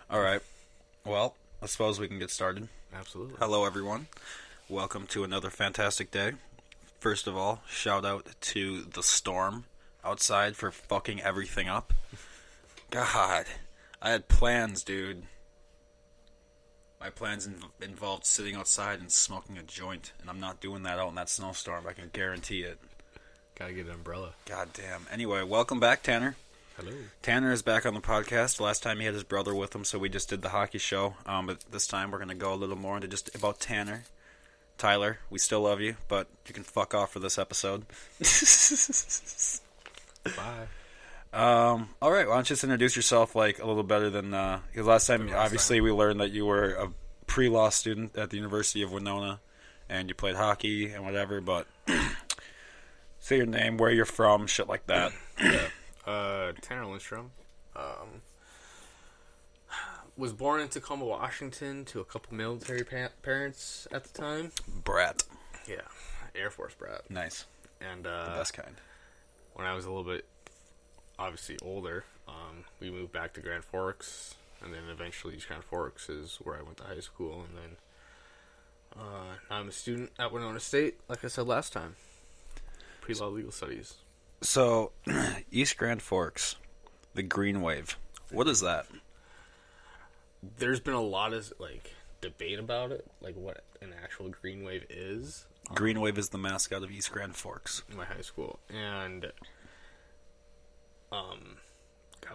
All right. Well, I suppose we can get started. Absolutely. Hello, everyone. Welcome to another fantastic day. First of all, shout out to the storm outside for fucking everything up. God, I had plans, dude. My plans involved sitting outside and smoking a joint, and I'm not doing that out in that snowstorm. I can guarantee it. Gotta get an umbrella. God damn. Anyway, welcome back, Tanner. Hello. Tanner is back on the podcast. Last time he had his brother with him, so we just did the hockey show. But this time we're going to go a little more into just about Tanner. Tyler, we still love you, but you can fuck off for this episode. Bye. All right, why don't you just introduce yourself like a little better than... Because last time, obviously, we learned that you were a pre-law student at the University of Winona, and you played hockey and whatever, but... say your name, where you're from, shit like that. Yeah. Tanner Lindstrom. Was born in Tacoma, Washington, to a couple military parents at the time. Brat. Yeah, Air Force brat. Nice. And The best kind. when I was a little bit, obviously older, we moved back to Grand Forks, and then eventually Grand Forks is where I went to high school, and then now I'm a student at Winona State, like I said last time. Pre-law legal studies. So, East Grand Forks, the Green Wave. What is that? There's been a lot of debate about it, like what an actual green wave is. Green Wave is the mascot of East Grand Forks. In my high school, and God,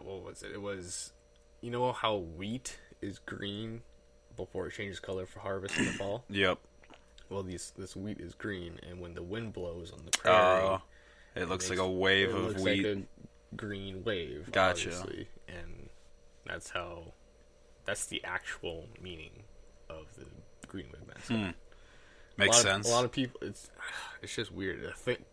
what was it? It was, you know how wheat is green before it changes color for harvest in the fall. Yep. Well, this wheat is green, and when the wind blows on the prairie, it looks like a wave of wheat. like a green wave. Gotcha. Obviously. And that's the actual meaning of the green wave mascot. Makes sense. A lot of people, it's just weird. I think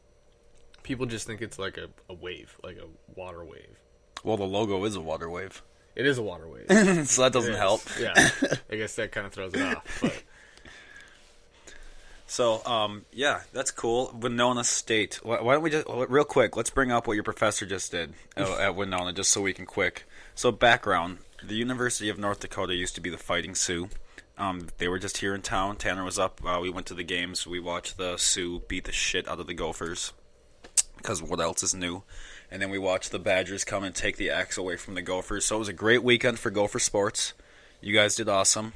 people just think it's like a wave, like a water wave. Well, the logo is a water wave. It is a water wave. So that doesn't help. Yeah. I guess that kind of throws it off. But. So, yeah, that's cool. Winona State. Why don't we just, real quick, let's bring up what your professor just did at Winona, just so we can quick. So, background. The University of North Dakota used to be the Fighting Sioux. They were just here in town. Tanner was up. We went to the games. We watched the Sioux beat the shit out of the Gophers. Because what else is new? And then we watched the Badgers come and take the axe away from the Gophers. So it was a great weekend for Gopher sports. You guys did awesome.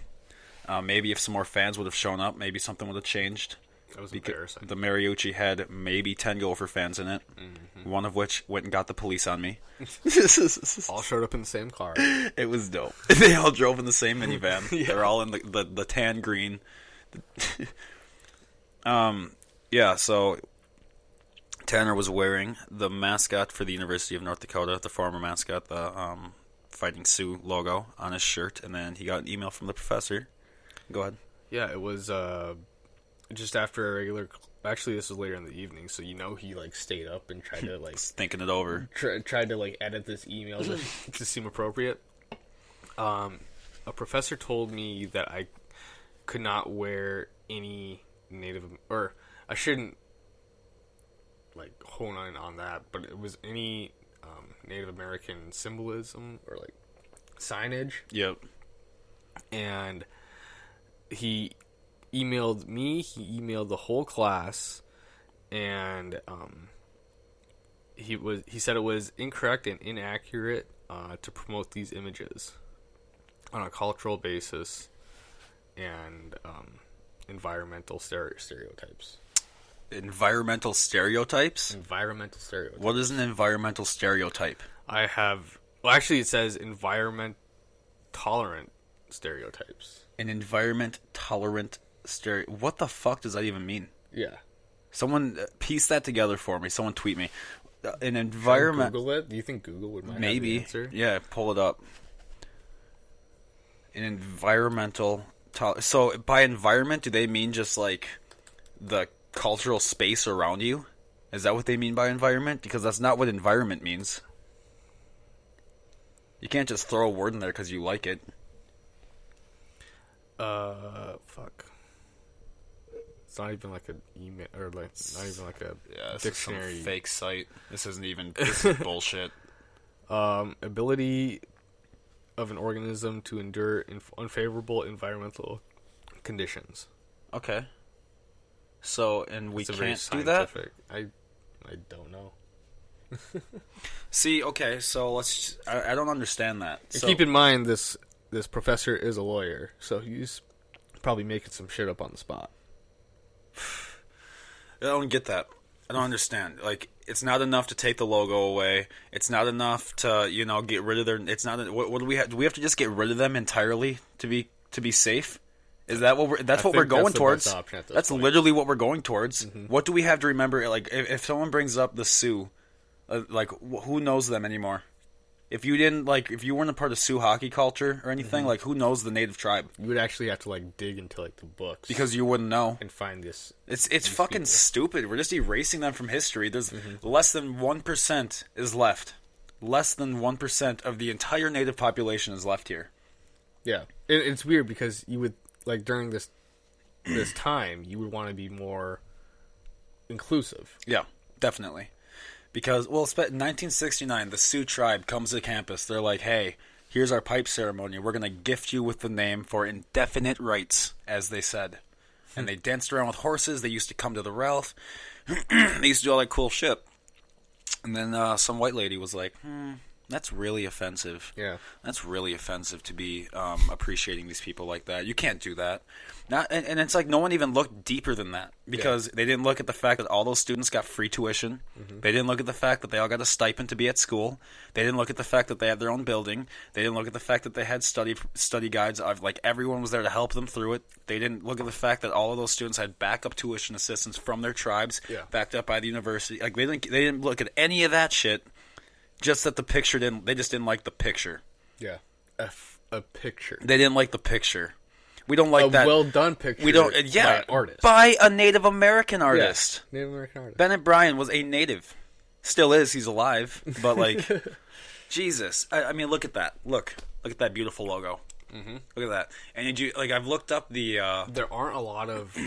Maybe if some more fans would have shown up, maybe something would have changed. That was embarrassing. The Mariucci had maybe 10 Gopher fans in it, one of which went and got the police on me. All showed up in the same car. It was dope. They all drove in the same minivan. Yeah. They're all in the tan green. Yeah, so Tanner was wearing the mascot for the University of North Dakota, the former mascot, the Fighting Sioux logo on his shirt, and then he got an email from the professor. Go ahead. Yeah, it was just after a regular. Actually, this was later in the evening, so he stayed up and tried to Thinking it over. tried to edit this email to seem appropriate. A professor told me that I could not wear any Native, or I shouldn't hone in on that, but it was any Native American symbolism or signage. Yep. And he emailed me, he emailed the whole class, and he said it was incorrect and inaccurate to promote these images on a cultural basis and environmental stereotypes. Environmental stereotypes? Environmental stereotypes. What is an environmental stereotype? Actually it says environment tolerant stereotypes. An environment tolerant what the fuck does that even mean? Yeah. Someone piece that together for me. Someone tweet me. An environment. Google it? Do you think Google would might maybe have the answer? Yeah, pull it up. An environmental so by environment do they mean just the cultural space around you? Is that what they mean by environment? Because that's not what environment means. You can't just throw a word in there because you like it. Fuck. It's not even like an email or not even like a dictionary. This is some fake site. This isn't even. This is bullshit. Ability of an organism to endure unfavorable environmental conditions. Okay. So, and we It's a very can't do that? scientific- I don't know. See, okay, so I don't understand that. And So, keep in mind, this professor is a lawyer, so he's probably making some shit up on the spot. I don't get that. I don't understand. Like, it's not enough to take the logo away. It's not enough to, get rid of their. It's not. What do we have? Do we have to just get rid of them entirely to be safe? Is that what we're? That's what we're going towards. That's literally what we're going towards. Mm-hmm. What do we have to remember? Like, if someone brings up the Sioux, like, who knows them anymore? If you didn't if you weren't a part of Sioux hockey culture or anything, mm-hmm. like, who knows the native tribe? You would actually have to dig into the books because you wouldn't know and find this. It's fucking people. Stupid. We're just erasing them from history. There's mm-hmm. less than 1% is left. Less than 1% of the entire native population is left here. Yeah, it's weird because you would during this time you would want to be more inclusive. Yeah, definitely. Because, in 1969, the Sioux tribe comes to campus. They're like, hey, here's our pipe ceremony. We're going to gift you with the name for indefinite rights, as they said. And they danced around with horses. They used to come to the Ralph. They used to do all that cool shit. And then some white lady was like, that's really offensive. Yeah. That's really offensive to be appreciating these people like that. You can't do that. And it's like no one even looked deeper than that because they didn't look at the fact that all those students got free tuition. Mm-hmm. They didn't look at the fact that they all got a stipend to be at school. They didn't look at the fact that they had their own building. They didn't look at the fact that they had study guides. Everyone was there to help them through it. They didn't look at the fact that all of those students had backup tuition assistance from their tribes, backed up by the university. They didn't look at any of that shit. Just that the picture they just didn't like the picture. Yeah. A picture. They didn't like the picture. We don't like that. A well done picture. We don't. By an artist. By a Native American artist. Yeah, Native American artist. Bennett Bryan was a native. Still is. He's alive. But Jesus. I mean, look at that. Look at that beautiful logo. Mm-hmm. Look at that. And did you I've looked up the. There aren't a lot of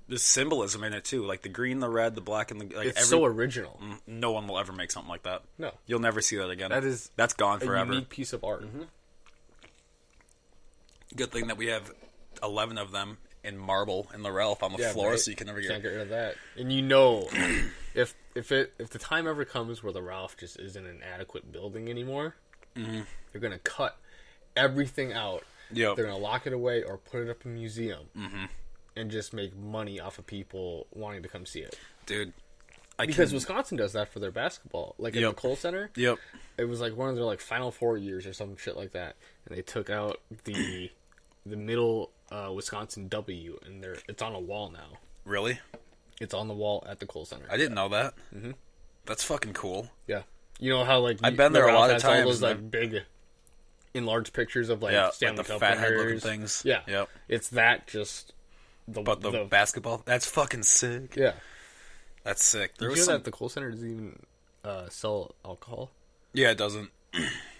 There's symbolism in it too, like the green, the red, the black, and the. It's so original. No one will ever make something like that. No, you'll never see that again. That's gone forever. A unique piece of art. Mm-hmm. Good thing that we have 11 of them in marble in the Ralph on the floor, right? So you can never can't get rid of that. And if the time ever comes where the Ralph just isn't an adequate building anymore, mm-hmm. they're gonna cut everything out. Yep. They're gonna lock it away or put it up in a museum. Mm-hmm. And just make money off of people wanting to come see it. Dude. Because Wisconsin does that for their basketball. At the Kohl Center. Yep. It was one of their Final Four years or some shit like that. And they took out the middle Wisconsin W. And it's on a wall now. Really? It's on the wall at the Kohl Center. I didn't know that. Mm-hmm. That's fucking cool. Yeah. You know how I've been there a lot of times. All those big enlarged pictures of Stanley Cup fathead looking things. Yeah. Yep. It's that just... But the basketball, that's fucking sick. Yeah. That's sick. Did you know that the Kohl Center doesn't even sell alcohol? Yeah, it doesn't.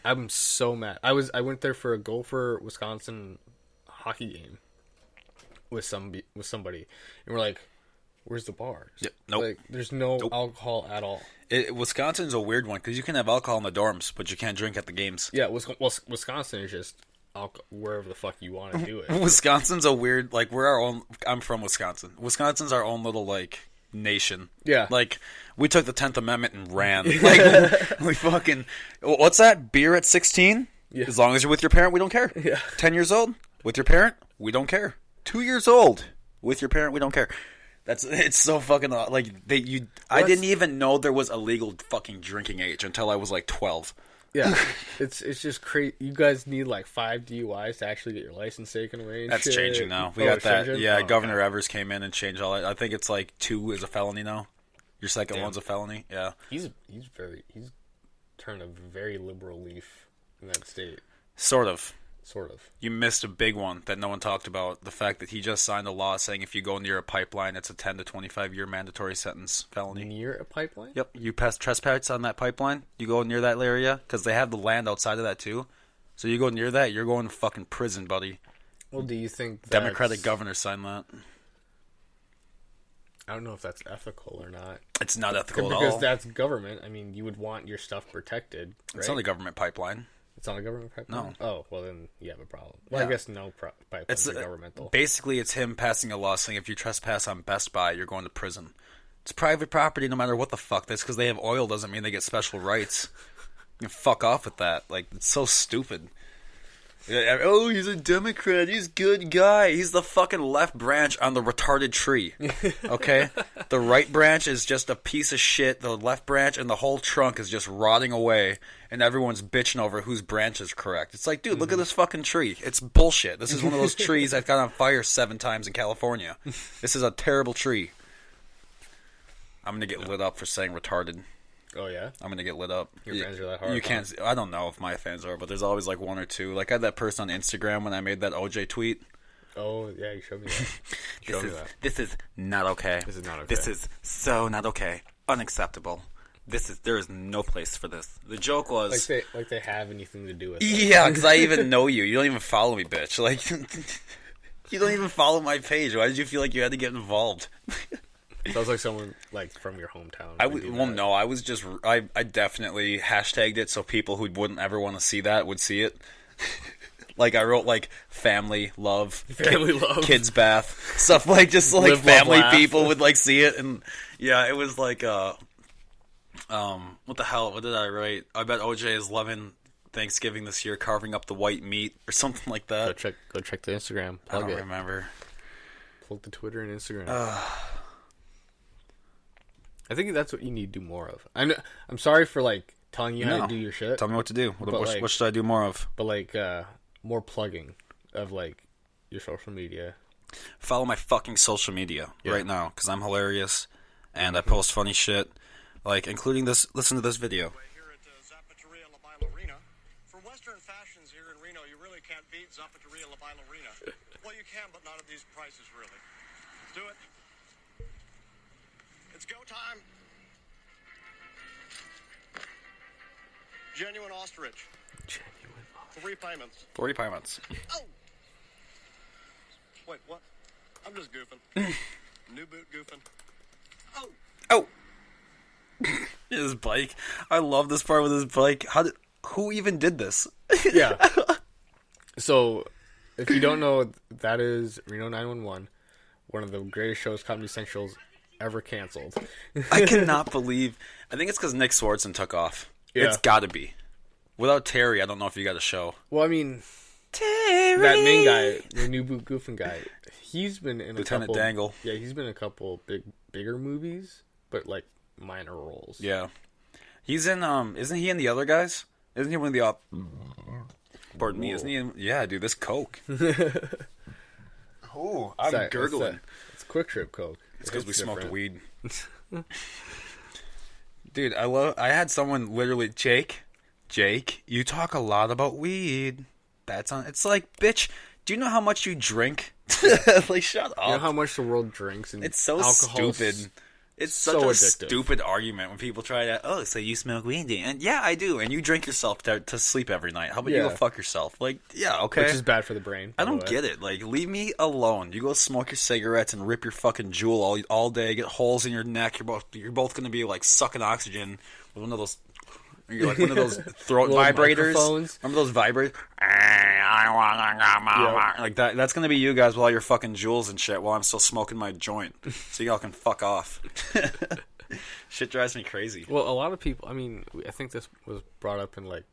I'm so mad. I went there for a Gopher Wisconsin hockey game with somebody, and we're like, "Where's the bar?" Yeah, nope. There's no alcohol at all. Wisconsin's a weird one because you can have alcohol in the dorms, but you can't drink at the games. Yeah, Wisconsin is just wherever the fuck you want to do it. Wisconsin's a weird we're our own. I'm from Wisconsin. Wisconsin's our own little nation. Yeah. We took the 10th Amendment and ran. We fucking what's that? Beer at 16? Yeah. As long as you're with your parent, we don't care. Yeah. 10 years old with your parent, we don't care. 2 years old with your parent, we don't care. It's so fucking I didn't even know there was a legal fucking drinking age until I was 12. Yeah, it's just crazy. You guys need 5 DUIs to actually get your license taken away. And that's shit. changing now. We got that. Changing? Yeah, Governor Evers came in and changed all that. I think it's 2 is a felony now. Your second one's a felony. Yeah, he's turned a very liberal leaf in that state. Sort of. Sort of. You missed a big one that no one talked about. The fact that he just signed a law saying if you go near a pipeline, it's a 10 to 25-year mandatory sentence felony. Near a pipeline? Yep. You pass trespass on that pipeline, you go near that area, because they have the land outside of that too. So you go near that, you're going to fucking prison, buddy. Well, do you think Democratic governor signed that? I don't know if that's ethical or not. It's not ethical at all. Because that's government. I mean, you would want your stuff protected, right? It's not a government pipeline. It's not a government pipeline? No. Oh, well then you have a problem. Well, Yeah. I guess no pipelines are governmental. Basically, it's him passing a law saying if you trespass on Best Buy, you're going to prison. It's private property no matter what the fuck. That's because they have oil doesn't mean they get special rights. You fuck off with that. Like, it's so stupid. Oh, he's a Democrat. He's a good guy. He's the fucking left branch on the retarded tree. Okay? The right branch is just a piece of shit. The left branch and the whole trunk is just rotting away. And everyone's bitching over whose branch is correct. It's like, dude, look at this fucking tree. It's bullshit. This is one of those trees that got on fire 7 times in California. This is a terrible tree. I'm going to get lit up for saying retarded. Oh, yeah? I'm going to get lit up. Your fans are that hard? You can't. I don't know if my fans are, but there's always like one or two. Like I had that person on Instagram when I made that OJ tweet. Oh, yeah, you showed me that. This is not okay. This is not okay. This is so not okay. Unacceptable. There is no place for this. The joke was like they have anything to do with it. Yeah, because I even know you. You don't even follow me, bitch. Like you don't even follow my page. Why did you feel like you had to get involved? Sounds like someone like from your hometown. No, I was just I definitely hashtagged it so people who wouldn't ever want to see that would see it. Like I wrote like family love, kids bath, stuff like just so like Live, family love, people would like see it, and yeah, it was like what the hell? What did I write? I bet OJ is loving Thanksgiving this year, carving up the white meat or something like that. Go check the Instagram. I don't remember. Plug the Twitter and Instagram. I think that's what you need to do more of. I'm sorry for like telling you how to do your shit. Tell me what to do. What should I do more of? But like more plugging of like your social media. Follow my fucking social media right now because I'm hilarious and I post funny shit, like including this. Listen to this video. Here at Zapateria La Bailarina. For Western fashions here in Reno, you really can't beat Zapateria La Bailarina. Well, you can, but not at these prices, really. Do it. It's go time. Genuine ostrich. 3 payments. 3 payments. Oh! Wait, what? I'm just goofing. New boot goofing. Oh! Oh! His bike. I love this part with his bike. Who even did this? Yeah. So, if you don't know, that is Reno 911, one of the greatest shows Comedy Central's ever canceled. I cannot believe. I think it's because Nick Swartzen took off. Yeah. It's got to be. Without Terry, I don't know if you got a show. Well, I mean, Terry, that main guy, the new boot goofing guy, he's been in Lieutenant Dangle. Yeah, he's been in a couple bigger movies, but like minor roles. Yeah, he's in. Isn't he in The Other Guys? Isn't he one of the? Pardon me. Isn't he in? Yeah, dude, this Coke. Oh, I'm gurgling. It's Quick Trip Coke. It's because we smoked weed. Dude, I had someone literally, Jake, you talk a lot about weed. It's like, bitch, do you know how much you drink? Like, shut up. You know how much the world drinks and it's so alcohol's stupid. It's so such a addictive. stupid argument when people try to, oh, so you smoke weed, and yeah, I do, and you drink yourself to sleep every night. How about you go fuck yourself? Like, yeah, okay. Which is bad for the brain. I don't get it. Like, leave me alone. You go smoke your cigarettes and rip your fucking jewel all day, get holes in your neck. You're both going to be, like, sucking oxygen with one of those... You're like one of those throat vibrators. Microphones. Remember those vibrators? Like that. That's gonna be you guys with all your fucking jewels and shit while I'm still smoking my joint. So y'all can fuck off. Shit drives me crazy. Well, a lot of people. I mean, I think this was brought up in like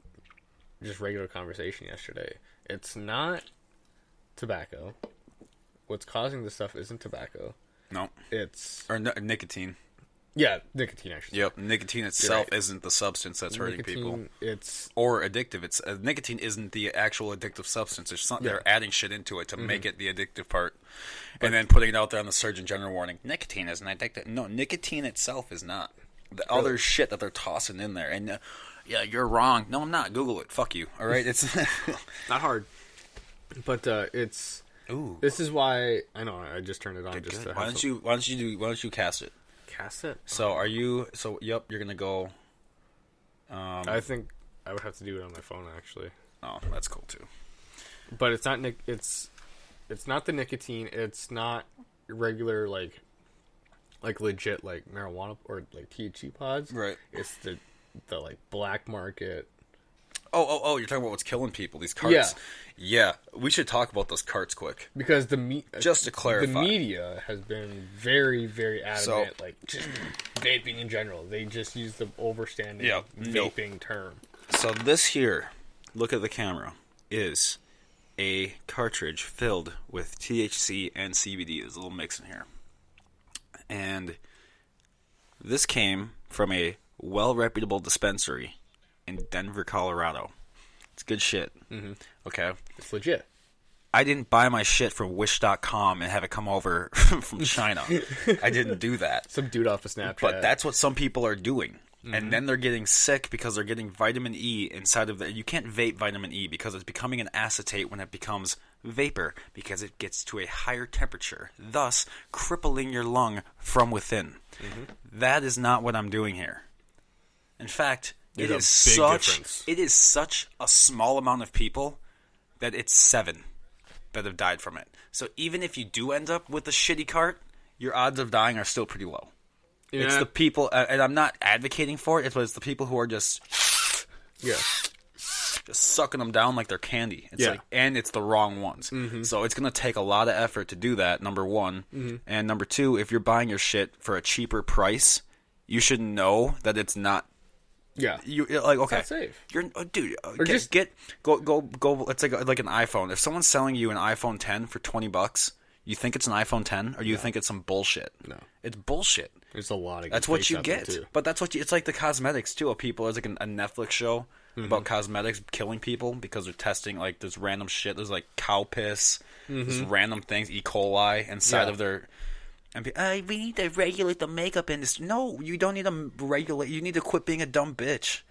just regular conversation yesterday. It's not tobacco. What's causing this stuff isn't tobacco. No. It's nicotine. Yeah, nicotine actually. Yep, nicotine itself isn't the substance that's hurting people. Or addictive. It's nicotine isn't the actual addictive substance. It's not they're adding shit into it to make it the addictive part, and then putting it out there on the Surgeon General warning: nicotine isn't addictive. No, nicotine itself is not. The other shit that they're tossing in there, and yeah, you're wrong. No, I'm not. Google it. Fuck you. All right, it's not hard, but it's. Ooh. This is why I know. I just turned it on. Just to why don't you cast it? Cast it. So are you? So yep, you're gonna go. I think I would have to do it on my phone actually. Oh, that's cool too. But it's not it's not the nicotine. It's not regular like legit like marijuana or like THC pods. Right. It's the like black market. Oh, you're talking about what's killing people, these carts. Yeah, we should talk about those carts quick. Because just to clarify, the media has been very, very adamant, just vaping in general. They just use the overstanding vaping term. So this here, look at the camera, is a cartridge filled with THC and CBD. There's a little mix in here. And this came from a well-reputable dispensary in Denver, Colorado. It's good shit. Mm-hmm. Okay? It's legit. I didn't buy my shit from Wish.com and have it come over from China. I didn't do that. Some dude off of Snapchat. But that's what some people are doing. Mm-hmm. And then they're getting sick because they're getting vitamin E inside of the... You can't vape vitamin E because it's becoming an acetate when it becomes vapor because it gets to a higher temperature, thus crippling your lung from within. Mm-hmm. That is not what I'm doing here. In fact... It is such a small amount of people that it's 7 that have died from it. So even if you do end up with a shitty cart, your odds of dying are still pretty low. Yeah. It's the people, and I'm not advocating for it, but it's the people who are just sucking them down like they're candy. It's and it's the wrong ones. Mm-hmm. So it's going to take a lot of effort to do that, number one. Mm-hmm. And number two, if you're buying your shit for a cheaper price, you should know that it's not. Yeah, you like okay. It's not safe. You're dude. Go. It's like an iPhone. If someone's selling you an iPhone 10 for $20, you think it's an iPhone 10, or you think it's some bullshit? No, it's bullshit. There's a lot of. That's what you get. But that's what it's like the cosmetics too. Of people, there's like a Netflix show about cosmetics killing people because they're testing like there's random shit. There's like cow piss, there's random things, E. coli inside of their. And we need to regulate the makeup industry. No, you don't need to regulate. You need to quit being a dumb bitch.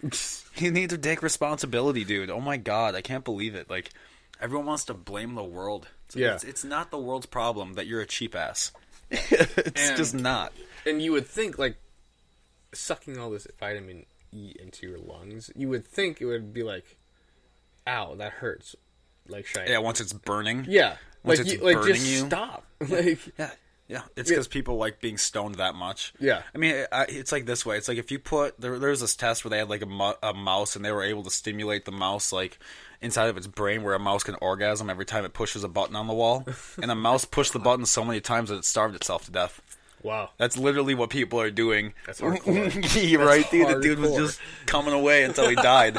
You need to take responsibility, dude. Oh my god, I can't believe it. Like, everyone wants to blame the world. It's not the world's problem that you're a cheap ass. It's just not. And you would think, like, sucking all this vitamin E into your lungs, you would think it would be like, ow, that hurts. Like, shiny. Yeah, once it's burning. Yeah. Once it's burning just you. Stop. Like, Yeah, it's because people like being stoned that much. Yeah. I mean, it's like this way. It's like if you put... There was this test where they had like a mouse and they were able to stimulate the mouse like inside of its brain where a mouse can orgasm every time it pushes a button on the wall. And the mouse pushed the button so many times that it starved itself to death. Wow. That's literally what people are doing. That's hardcore. You're right, dude. The dude was just coming away until he died.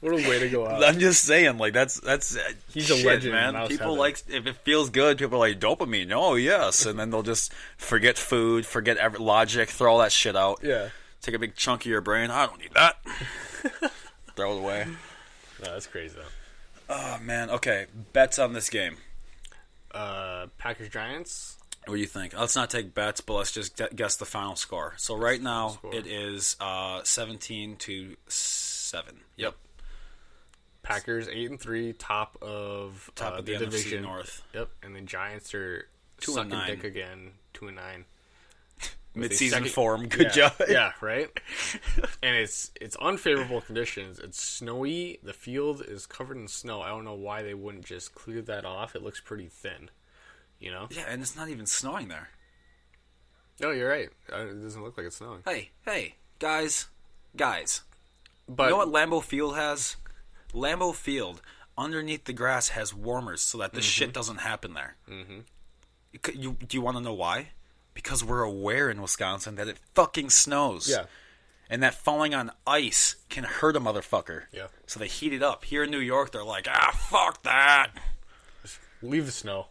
What a way to go out. I'm just saying, like, that's he's a legend, man. People like, if it feels good, people are like, dopamine, oh, yes. And then they'll just forget food, forget every logic, throw all that shit out. Yeah. Take a big chunk of your brain. I don't need that. Throw it away. No, that's crazy, though. Oh, man. Okay, bets on this game. Packers Giants. What do you think? Let's not take bets, but let's just guess the final score. So right now, it is 17-7. Yep. Packers 8-3, top of the division NFC North. Yep, and the Giants are 2-9. sucking dick again, 2-9. Mid-season form, good job. Yeah, right. And it's unfavorable conditions. It's snowy. The field is covered in snow. I don't know why they wouldn't just clear that off. It looks pretty thin, you know. Yeah, and it's not even snowing there. No, you're right. It doesn't look like it's snowing. Hey, guys. But you know what Lambeau Field has? Lambeau Field, underneath the grass, has warmers so that this shit doesn't happen there. Mm-hmm. Do you want to know why? Because we're aware in Wisconsin that it fucking snows. Yeah. And that falling on ice can hurt a motherfucker. Yeah. So they heat it up. Here in New York, they're like, fuck that. Just leave the snow.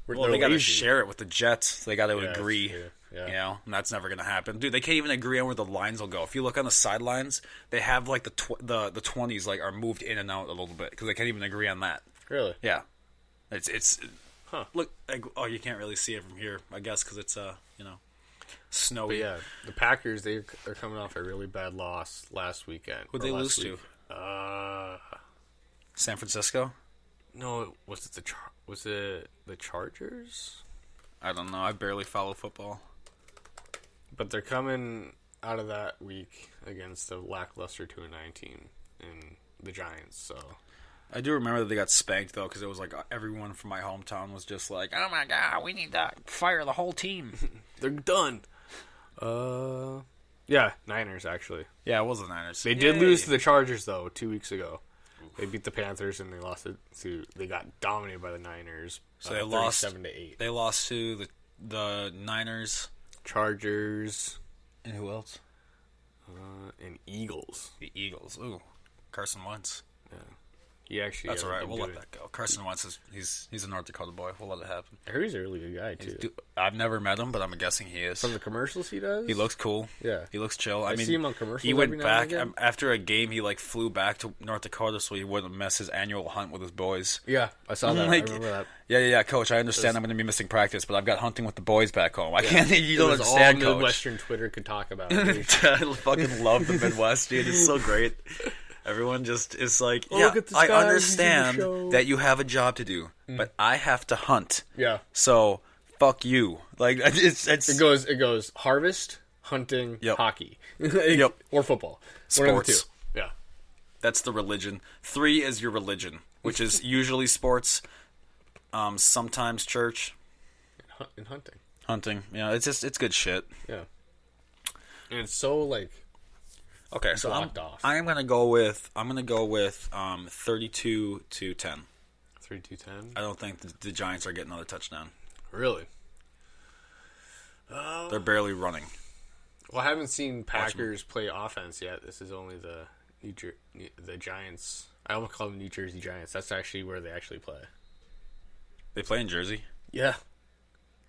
Well, they got to share it with the Jets. So they got to agree. Yeah. You know, and that's never going to happen. Dude, they can't even agree on where the lines will go. If you look on the sidelines, they have like the 20s like are moved in and out a little bit because they can't even agree on that. Really? Yeah. It's look, oh, you can't really see it from here, I guess, because it's snowy. But yeah, the Packers they're coming off a really bad loss last weekend. Who'd they lose to? San Francisco? No, was it the Chargers? I don't know. I barely follow football. But they're coming out of that week against a lackluster 2-9 team in the Giants. So I do remember that they got spanked though, because it was like everyone from my hometown was just like, "Oh my god, we need to fire the whole team." They're done. Yeah, Niners, actually. Yeah, it was the Niners. They did lose to the Chargers, though, 2 weeks ago. They beat the Panthers, and they lost it to... They got dominated by the Niners. So they lost 7-8. They lost to the Niners, Chargers, and who else? and Eagles. The Eagles. Ooh, Carson Wentz. Yeah. He actually... That's all right. been We'll doing- let that go. Carson Wentz he's a North Dakota boy. We'll let it happen. I heard he's a really good guy, too. I've never met him, but I'm guessing he is. From the commercials he does? He looks cool. Yeah. He looks chill. I see him on commercials he every went now and back again. after a game. He flew back to North Dakota so he wouldn't miss his annual hunt with his boys. Yeah, I saw that. Like, I remember that. Yeah, Coach. I understand I'm going to be missing practice, but I've got hunting with the boys back home. I can't. You don't It was understand, all Coach. Midwestern Twitter could talk about. I fucking love the Midwest, dude. It's so great. Everyone just is like, Oh, yeah, look at this I guy, he's in the understand show." that you have a job to do, but I have to hunt. Yeah. So fuck you. Like it's It goes harvest, hunting, Yep. hockey. Yep. Or football. One of the Sports. two. Yeah. That's the religion. 3 is your religion, which is usually sports, sometimes church, And hunting. hunting. Yeah, it's good shit. Yeah. And it's so, like... Okay, so Blocked off. I'm gonna go with 32-10. 3-2-10? I don't think the Giants are getting another touchdown. Really? They're barely running. Well, I haven't seen Packers play offense yet. This is only the the Giants. I almost call them New Jersey Giants. That's actually where they actually play. They play in Jersey. Yeah.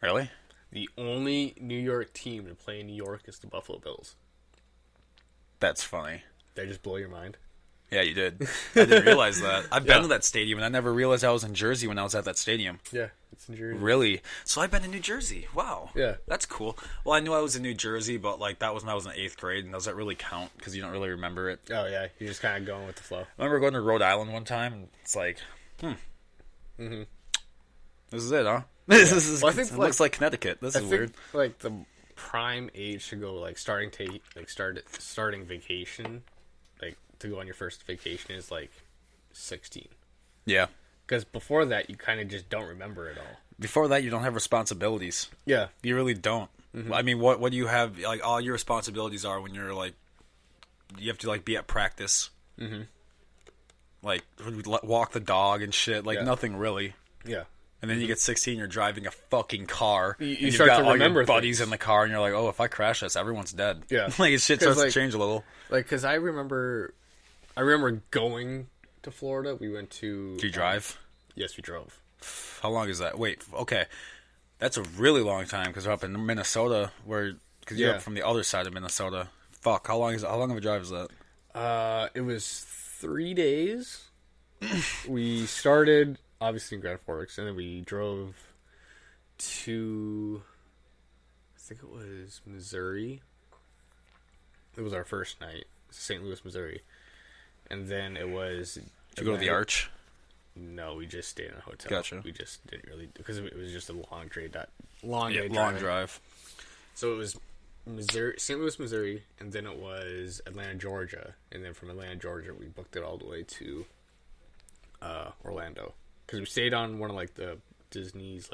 Really? The only New York team to play in New York is the Buffalo Bills. That's funny. Did I just blow your mind? Yeah, you did. I didn't realize that. I've been Yeah. to that stadium, and I never realized I was in Jersey when I was at that stadium. Yeah, it's in Jersey. Really? So I've been in New Jersey. Wow. Yeah. That's cool. Well, I knew I was in New Jersey, but that was when I was in 8th grade, and does that really count? Because you don't really remember it. Oh, yeah. You're just kind of going with the flow. I remember going to Rhode Island one time, and it's like, This is it, huh? This is. Well, I think, it looks like Connecticut. This I is think, weird. the prime age to go, starting vacation, to go on your first vacation is, 16. Yeah. Because before that, you kind of just don't remember it all. Before that, you don't have responsibilities. Yeah. You really don't. I mean, what do you have? All your responsibilities are when you're you have to be at practice. Mm-hmm. Walk the dog and shit. Yeah. Nothing really. Yeah. And then you get 16, you're driving a fucking car. You and you've start got to all remember your buddies things. in the car, and you're like, oh, if I crash this, everyone's dead. Yeah. Shit 'Cause, starts to change a little. Because I remember going to Florida. We went to... Do you drive? Yes, we drove. How long is that? Wait, okay. That's a really long time because we're up in Minnesota, because you're Yeah. up from the other side of Minnesota. Fuck, how long of a drive is that? It was 3 days. We started, obviously, in Grand Forks, and then we drove to... I think it was Missouri. It was our first night. St. Louis, Missouri. And then it was... Did you go to the Arch? No, we just stayed in a hotel. Gotcha. We just didn't really... Because it was just a long day long Long drive. So it was St. Louis, Missouri, and then it was Atlanta, Georgia. And then from Atlanta, Georgia, we booked it all the way to Orlando. Because we stayed on one of the Disney's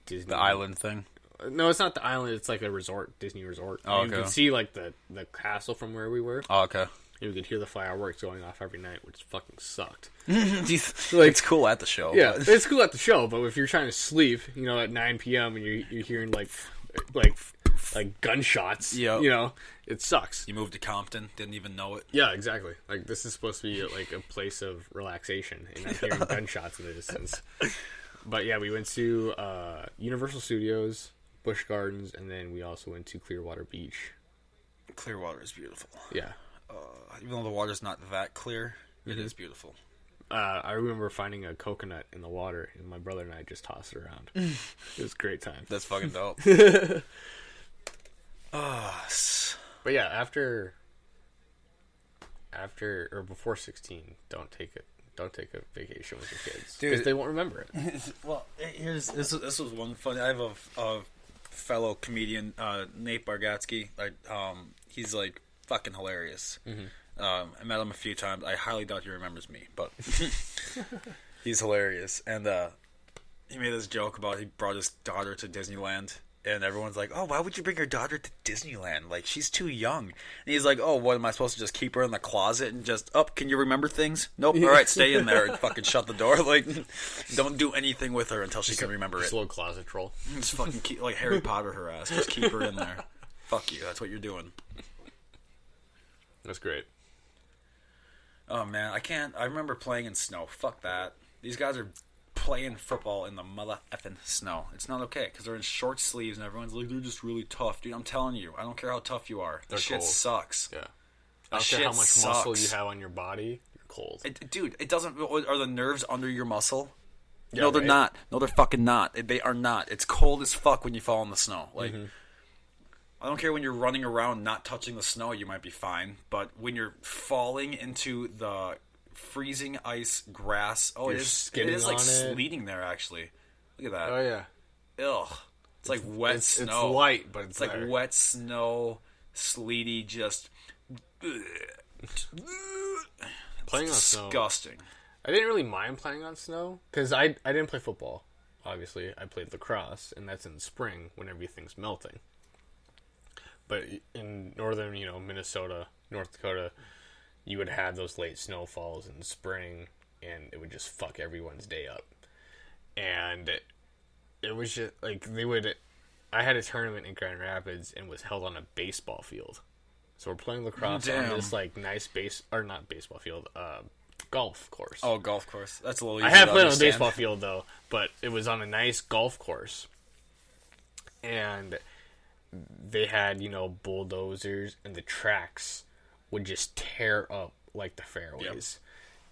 Disney... The island thing? No, it's not the island. It's a resort, Disney resort. Oh, You okay. could see the castle from where we were. Oh, okay. And we could hear the fireworks going off every night, which fucking sucked. It's cool at the show. Yeah, but- it's cool at the show, but if you're trying to sleep, at 9 p.m. and you're hearing gunshots, Yeah. It sucks. You moved to Compton, didn't even know it. Yeah, exactly. This is supposed to be a place of relaxation, and I'm hearing gunshots in the distance. But yeah, we went to Universal Studios, Busch Gardens, and then we also went to Clearwater Beach. Clearwater is beautiful. Yeah. Even though the water's not that clear, it is beautiful. I remember finding a coconut in the water, and my brother and I just tossed it around. It was a great time. That's fucking dope. But yeah, after or before 16, don't take a vacation with your kids, because Dude. they won't remember it. Well, this was one funny. I have a fellow comedian, Nate Bargatsky. He's fucking hilarious. I met him a few times. I highly doubt he remembers me, but he's hilarious. And he made this joke about he brought his daughter to Disneyland, And everyone's like, oh, why would you bring your daughter to Disneyland? Like, she's too young. And he's like, oh, what, am I supposed to just keep her in the closet and just, can you remember things? Nope. All right, stay in there and fucking shut the door. Like, don't do anything with her until she can remember Just it. a little closet troll. Just fucking keep, like Harry Potter her ass. Just keep her in there. Fuck you. That's what you're doing. That's great. Oh, man. I remember playing in snow. Fuck that. These guys are playing football in the mother effing snow. It's not okay because they're in short sleeves and everyone's like, they're just really tough. Dude, I'm telling you, I don't care how tough you are. They're shit cold. sucks. Yeah. I don't care how much muscle you have on your body, you're cold. Dude, it doesn't. Are the nerves under your muscle? Yeah, no, they're right? not. No, they're fucking not. They are not. It's cold as fuck when you fall in the snow. Like, I don't care when you're running around not touching the snow, you might be fine. But when you're falling into the freezing ice grass, it is like sleeting there, actually. Look at that. Oh, yeah. Ugh. It's like wet snow. It's light, but it's like wet snow, sleety, just... Playing on snow. Disgusting. I didn't really mind playing on snow, because I didn't play football, obviously. I played lacrosse, and that's in the spring when everything's melting. But in northern, Minnesota, North Dakota, you would have those late snowfalls in the spring, and it would just fuck everyone's day up. And it was just, like, I had a tournament in Grand Rapids, and was held on a baseball field. So we're playing lacrosse on this, like, nice not baseball field, golf course. Oh, golf course. That's a little easier I have to played on a understand. baseball field, though, but it was on a nice golf course. And they had, bulldozers, and the tracks would just tear up, like, the fairways.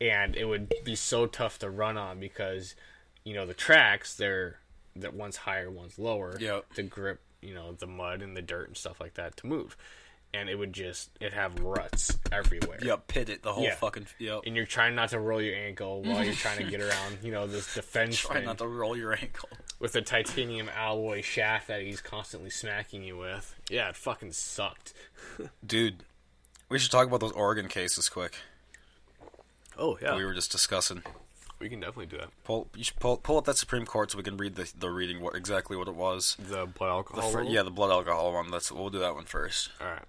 Yep. And it would be so tough to run on because, the tracks, that one's higher, one's lower. Yep. To grip, the mud and the dirt and stuff like that to move. And it'd have ruts everywhere. Yep, pit it, the whole fucking... Yep. And you're trying not to roll your ankle while you're trying to get around, this defense Try not to roll your ankle. with a titanium alloy shaft that he's constantly smacking you with. Yeah, it fucking sucked. Dude, we should talk about those Oregon cases quick. Oh, yeah. That we were just discussing. We can definitely do that. You should pull up that Supreme Court so we can read the reading, exactly what it was. The blood alcohol one? Yeah, the blood alcohol one. We'll do that one first. All right.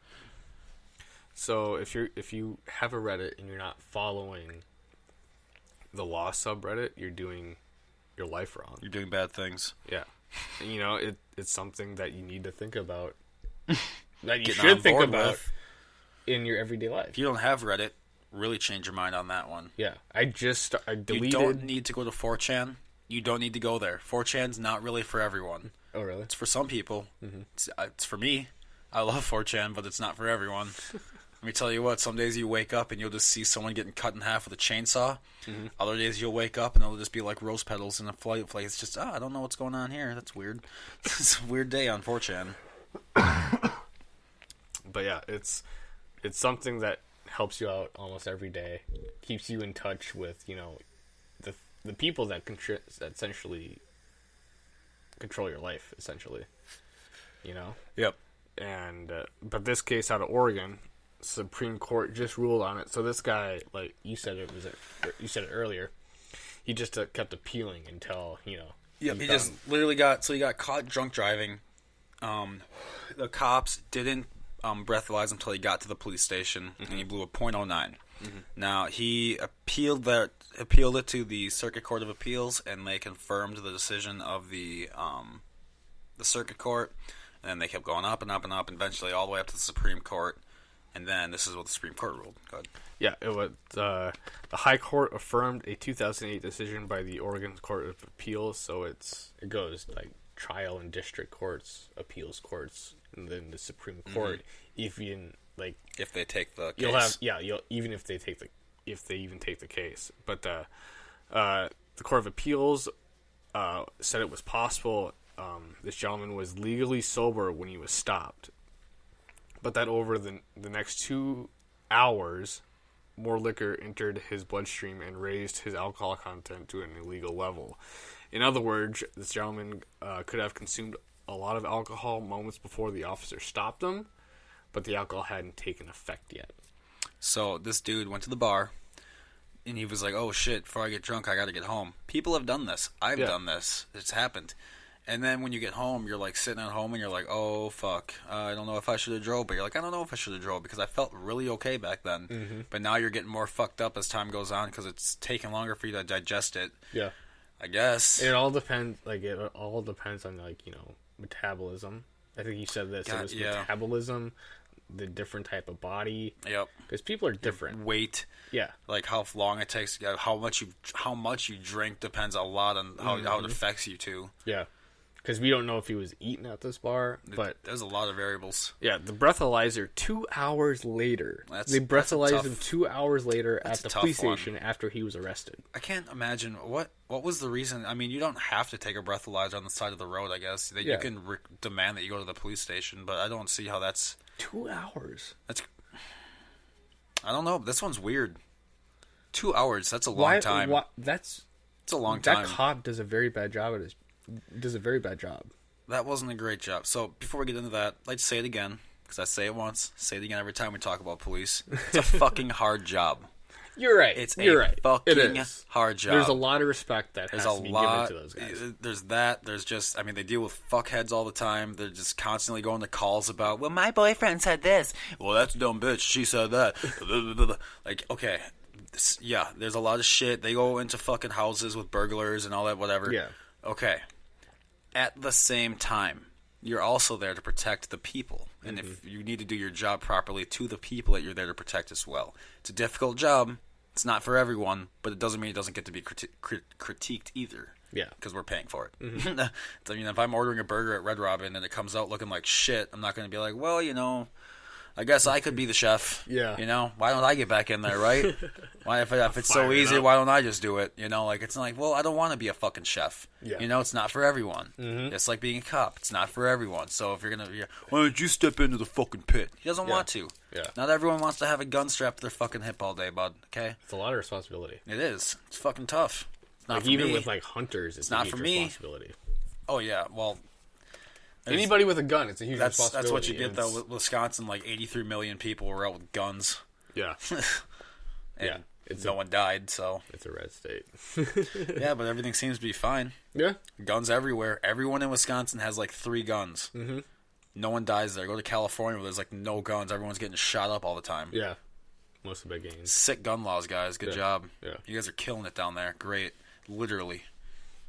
So if you have a Reddit and you're not following the law subreddit, you're doing your life wrong. You're doing bad things. Yeah. And, it's something that you need to think about. That you Getting should on think board about with. in your everyday life. If you don't have Reddit, really change your mind on that one. Yeah. I deleted... You don't need to go to 4chan. You don't need to go there. 4chan's not really for everyone. Oh, really? It's for some people. Mm-hmm. It's for me. I love 4chan, but it's not for everyone. Let me tell you what, some days you wake up and you'll just see someone getting cut in half with a chainsaw. Mm-hmm. Other days you'll wake up and it'll just be like rose petals in a flight. It's just, I don't know what's going on here. That's weird. It's a weird day on 4chan. But yeah, it's something that helps you out almost every day. Keeps you in touch with, the people that essentially control your life, essentially. Yep. And but this case out of Oregon, Supreme Court just ruled on it. So this guy, like you said it earlier, he just kept appealing until Yep. He just literally he got caught drunk driving. The cops didn't breathalyze him until he got to the police station, and he blew a .09. Mm-hmm. Now he appealed it to the Circuit Court of Appeals, and they confirmed the decision of the Circuit Court. And then they kept going up and up and up, and eventually all the way up to the Supreme Court. And then this is what the Supreme Court ruled. Go ahead. Yeah, it was the High Court affirmed a 2008 decision by the Oregon Court of Appeals. So it goes like trial and district courts, appeals courts, and then the Supreme Court. Mm-hmm. If they take the case. You'll have even if they even take the case. But the Court of Appeals said it was possible. This gentleman was legally sober when he was stopped, but that over the next 2 hours, more liquor entered his bloodstream and raised his alcohol content to an illegal level. In other words, this gentleman could have consumed a lot of alcohol moments before the officer stopped him, but the alcohol hadn't taken effect yet. So this dude went to the bar, and he was like, oh shit, before I get drunk, I gotta get home. People have done this. I've done this. It's happened. And then when you get home, you're like sitting at home and you're like, oh, fuck. I don't know if I should have drove. But you're like, I don't know if I should have drove because I felt really okay back then. Mm-hmm. But now you're getting more fucked up as time goes on because it's taking longer for you to digest it. Yeah. I guess. It all depends, on, metabolism. I think you said this. It was metabolism, the different type of body. Yep. Because people are different. Weight. Yeah. Like how long it takes, how much you drink depends a lot on how it affects you too. Yeah. Because we don't know if he was eating at this bar, but there's a lot of variables. Yeah, the breathalyzer 2 hours later. They breathalyzed him 2 hours later at the police station after he was arrested. I can't imagine what was the reason. I mean, you don't have to take a breathalyzer on the side of the road. I guess that you can demand that you go to the police station, but I don't see how that's 2 hours. I don't know. This one's weird. 2 hours. That's a long time. It's a long time. That cop does a very bad job at his. Does a very bad job. That wasn't a great job. So before we get into that, I'd like to say it again because I say it once, say it again every time we talk about police. It's a fucking hard job. You're right. You're right. Fucking hard job. There's a lot of respect that has to be given to those guys. There's that. There's just, I mean, they deal with fuckheads all the time. They're just constantly going to calls about, well, my boyfriend said this. Well, that's a dumb bitch. She said that. Like, okay. Yeah, there's a lot of shit. They go into fucking houses with burglars and all that, whatever. Yeah. Okay. At the same time, you're also there to protect the people. And if you need to do your job properly to the people that you're there to protect as well. It's a difficult job. It's not for everyone, but it doesn't mean it doesn't get to be critiqued either. Yeah. Because we're paying for it. Mm-hmm. I mean, if I'm ordering a burger at Red Robin and it comes out looking like shit, I'm not going to be like, well, I guess I could be the chef. Yeah. Why don't I get back in there, right? Why if it's so easy, why don't I just do it? It's not like, well, I don't want to be a fucking chef. Yeah. It's not for everyone. Mm-hmm. It's like being a cop. It's not for everyone. So if you're going to, why don't you step into the fucking pit? He doesn't want to. Yeah. Not everyone wants to have a gun strapped to their fucking hip all day, bud. Okay? It's a lot of responsibility. It is. It's fucking tough. It's not like for even me. with like hunters, it's not a huge for me. Responsibility. Oh, yeah. Well... Anybody with a gun, it's a huge responsibility. That's what you get, though. With Wisconsin, like 83 million people were out with guns. Yeah. And no one died, so... It's a red state. Yeah, but everything seems to be fine. Yeah. Guns everywhere. Everyone in Wisconsin has like 3 guns. Mm-hmm. No one dies there. Go to California where there's like no guns. Everyone's getting shot up all the time. Yeah. Most of the big games. Sick gun laws, guys. Good job. Yeah. You guys are killing it down there. Great. Literally.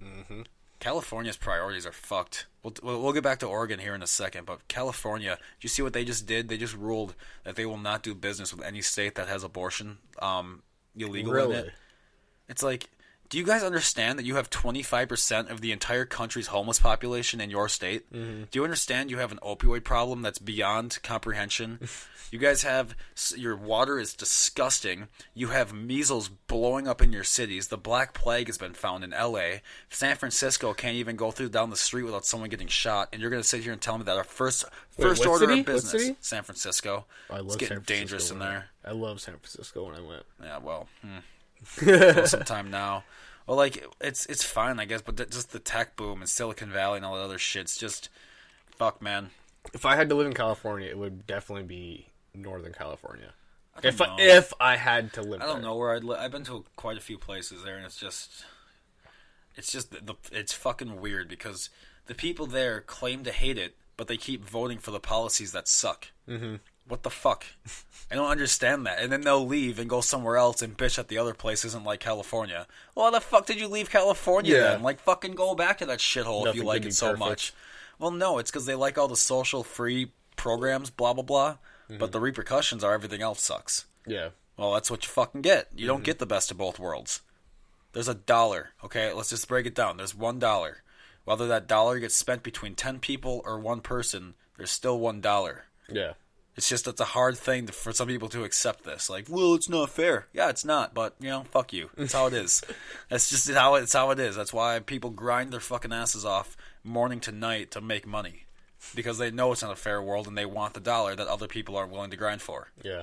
Mm-hmm. California's priorities are fucked. We'll get back to Oregon here in a second, but California, did you see what they just did? They just ruled that they will not do business with any state that has abortion illegal in it. It's like, do you guys understand that you have 25% of the entire country's homeless population in your state? Mm-hmm. Do you understand you have an opioid problem that's beyond comprehension? You guys have, your water is disgusting. You have measles blowing up in your cities. The Black Plague has been found in L.A. San Francisco can't even go down the street without someone getting shot. And you're going to sit here and tell me that our first order of business, San Francisco, it's getting dangerous in there. I love San Francisco when I went. Yeah, well, sometime now. Well, like, it's fine, I guess, but just the tech boom and Silicon Valley and all that other shit's just, fuck, man. If I had to live in California, it would definitely be Northern California. If I had to live there. I don't know where I'd live. I've been to quite a few places there, and it's fucking weird because the people there claim to hate it, but they keep voting for the policies that suck. Mm-hmm. What the fuck? I don't understand that. And then they'll leave and go somewhere else and bitch that the other place isn't like California. Well, why the fuck did you leave California then? Like, fucking go back to that shithole if you like it so much. Well, no, it's because they like all the social free programs, blah, blah, blah. Mm-hmm. But the repercussions are everything else sucks. Yeah. Well, that's what you fucking get. You don't get the best of both worlds. There's $1, okay? Let's just break it down. There's $1. Whether that dollar gets spent between 10 people or one person, there's still $1. Yeah. It's just, it's a hard thing for some people to accept this. Like, well, it's not fair. Yeah, it's not, but, fuck you. That's how it is. That's just how it is. That's why people grind their fucking asses off morning to night to make money. Because they know it's not a fair world and they want the dollar that other people aren't willing to grind for. Yeah.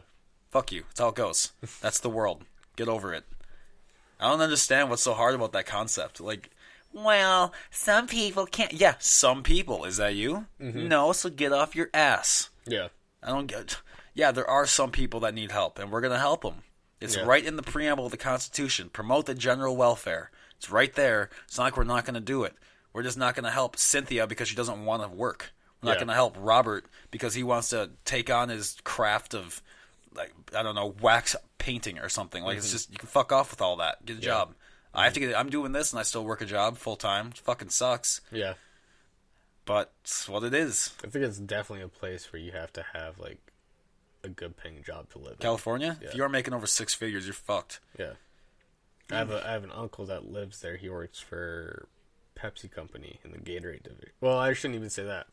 Fuck you. That's how it goes. That's the world. Get over it. I don't understand what's so hard about that concept. Like, well, some people can't. Yeah, some people. Is that you? Mm-hmm. No, so get off your ass. Yeah. I don't get. Yeah, there are some people that need help, and we're going to help them. It's right in the preamble of the Constitution. Promote the general welfare. It's right there. It's not like we're not going to do it. We're just not going to help Cynthia because she doesn't want to work. We're not Yeah. going to help Robert because he wants to take on his craft of, like, I don't know, wax painting or something. Like, it's just, you can fuck off with all that. Get a job. I have to I'm doing this and I still work a job full time. It fucking sucks. Yeah. But it's what it is. I think it's definitely a place where you have to have, like, a good paying job to live in. California? Yeah. If you are making over 6 figures, you're fucked. Yeah. I have an uncle that lives there. He works for Pepsi Company in the Gatorade division. Well, I shouldn't even say that.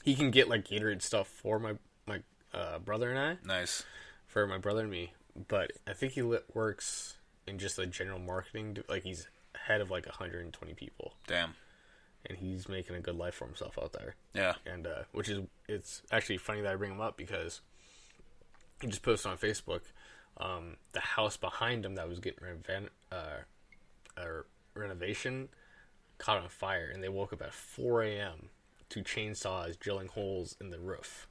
He can get, like, Gatorade stuff for my brother and I. Nice. For my brother and me. But I think he works in just the general marketing. Like, he's head of, like, 120 people. Damn. And he's making a good life for himself out there. Yeah. And, it's actually funny that I bring him up because he just posted on Facebook, the house behind him that was getting renovation caught on fire, and they woke up at 4 a.m. to chainsaws drilling holes in the roof.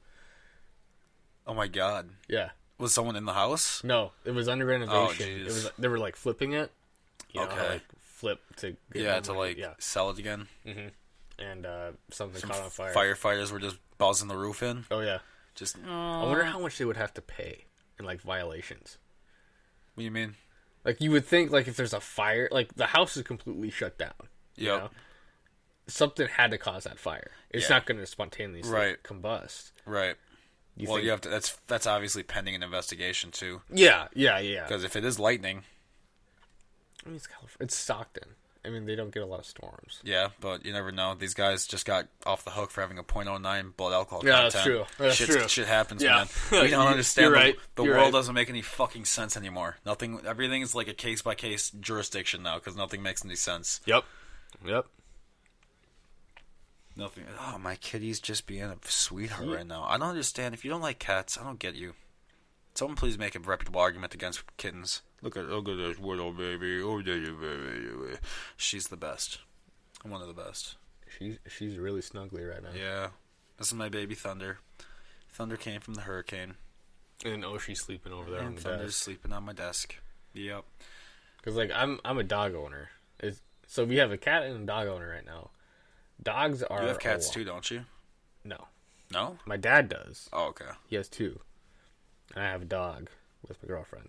Oh my god. Yeah. Was someone in the house? No, it was under renovation. jeez. They were like flipping it. You know, Okay. like flip to get Yeah, more to money. like sell it again. And something caught on fire. Firefighters were just buzzing the roof in. Oh yeah. Just. I wonder how much they would have to pay in like violations. What do you mean? Like you would think, like if there's a fire, like the house is completely shut down. You Yep. know? Something had to cause that fire. It's Yeah. not going to spontaneously Right. combust. Right. You Well, think- you have to. That's obviously pending an investigation too. Yeah. Because if it is lightning, I mean, it's California. It's Stockton. I mean, they don't get a lot of storms. yeah, but you never know. These guys just got off the hook for having a .09 blood alcohol Yeah, content. that's true. That's true. Shit happens, Yeah. man. We don't understand. You're right. The You're world right. doesn't make any fucking sense anymore. Nothing. Everything is like a case by case jurisdiction now because nothing makes any sense. Yep. Nothing. Oh, my kitty's just being a sweetheart right now. I don't understand. If you don't like cats, I don't get you. Someone please make a reputable argument against kittens. Look at this little baby. Oh, baby. She's the best. One of the best. She's really snuggly right now. Yeah. This is my baby Thunder. Thunder came from the hurricane. And she's sleeping over there on And the Thunder's desk. sleeping on my desk. Yep. Because like I'm a dog owner. So we have a cat and a dog owner right now. Dogs are. You have cats too, don't you? No, No? my dad does. Oh, okay. He has 2. And I have a dog with my girlfriend.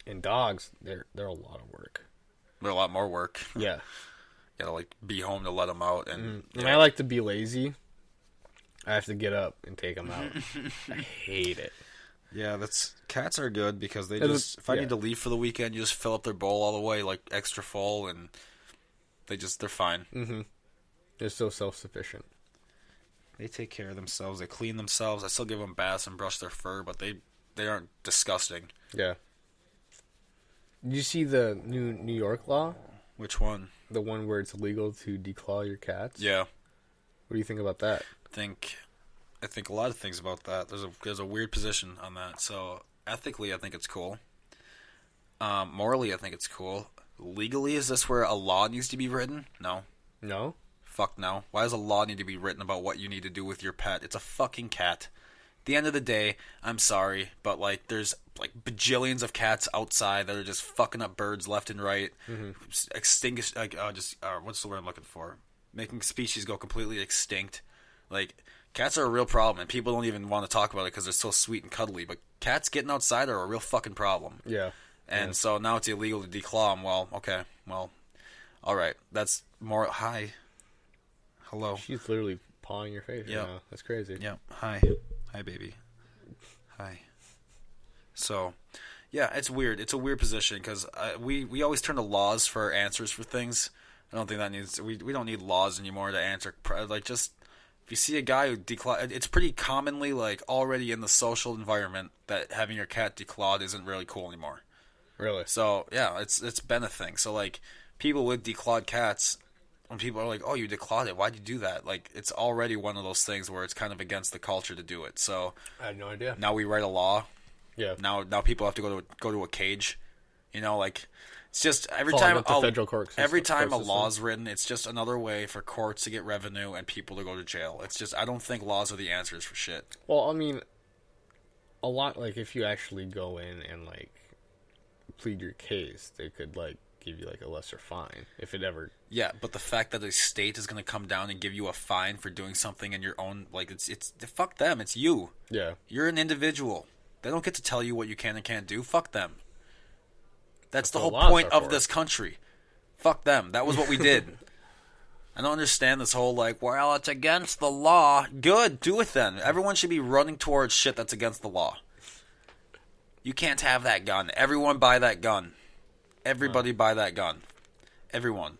And dogs, they're a lot of work. But a lot more work. Yeah. You gotta like be home to let them out and And I like to be lazy. I have to get up and take them out. I hate it. yeah, that's cats are good because they And just if I yeah. need to leave for the weekend, you just fill up their bowl all the way like extra full and they're fine. They're so self-sufficient. They take care of themselves. They clean themselves. I still give them baths and brush their fur, but they aren't disgusting. Yeah. Did you see the new New York law? Which one? The one where it's illegal to declaw your cats? Yeah. What do you think about that? I think a lot of things about that. There's a weird position on that. So ethically, I think it's cool. Morally, I think it's cool. Legally, is this where a law needs to be written? No. No? Fuck no. Why does a law need to be written about what you need to do with your pet? It's a fucking cat. At the end of the day, I'm sorry, but like there's like bajillions of cats outside that are just fucking up birds left and right, extinguish what's the word I'm looking for? Making species go completely extinct. Like cats are a real problem, and people don't even want to talk about it because they're so sweet and cuddly. But cats getting outside are a real fucking problem. Yeah. And so now it's illegal to declaw them. Well, okay, well, all right. That's more. Hi. Hello. She's literally pawing your face Yep. right now. That's crazy. Yeah. Hi. Hi, baby. Hi. So, yeah, it's weird. It's a weird position because we always turn to laws for answers for things. I don't think that needs. We don't need laws anymore to answer. Like just if you see a guy who declawed, it's pretty commonly like already in the social environment that having your cat declawed isn't really cool anymore. Really? So yeah, it's been a thing. So like people with declawed cats. When people are like, "Oh, you declawed it. Why'd you do that?" Like, it's already one of those things where it's kind of against the culture to do it. So I had no idea. now we write a law. Yeah. Now people have to go to a cage. You know, like it's just every Following time up the federal court system- every time a court system. law's written, it's just another way for courts to get revenue and people to go to jail. It's just I don't think laws are the answers for shit. Well, I mean, a lot, like, if you actually go in and, like, plead your case, they could, like, give you like a lesser fine if it ever. Yeah, but the fact that a state is going to come down and give you a fine for doing something in your own, like, it's fuck them. It's you. Yeah. You're an individual. They don't get to tell you what you can and can't do. Fuck them. That's the whole point of this country. Fuck them. That was what we did. I don't understand this whole, like, well, it's against the law. Good. Do it then. Everyone should be running towards shit that's against the law. You can't have that gun. Everyone buy that gun. Everybody buy that gun. Everyone.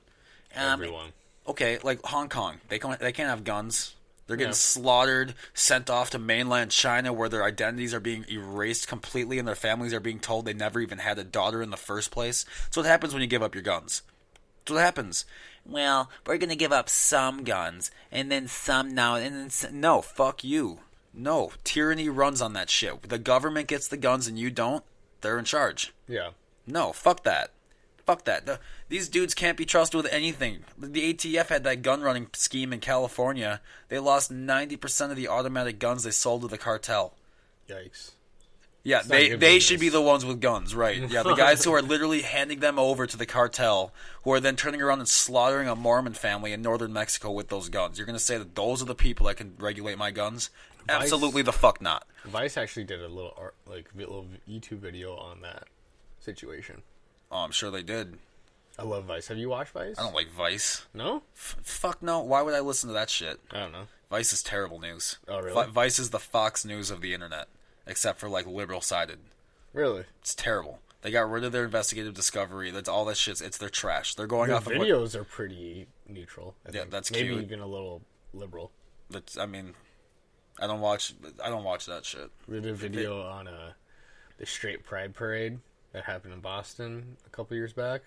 Everyone. Okay, like Hong Kong. They can't have guns. They're getting slaughtered, sent off to mainland China where their identities are being erased completely and their families are being told they never even had a daughter in the first place. That's what happens when you give up your guns. That's what happens. Well, we're going to give up some guns and then some now. And then no, fuck you. No, tyranny runs on that shit. The government gets the guns and you don't. They're in charge. Yeah. No, fuck that. Fuck that. These dudes can't be trusted with anything. The ATF had that gun running scheme in California. They lost 90% of the automatic guns they sold to the cartel. Yikes. Yeah, they should be the ones with guns, right. Yeah, the guys who are literally handing them over to the cartel, who are then turning around and slaughtering a Mormon family in northern Mexico with those guns. You're going to say that those are the people that can regulate my guns? Vice, absolutely the fuck not. Vice actually did a little little YouTube video on that situation. Oh, I'm sure they did. I love Vice. Have you watched Vice? I don't like Vice. No? Fuck no. Why would I listen to that shit? I don't know. Vice is terrible news. Oh, really? Vice is the Fox News of the internet, except for, like, liberal-sided. Really? It's terrible. They got rid of their investigative discovery. That's all that shit. It's their trash. They're going off of videos are pretty neutral. I think. That's maybe cute. Even a little liberal. But I mean, I don't watch that shit. We did a video on the Straight Pride Parade that happened in Boston a couple years back.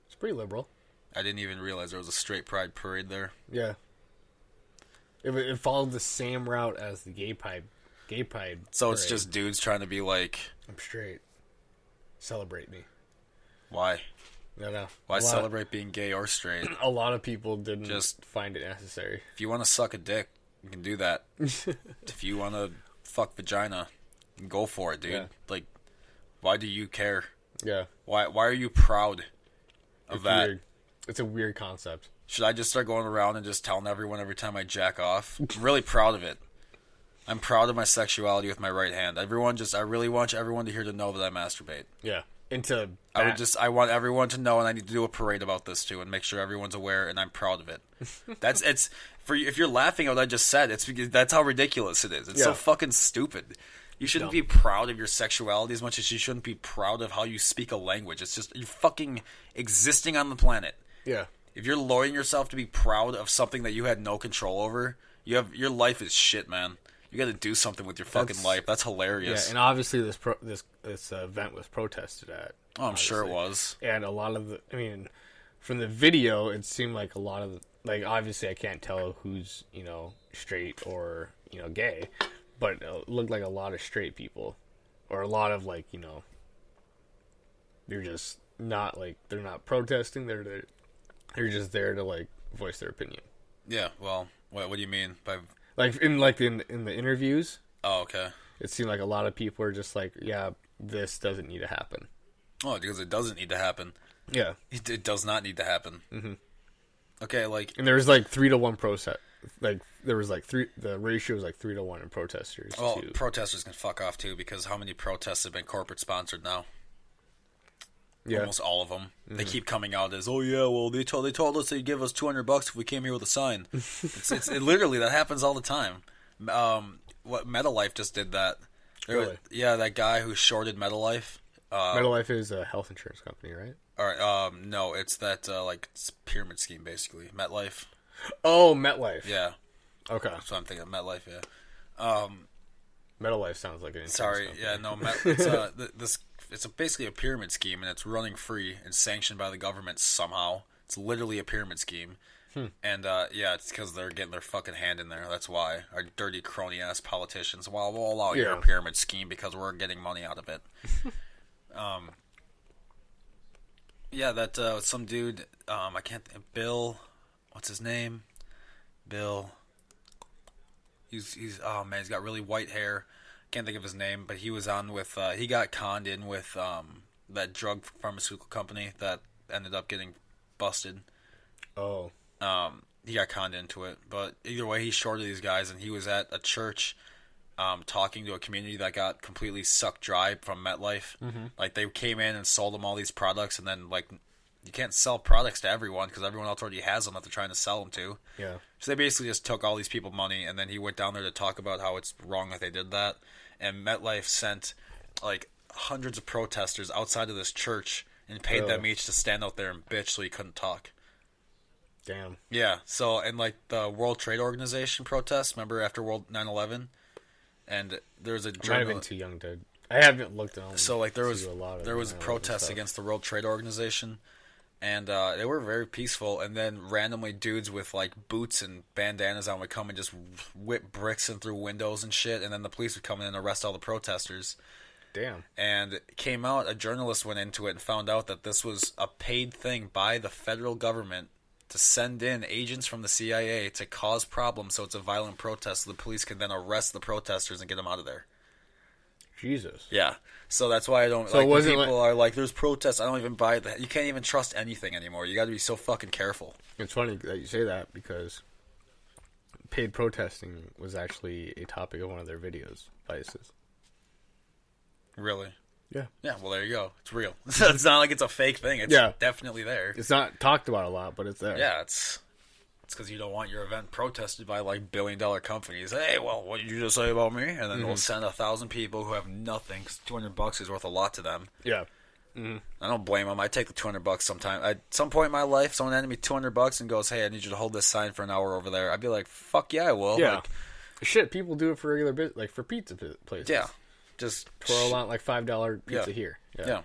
It's pretty liberal. I didn't even realize there was a straight pride parade there. Yeah. It followed the same route as the gay pride. So parade. It's just dudes trying to be like, I'm straight. Celebrate me. Why? No. Why celebrate being gay or straight? A lot of people didn't just find it necessary. If you want to suck a dick, you can do that. If you want to fuck vagina, go for it, dude. Yeah. Like, why do you care? Yeah. Why are you proud of that? Weird. It's a weird concept. Should I just start going around and just telling everyone every time I jack off? I'm really proud of it. I'm proud of my sexuality with my right hand. I really want everyone to know that I masturbate. Yeah. I want everyone to know, and I need to do a parade about this too, and make sure everyone's aware, and I'm proud of it. If you're laughing at what I just said, it's because that's how ridiculous it is. It's so fucking stupid. You shouldn't be proud of your sexuality as much as you shouldn't be proud of how you speak a language. It's just, you're fucking existing on the planet. Yeah. If you're lowering yourself to be proud of something that you had no control over, your life is shit, man. You got to do something with your fucking life. That's hilarious. Yeah, and obviously this event was protested at. Oh, I'm sure it was. And a lot of from the video, it seemed like a lot of obviously I can't tell who's straight or gay, but it looked like a lot of straight people, or a lot of they're just not they're not protesting. They're just there to voice their opinion. Yeah. Well, what do you mean by? In the interviews. Oh, okay. It seemed like a lot of people are just yeah, this doesn't need to happen. Oh, because it doesn't need to happen. Yeah. It does not need to happen. Mm-hmm. Okay, and there was 3-to-1 protest. There was the ratio was 3-to-1 in protesters. Well, protesters can fuck off too, because how many protests have been corporate sponsored now? Yeah. Almost all of them. Mm-hmm. They keep coming out as, oh yeah, well they told us they'd give us $200 if we came here with a sign. It literally, that happens all the time. What MetaLife just did that. Really? Yeah, that guy who shorted MetaLife. MetaLife is a health insurance company, right? All right. No, it's that it's pyramid scheme basically. MetLife. Oh, MetLife. Yeah. Okay. That's what I'm thinking. MetLife. Yeah. MetaLife sounds like an insurance company. Yeah, no. It's basically a pyramid scheme, and it's running free and sanctioned by the government somehow. It's literally a pyramid scheme. And it's because they're getting their fucking hand in there. That's why our dirty crony ass politicians. Well, we'll allow you a pyramid scheme because we're getting money out of it. That some dude. I can't. Bill. What's his name? Bill. He's oh man, he's got really white hair. Can't think of his name, but he was on with. He got conned in with that drug pharmaceutical company that ended up getting busted. Oh. He got conned into it. But either way, he shorted these guys, and he was at a church talking to a community that got completely sucked dry from MetLife. Mm-hmm. Like, they came in and sold them all these products, and then, like, you can't sell products to everyone because everyone else already has them that they're trying to sell them to. Yeah. So they basically just took all these people money, and then he went down there to talk about how it's wrong that they did that. And MetLife sent, like, hundreds of protesters outside of this church and paid them each to stand out there and bitch so he couldn't talk. Damn. Yeah, so, and, like, the World Trade Organization protests, remember, after 9/11? And there was a I might have been too young to... I haven't looked at them. So, like, there was a protest against the World Trade Organization, and they were very peaceful, and then randomly dudes with, like, boots and bandanas on would come and just whip bricks in through windows and shit, and then the police would come in and arrest all the protesters. Damn. And it came out, a journalist went into it and found out that this was a paid thing by the federal government to send in agents from the CIA to cause problems so it's a violent protest so the police can then arrest the protesters and get them out of there. Jesus. Yeah. So that's why I don't... So like, people are like, there's protests, I don't even buy that. You can't even trust anything anymore. You got to be so fucking careful. It's funny that you say that because paid protesting was actually a topic of one of their videos, Vices. Really? Yeah. Yeah, well, there you go. It's real. It's not like it's a fake thing. It's definitely there. It's not talked about a lot, but it's there. Yeah, it's because you don't want your event protested by, like, billion-dollar companies. Hey, well, what did you just say about me? And then they'll send 1,000 people who have nothing, because $200 is worth a lot to them. Yeah. Mm-hmm. I don't blame them. I take the $200 sometime. At some point in my life, someone handed me $200 and goes, hey, I need you to hold this sign for an hour over there. I'd be like, fuck yeah, I will. Yeah. Like, shit, people do it for regular business, like for pizza places. Yeah. Just twirl out like $5 pizza here. Yeah.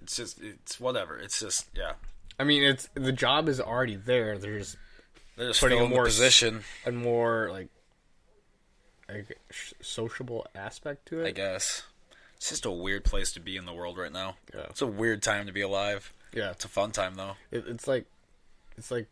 It's just, it's whatever. It's just, yeah. I mean, the job is already there. They're just putting a more position, a more like sociable aspect to it. I guess it's just a weird place to be in the world right now. Yeah, it's a weird time to be alive. Yeah, it's a fun time though. It's like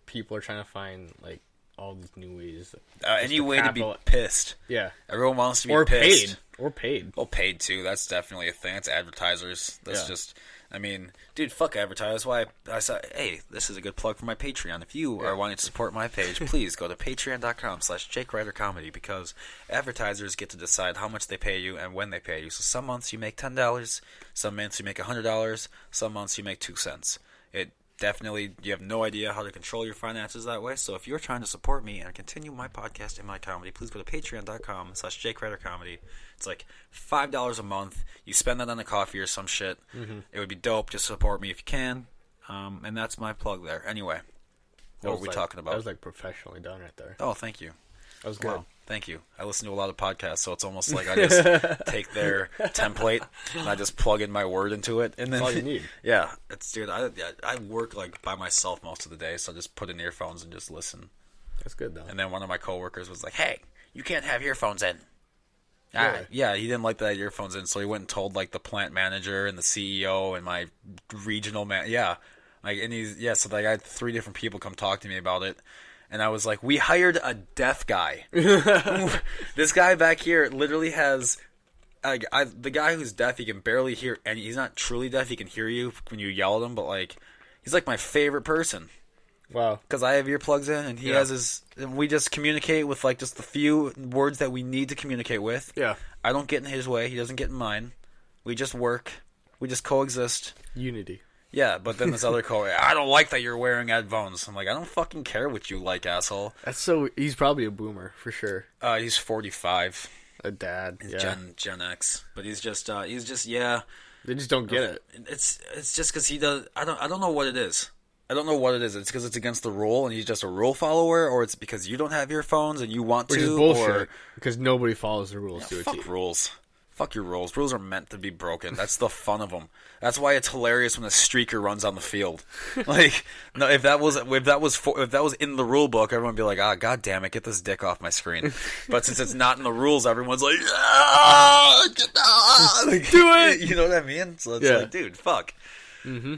people are trying to find like all these new ways. Any way to be pissed. Yeah, everyone wants to be pissed. Or paid. Well, paid too. That's definitely a thing. That's advertisers. That's just. I mean, dude, fuck advertisers. That's why I said, hey, this is a good plug for my Patreon. If you are wanting to support my page, please go to patreon.com/JakeRiderComedy because advertisers get to decide how much they pay you and when they pay you. So some months you make $10, some months you make $100, some months you make 2 cents. It definitely, you have no idea how to control your finances that way. So if you're trying to support me and continue my podcast and my comedy, please go to patreon.com/JakeRiderComedy. It's like $5 a month. You spend that on a coffee or some shit. Mm-hmm. It would be dope. Just support me if you can. And that's my plug there. Anyway, what were we talking about? That was like professionally done right there. Oh, thank you. That was good. Wow. Thank you. I listen to a lot of podcasts, so it's almost like I just take their template and I just plug in my word into it. And then, that's all you need. Yeah. Dude, I work like by myself most of the day, so I just put in earphones and just listen. That's good, though. And then one of my coworkers was like, hey, you can't have earphones in. Really? Yeah, he didn't like that earphones in, so he went and told like the plant manager and the CEO and my regional man. Yeah, like so like I had 3 different people come talk to me about it, and I was like, we hired a deaf guy. This guy back here literally has, the guy who's deaf, he can barely hear, and he's not truly deaf. He can hear you when you yell at him, but like he's like my favorite person. Wow. Because I have earplugs in, and he has his... And we just communicate with, like, just the few words that we need to communicate with. Yeah. I don't get in his way. He doesn't get in mine. We just work. We just coexist. Unity. Yeah, but then this other I don't like that you're wearing headphones. I'm like, I don't fucking care what you like, asshole. That's so... He's probably a boomer, for sure. He's 45. A dad, Gen X. But he's just, yeah. They just don't get it. It's just because he does... I don't know what it is. I don't know what it is. It's because it's against the rule and he's just a rule follower, or it's because you don't have earphones and you want to. Which is bullshit, because nobody follows the rules to a T. Fuck rules. Fuck your rules. Rules are meant to be broken. That's the fun of them. That's why it's hilarious when a streaker runs on the field. Like, no, if that was in the rule book, everyone would be like, god damn it, get this dick off my screen. But since it's not in the rules, everyone's like, get like, do it. You know what I mean? So it's like, dude, fuck. Mm-hmm.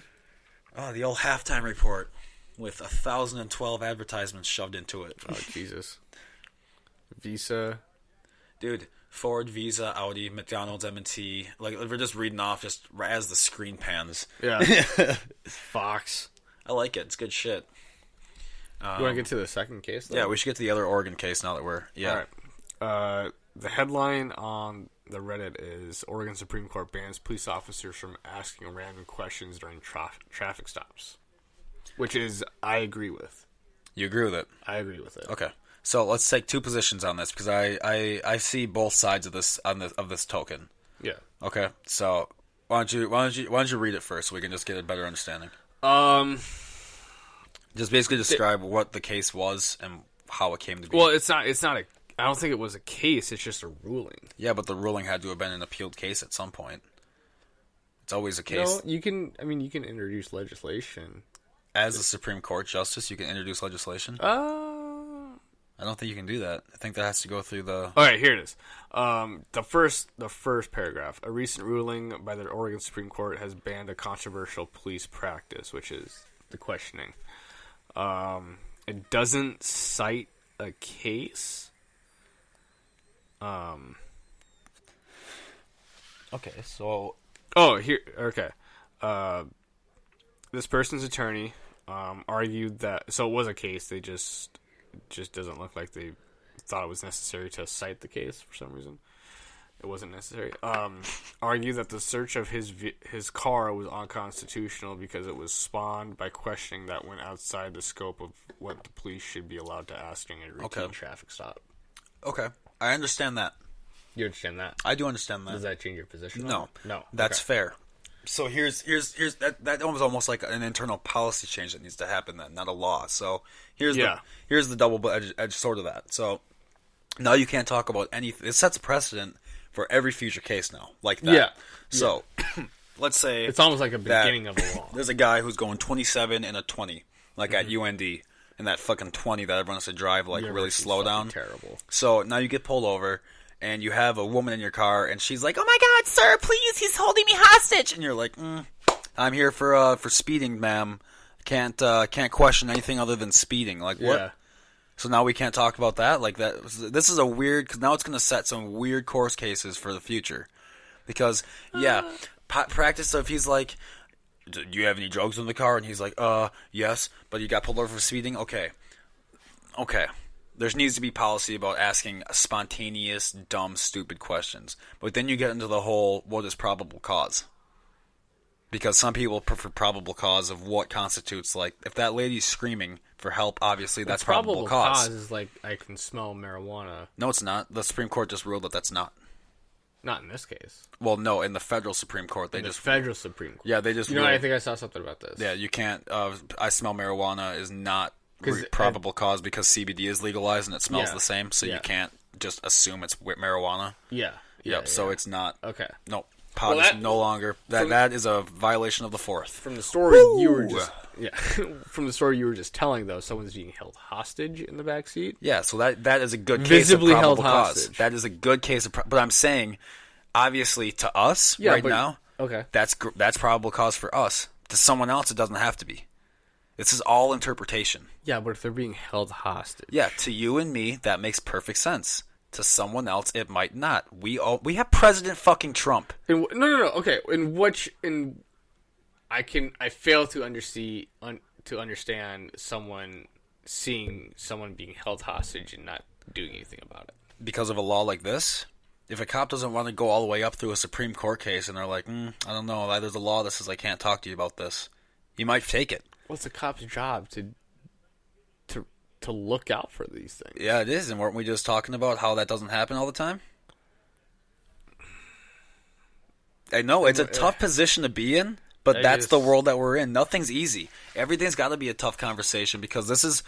Oh, the old halftime report with 1,012 advertisements shoved into it. Oh, Jesus. Visa. Dude, Ford, Visa, Audi, McDonald's, M&T. Like, we're just reading off just as the screen pans. Yeah. Fox. I like it. It's good shit. You want to get to the second case, though? Yeah, we should get to the other Oregon case now that we're... Yeah. All right. The headline on the Reddit is Oregon Supreme Court bans police officers from asking random questions during traffic stops. Which is, I agree with. You agree with it? I agree with it. Okay. So let's take two positions on this because I see both sides of this of this token. Yeah. Okay. So why don't you read it first so we can just get a better understanding? Just basically describe what the case was and how it came to be. Well, it's not a... I don't think it was a case. It's just a ruling. Yeah, but the ruling had to have been an appealed case at some point. It's always a case. No, you can introduce legislation. As a Supreme Court justice, you can introduce legislation? I don't think you can do that. I think that has to go through the... All right, here it is. The first paragraph. A recent ruling by the Oregon Supreme Court has banned a controversial police practice, which is the questioning. It doesn't cite a case. Okay, so... Oh, here... Okay. This person's attorney argued that... So it was a case. They just doesn't look like they thought it was necessary to cite the case for some reason. It wasn't necessary. Argued that the search of his car was unconstitutional because it was spawned by questioning that went outside the scope of what the police should be allowed to ask during a routine traffic stop. Okay. I understand that. You understand that? I do understand that. Does that change your position? No. No. That's fair. So here's that was almost like an internal policy change that needs to happen then, not a law. So here's the double-edged sword of that. So now you can't talk about anything. It sets a precedent for every future case now, like that. Yeah. So let's say it's almost like a beginning of a law. There's a guy who's going 27 and a 20, like at UND, and that fucking 20 that everyone has to drive like really slow down. Terrible. So now you get pulled over. And you have a woman in your car, and she's like, "Oh my God, sir, please, he's holding me hostage." And you're like, "I'm here for speeding, ma'am. Can't question anything other than speeding." Like what? Yeah. So now we can't talk about that. Like that. This is a weird because now it's going to set some weird course cases for the future. Because practice. So if he's like, "Do you have any drugs in the car?" and he's like, yes," but you got pulled over for speeding. Okay. There needs to be policy about asking spontaneous, dumb, stupid questions. But then you get into the whole, what is probable cause? Because some people prefer probable cause of what constitutes, like, if that lady's screaming for help, obviously that's probable cause. Probable cause is like, I can smell marijuana. No, it's not. The Supreme Court just ruled that that's not. Not in this case. Well, no, in the federal Supreme Court. The federal Supreme Court. Yeah, they just ruled. I think I saw something about this. Yeah, you can't, I smell marijuana is not probable cause because CBD is legalized and it smells the same, so you can't just assume it's marijuana. So it's not. Okay. No, pot is no longer that is a violation of the Fourth. From the story you were just from the story you were just telling, though, someone's being held hostage in the back seat. Yeah, so that is a good case visibly of probable held cause. Hostage. That is a good case of. But I'm saying, obviously, to us now, that's probable cause for us. To someone else, it doesn't have to be. This is all interpretation. Yeah, but if they're being held hostage. Yeah, to you and me, that makes perfect sense. To someone else, it might not. We have President fucking Trump. No. Okay, I fail to understand someone seeing someone being held hostage and not doing anything about it. Because of a law like this? If a cop doesn't want to go all the way up through a Supreme Court case and they're like, I don't know, there's a law that says I can't talk to you about this, you might take it. Well, it's a cop's job to look out for these things. Yeah, it is. And weren't we just talking about how that doesn't happen all the time? I know, it's a tough position to be in, but that's the world that we're in. Nothing's easy. Everything's got to be a tough conversation because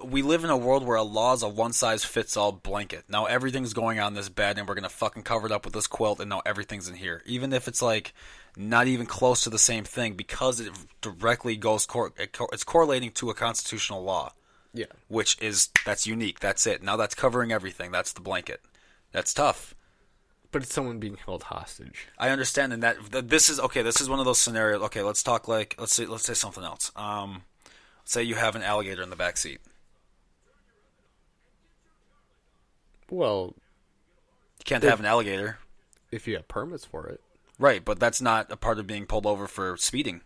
we live in a world where a law is a one-size-fits-all blanket. Now everything's going on this bed and we're going to fucking cover it up with this quilt and now everything's in here. Even if it's like not even close to the same thing because it directly goes it's correlating to a constitutional law. Yeah. That's unique. That's it. Now that's covering everything. That's the blanket. That's tough. But it's someone being held hostage. I understand, and that this is okay. This is one of those scenarios. Okay, let's talk let's say something else. Let's say you have an alligator in the back seat. Well, you can't have an alligator if you have permits for it. Right, but that's not a part of being pulled over for speeding.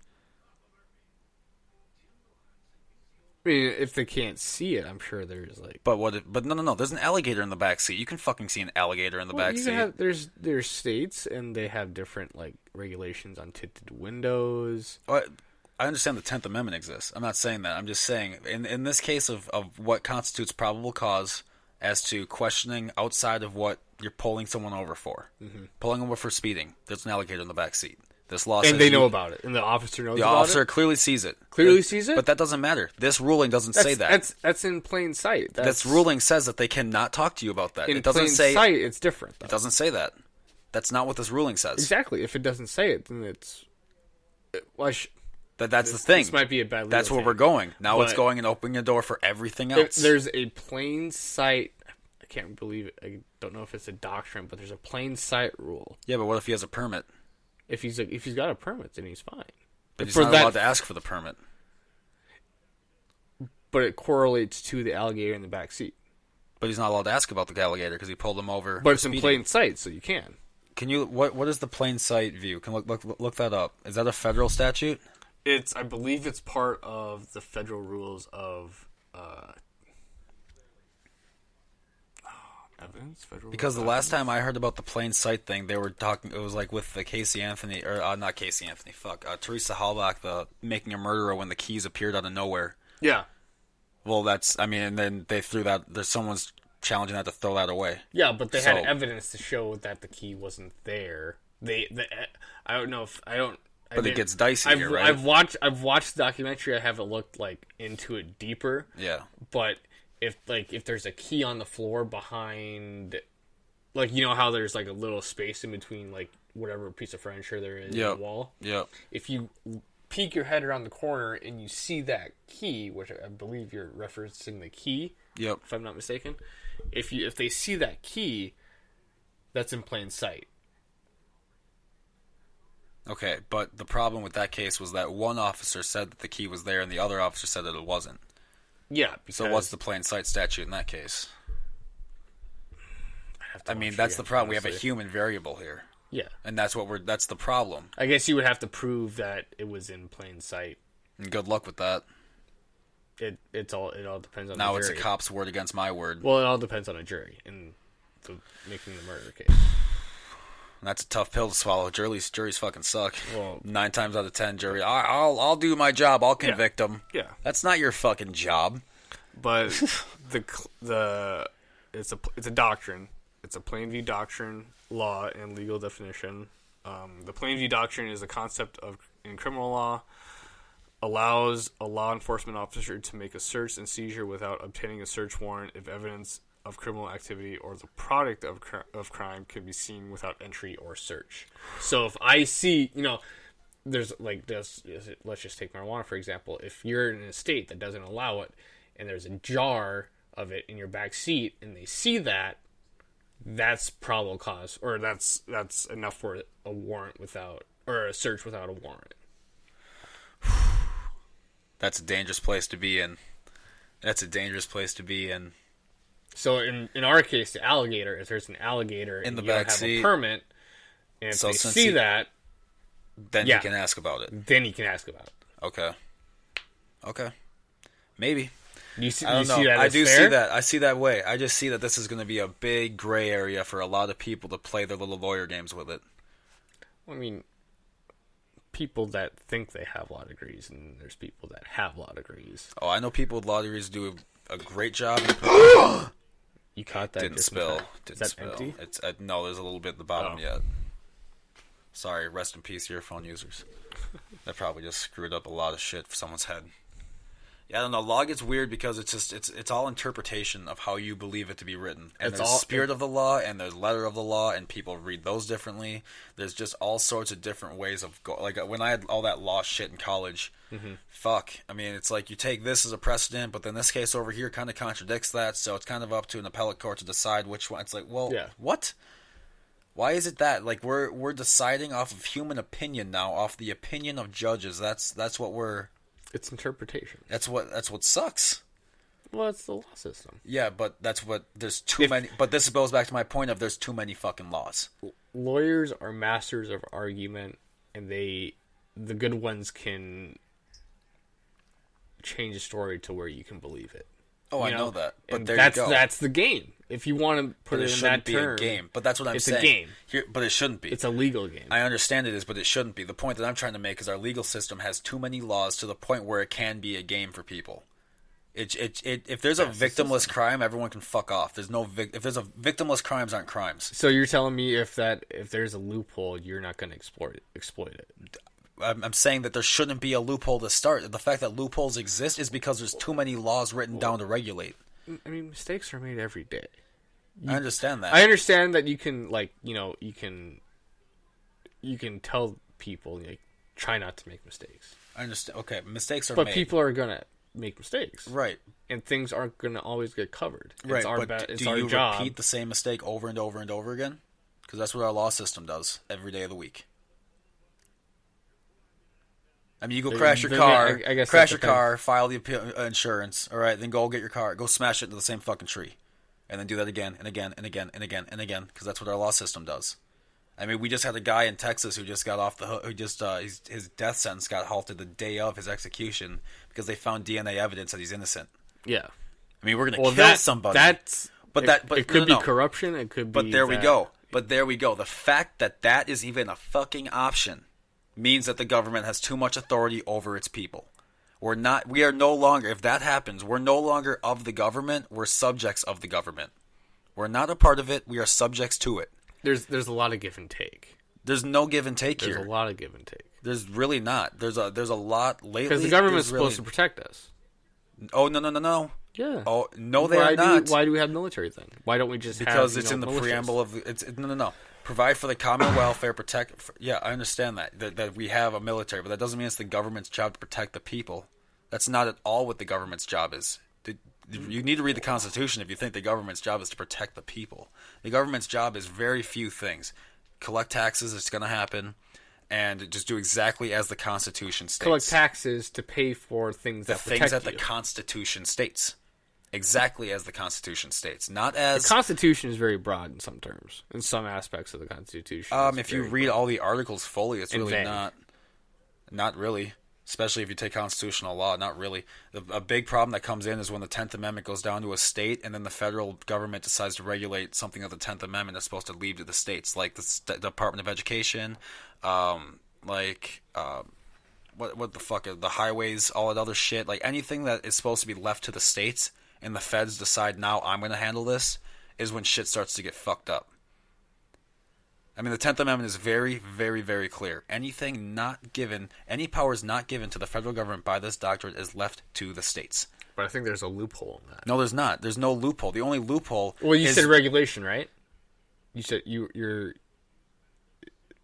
I mean, if they can't see it, I'm sure there's like. But but no. There's an alligator in the back seat. You can fucking see an alligator in the back seat. There's states and they have different like regulations on tinted windows. Oh, I understand the 10th Amendment exists. I'm not saying that. I'm just saying in this case of what constitutes probable cause as to questioning outside of what you're pulling someone over for, pulling over for speeding. There's an alligator in the back seat. This law says and they know about it, and the officer knows. The about officer it? clearly sees it. Clearly sees it, but that doesn't matter. This ruling doesn't say that. That's in plain sight. This ruling says that they cannot talk to you about that. In it doesn't plain say sight, it's different. Though. It doesn't say that. That's not what this ruling says. Exactly. If it doesn't say it, then it's. That's the thing. This might be a bad. That's where we're going. Now it's going and opening a door for everything else. There's a plain sight. I can't believe it. I don't know if it's a doctrine, but there's a plain sight rule. Yeah, but what if he has a permit? If he's got a permit, then he's fine. But he's not allowed to ask for the permit. But it correlates to the alligator in the back seat. But he's not allowed to ask about the alligator because he pulled him over. But it's in plain sight, so you can. Can you? What is the plain sight view? Can look that up? Is that a federal statute? I believe it's part of the federal rules of evidence. Because the last time I heard about the plain sight thing, they were talking. It was like with the Casey Anthony, or not Casey Anthony. Teresa Halbach, the making a murderer when the keys appeared out of nowhere. Yeah. Well, and then they threw that. There's someone's challenging that to throw that away. Yeah, but they had evidence to show that the key wasn't there. I don't know if I don't. But it gets dicey here, right? I've watched the documentary. I haven't looked like into it deeper. Yeah. But if there's a key on the floor behind, like, you know how there's like a little space in between like whatever piece of furniture there is in the wall. Yep. If you peek your head around the corner and you see that key, which I believe you're referencing the key. Yep. If I'm not mistaken, if they see that key, that's in plain sight. Okay, but the problem with that case was that one officer said that the key was there and the other officer said that it wasn't. Yeah. So what's the plain sight statute in that case? I mean, that's the problem. We have a human variable here. Yeah. And that's the problem. I guess you would have to prove that it was in plain sight. And good luck with that. It all depends on the jury. Now it's a cop's word against my word. Well, it all depends on a jury and making the murder case. And that's a tough pill to swallow. Juries fucking suck. Well, 9 times out of 10, jury. I'll do my job. I'll convict them. Yeah. That's not your fucking job. But it's a doctrine. It's a Plainview doctrine, law, and legal definition. The Plainview doctrine is a concept in criminal law, allows a law enforcement officer to make a search and seizure without obtaining a search warrant if evidence of criminal activity or the product of crime can be seen without entry or search. So if I see, there's like this, let's just take marijuana for example. If you're in a state that doesn't allow it, and there's a jar of it in your back seat, and they see that, that's probable cause, or that's enough for a warrant or a search without a warrant. That's a dangerous place to be in. So in our case, the alligator, if there's an alligator in the and you don't back seat, have a permit, and if they see that, then you can ask about it. Then you can ask about it. Okay. Maybe. I don't know. See that I as do fair? see that. I see that way. I just see that this is going to be a big gray area for a lot of people to play their little lawyer games with it. I mean, people that think they have law degrees, and there's people that have law degrees. Oh, I know people with law degrees do a great job. You caught that? Didn't spill. Is that empty? It's no. There's a little bit at the bottom yet. Sorry. Rest in peace, earphone users. That probably just screwed up a lot of shit for someone's head. Yeah, I don't know. Law gets weird because it's all interpretation of how you believe it to be written. And there's spirit of the law and there's letter of the law, and people read those differently. There's just all sorts of different ways of like when I had all that law shit in college. Fuck. I mean, it's like you take this as a precedent, but then this case over here kind of contradicts that, so it's kind of up to an appellate court to decide which one. It's like, well, what? Why is it that? Like we're deciding off of human opinion now, off the opinion of judges. That's what we're. It's interpretation. That's what sucks. Well, it's the law system. Yeah, but there's too many. But this goes back to my point of there's too many fucking laws. Lawyers are masters of argument, and the good ones can change the story to where you can believe it. Oh, I know that. But And there that's you go. that's the game. If you want to put But it it in shouldn't that be term, a game. But that's what I'm saying. It's a game. But it shouldn't be. It's a legal game. I understand it is, but it shouldn't be. The point that I'm trying to make is our legal system has too many laws to the point where it can be a game for people. If there's a victimless crime, everyone can fuck off. If there's a victimless crimes aren't crimes. So you're telling me if there's a loophole, you're not going to exploit it. I'm saying that there shouldn't be a loophole to start. The fact that loopholes exist is because there's too many laws written down to regulate. I mean, mistakes are made every day. I understand that. I understand that you can you can tell people try not to make mistakes. I understand. Okay, mistakes are But made. people are gonna make mistakes, Right. and things aren't gonna always get covered. Right, It's our but it's do our you job. repeat the same mistake over and over and over again? Because that's what our law system does every day of the week. I mean, you go crash your car, I guess crash that your car, file the insurance, all right, then go get your car, go smash it into the same fucking tree, and then do that again and again and again and again and again, because that's what our law system does. I mean, we just had a guy in Texas who just got off the hook, his death sentence got halted the day of his execution because they found DNA evidence that he's innocent. Yeah. I mean, we're gonna kill somebody. But it could be corruption. It could be. But there we go. But there we go. The fact that that is even a fucking option means that the government has too much authority over its people. We are no longer, if that happens, we're no longer of the government, we're subjects of the government. We're not a part of it, we are subjects to it. There's a lot of give and take. There's no give and take here. There's a lot of give and take. There's really not. There's a lot lately. Because the government's supposed to protect us. Oh, no. Yeah. Oh, no, they are not. Why do we have military then? Why don't we just because have, it's in the militias? preamble of no. Provide for the common welfare, protect. Yeah, I understand that we have a military, but that doesn't mean it's the government's job to protect the people. That's not at all what the government's job is. You need to read the Constitution if you think the government's job is to protect the people. The government's job is very few things: collect taxes, it's going to happen, and just do exactly as the Constitution states. Collect taxes to pay for things that protect you. The Constitution states. Exactly as the Constitution states, not as... The Constitution is very broad in some terms, in some aspects of the Constitution. If you read all the articles fully, it's really vague. not really. Especially if you take constitutional law, not really. A big problem that comes in is when the 10th Amendment goes down to a state, and then the federal government decides to regulate something that the 10th Amendment is supposed to leave to the states, like the Department of Education, what the fuck, the highways, all that other shit, like anything that is supposed to be left to the states. And the feds decide, now I'm going to handle this, is when shit starts to get fucked up. I mean, the 10th Amendment is very, very, very clear. Any powers not given to the federal government by this doctrine is left to the states. But I think there's a loophole in that. No, there's not. There's no loophole. The only loophole Well, you said regulation, right? You said you're...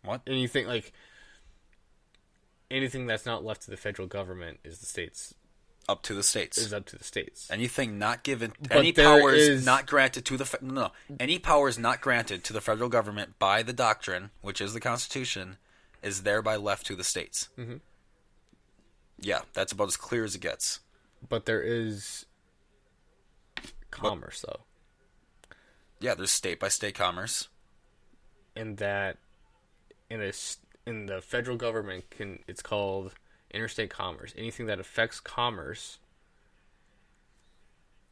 What? Anything that's not left to the federal government is the states... Up to the states. Is up to the states. Anything not given, But any powers not granted to the any powers not granted to the federal government by the doctrine, which is the Constitution, is thereby left to the states. Mm-hmm. Yeah, that's about as clear as it gets. But there is commerce, though. Yeah, there's state by state commerce, and that in the federal government it's called interstate commerce. Anything that affects commerce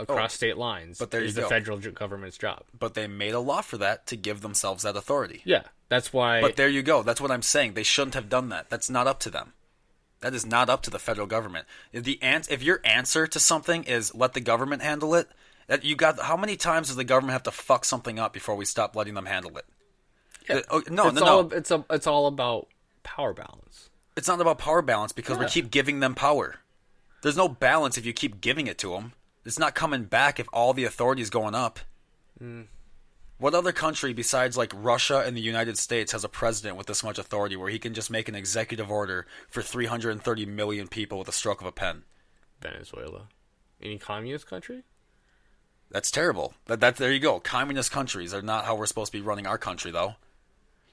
across state lines is the federal government's job. But they made a law for that to give themselves that authority. Yeah, that's why... But there you go. That's what I'm saying. They shouldn't have done that. That's not up to them. That is not up to the federal government. If your answer to something is let the government handle it, how many times does the government have to fuck something up before we stop letting them handle it? Yeah. No. It's all about power balance. It's not about power balance because we keep giving them power. There's no balance if you keep giving it to them. It's not coming back if all the authority is going up. What other country besides like Russia and the United States has a president with this much authority where he can just make an executive order for 330 million people with a stroke of a pen? Venezuela. Any communist country? That's terrible. There you go. Communist countries are not how we're supposed to be running our country, though.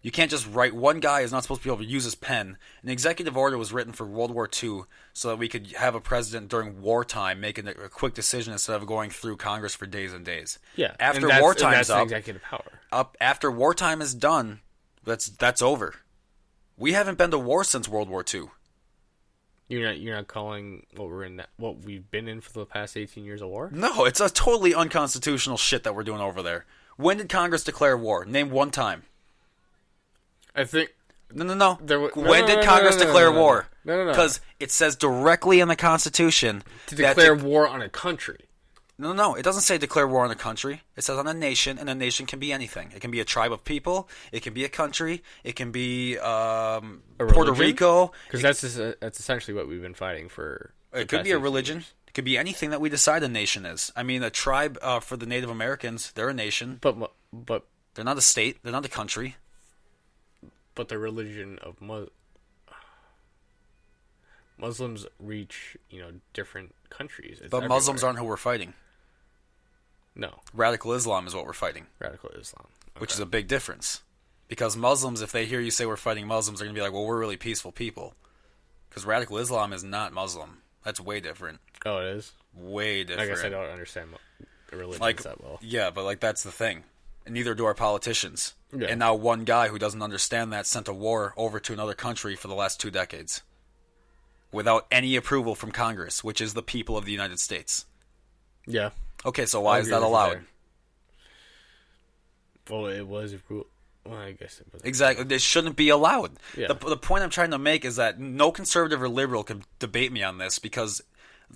You can't just write. One guy is not supposed to be able to use his pen. An executive order was written for World War II so that we could have a president during wartime making a quick decision instead of going through Congress for days and days. Yeah. After wartime's up, executive power. After wartime is done, that's over. We haven't been to war since World War II. You're not calling what we've been in for the past 18 years a war? No, it's a totally unconstitutional shit that we're doing over there. When did Congress declare war? Name one time. I think No. When did Congress declare war? No. Because it says directly in the Constitution To declare war on a country. No. It doesn't say declare war on a country. It says on a nation, and a nation can be anything. It can be a tribe of people. It can be a country. It can be Puerto Rico. Because that's essentially what we've been fighting for. It could be a religion. It could be anything that we decide a nation is. I mean, a tribe for the Native Americans, they're a nation. But They're not a state. They're not a country. But the religion of Muslims reach, different countries. It's But everywhere. Muslims aren't who we're fighting. No. Radical Islam is what we're fighting. Radical Islam. Okay. Which is a big difference. Because Muslims, if they hear you say we're fighting Muslims, they're going to be like, well, we're really peaceful people. Because Radical Islam is not Muslim. That's way different. Oh, it is? Way different. I guess I don't understand religions that well. Yeah, but that's the thing. And neither do our politicians. Yeah. And now one guy who doesn't understand that sent a war over to another country for the last 2 decades. Without any approval from Congress, which is the people of the United States. Yeah. Okay, so why is that allowed? Well, it was well, I guess it was. Exactly. This shouldn't be allowed. Yeah. The point I'm trying to make is that no conservative or liberal can debate me on this because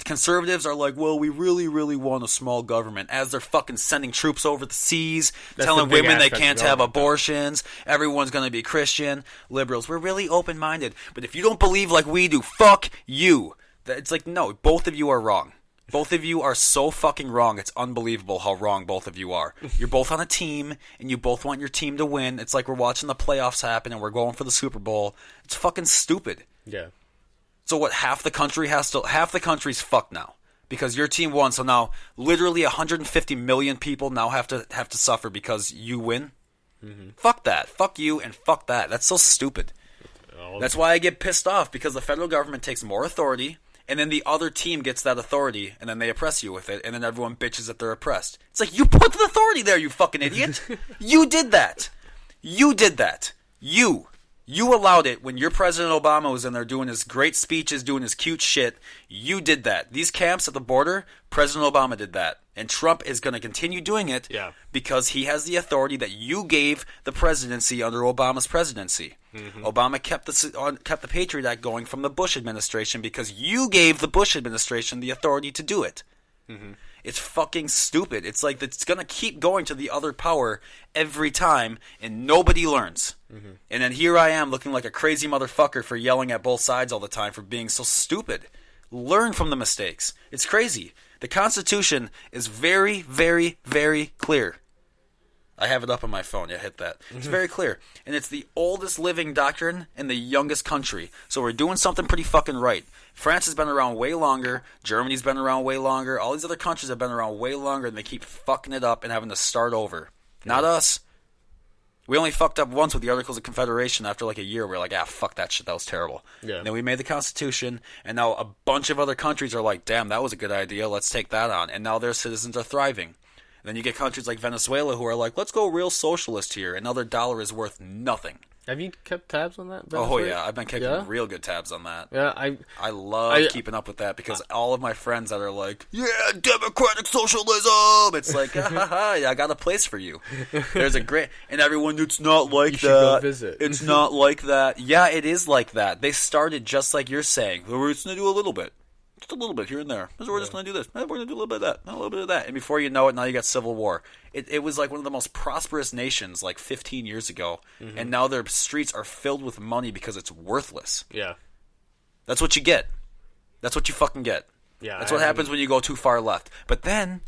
conservatives are like, well, we really, really want a small government as they're fucking sending troops over the seas, telling women they can't have abortions, everyone's going to be Christian. Liberals, we're really open-minded. But if you don't believe like we do, fuck you. It's like, no, both of you are wrong. Both of you are so fucking wrong. It's unbelievable how wrong both of you are. You're both on a team, and you both want your team to win. It's like we're watching the playoffs happen, and we're going for the Super Bowl. It's fucking stupid. Yeah. So what? Half the country's fucked now because your team won. So now, literally, 150 million people now have to suffer because you win. Mm-hmm. Fuck that. Fuck you, and fuck that. That's so stupid. That's why I get pissed off because the federal government takes more authority. And then the other team gets that authority, and then they oppress you with it, and then everyone bitches that they're oppressed. It's like, you put the authority there, you fucking idiot! You did that! You did that! You allowed it when your President Obama was in there doing his great speeches, doing his cute shit. You did that. These camps at the border, President Obama did that. And Trump is going to continue doing it because he has the authority that you gave the presidency under Obama's presidency. Mm-hmm. Obama kept the Patriot Act going from the Bush administration because you gave the Bush administration the authority to do it. Mm-hmm. It's fucking stupid. It's like it's going to keep going to the other power every time, and nobody learns. Mm-hmm. And then here I am looking like a crazy motherfucker for yelling at both sides all the time for being so stupid. Learn from the mistakes. It's crazy. The Constitution is very, very, very clear. I have it up on my phone. Yeah, hit that. It's very clear. And it's the oldest living doctrine in the youngest country. So we're doing something pretty fucking right. France has been around way longer. Germany's been around way longer. All these other countries have been around way longer, and they keep fucking it up and having to start over. Yeah. Not us. We only fucked up once with the Articles of Confederation after like a year. We were like, fuck that shit. That was terrible. Yeah. And then we made the Constitution, and now a bunch of other countries are like, damn, that was a good idea. Let's take that on. And now their citizens are thriving. And then you get countries like Venezuela who are like, let's go real socialist here, and now their dollar is worth nothing. Have you kept tabs on that? Venezuela? Oh, yeah. I've been keeping real good tabs on that. Yeah, I love keeping up with that because all of my friends that are like, yeah, democratic socialism. It's like, I got a place for you. There's a great... And everyone, it's not like that. Go visit. It's not like that. Yeah, it is like that. They started just like you're saying. We're just going to do a little bit. Just a little bit here and there. We're just going to do this. We're going to do a little bit of that. A little bit of that. And before you know it, now you got civil war. It was like one of the most prosperous nations like 15 years ago. Mm-hmm. And now their streets are filled with money because it's worthless. Yeah. That's what you get. That's what you fucking get. Yeah. That's what happens when you go too far left. But then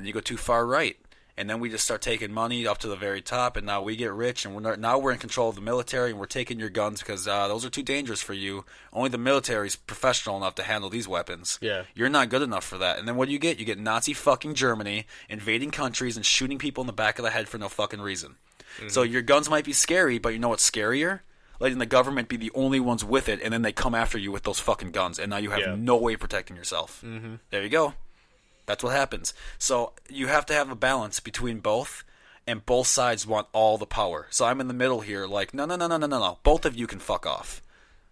you go too far right. And then we just start taking money up to the very top, and now we get rich, and now we're in control of the military, and we're taking your guns because those are too dangerous for you. Only the military's professional enough to handle these weapons. Yeah. You're not good enough for that. And then what do you get? You get Nazi fucking Germany invading countries and shooting people in the back of the head for no fucking reason. Mm-hmm. So your guns might be scary, but you know what's scarier? Letting the government be the only ones with it, and then they come after you with those fucking guns, and now you have no way of protecting yourself. Mm-hmm. There you go. That's what happens. So you have to have a balance between both, and both sides want all the power. So I'm in the middle here like, no. Both of you can fuck off.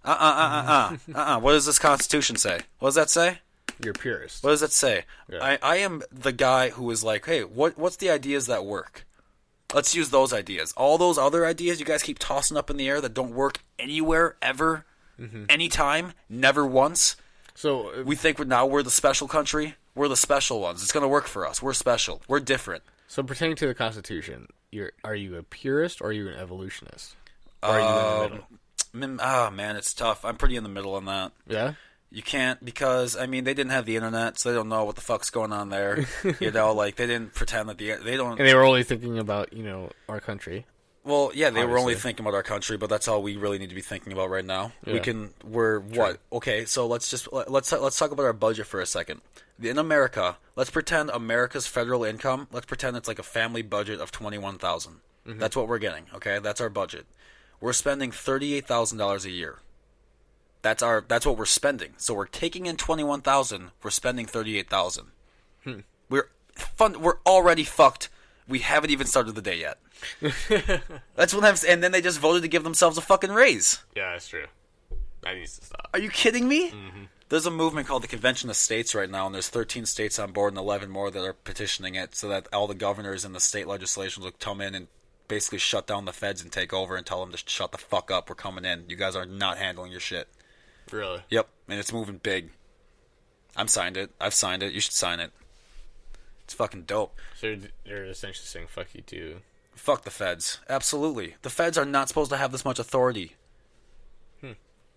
What does this Constitution say? What does that say? You're a purist. What does it say? Yeah. I am the guy who is like, hey, what's the ideas that work? Let's use those ideas. All those other ideas you guys keep tossing up in the air that don't work anywhere, ever, anytime, never once. So We think we're the special country. We're the special ones. It's going to work for us. We're special. We're different. So pertaining to the Constitution, are you a purist or are you an evolutionist? Or are you in the middle? Man, it's tough. I'm pretty in the middle on that. Yeah? You can't because, I mean, they didn't have the internet, so they don't know what the fuck's going on there. You know, like, they didn't pretend that they don't... And they were only thinking about, our country. Well, yeah, they were only Obviously. thinking about our country, but that's all we really need to be thinking about right now. Yeah. What? Okay, so let's talk about our budget for a second. In America, let's pretend America's federal income, let's pretend it's like a family budget of $21,000. That's what we're getting, okay? That's our budget. We're spending $38,000 a year. That's what we're spending. So we're taking in $21,000, we're spending $38,000. We're already fucked. We haven't even started the day yet. That's what I'm saying. And then they just voted to give themselves a fucking raise. Yeah, that's true. That needs to stop. Are you kidding me? There's a movement called the Convention of States right now, and there's 13 states on board and 11 more that are petitioning it so that all the governors and the state legislations will come in and basically shut down the feds and take over and tell them to shut the fuck up. We're coming in. You guys are not handling your shit. Really? Yep, and it's moving big. I've signed it. You should sign it. It's fucking dope. So they're essentially saying fuck you too. Fuck the feds. Absolutely. The feds are not supposed to have this much authority.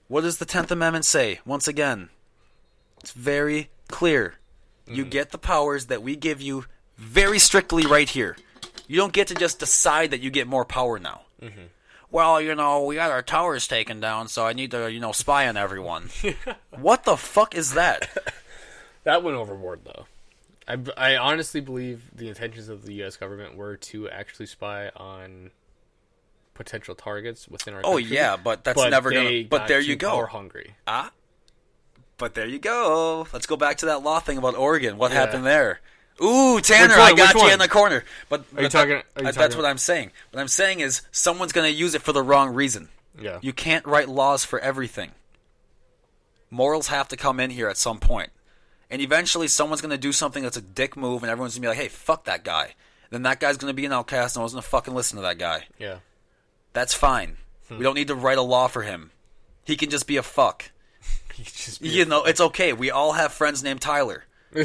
What does the 10th Amendment say? Once again, it's very clear. You get the powers that we give you very strictly right here. You don't get to just decide that you get more power now. Well, we got our towers taken down, so I need to, spy on everyone. What the fuck is that? That went overboard, though. I honestly believe the intentions of the U.S. government were to actually spy on potential targets within our country. Oh, yeah, but that's never going to... But there you go. Power hungry. But there you go. Let's go back to that law thing about Oregon. What happened there? Ooh, Tanner, Which one? I got Which you one? in the corner. But Are you talking that's what I'm saying. What I'm saying is someone's going to use it for the wrong reason. Yeah. You can't write laws for everything. Morals have to come in here at some point. And eventually someone's going to do something that's a dick move and everyone's going to be like, hey, fuck that guy. Then that guy's going to be an outcast and I was going to fucking listen to that guy. Yeah. That's fine. We don't need to write a law for him. He can just be a fuck. It's okay. We all have friends named Tyler.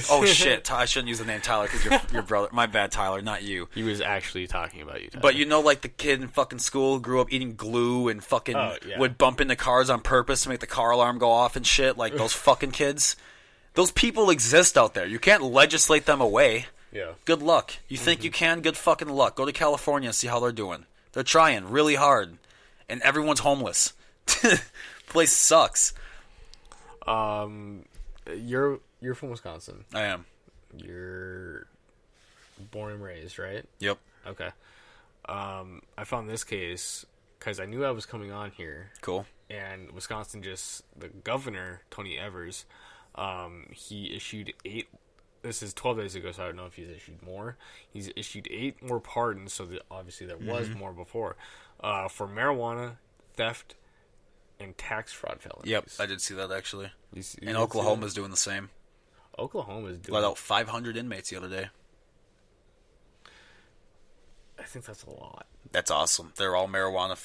Oh, shit. I shouldn't use the name Tyler because you're your brother. My bad, Tyler, not you. He was actually talking about you, Tyler. But like the kid in fucking school who grew up eating glue and fucking would bump into cars on purpose to make the car alarm go off and shit, like those fucking kids. Those people exist out there. You can't legislate them away. Yeah. Good luck. You think you can? Good fucking luck. Go to California and see how they're doing. They're trying really hard. And everyone's homeless. Place sucks. You're from Wisconsin. I am. You're born and raised, right? Yep. Okay. I found this case because I knew I was coming on here. Cool. And Wisconsin the governor, Tony Evers, he issued 8, this is 12 days ago, so I don't know if he's issued more. He's issued 8 more pardons, so that obviously there was more before, for marijuana, theft, and tax fraud felonies. Yep, I did see that actually. You and Oklahoma's doing the same. Oklahoma's doing... Let out 500 inmates the other day. I think that's a lot. That's awesome. They're all marijuana.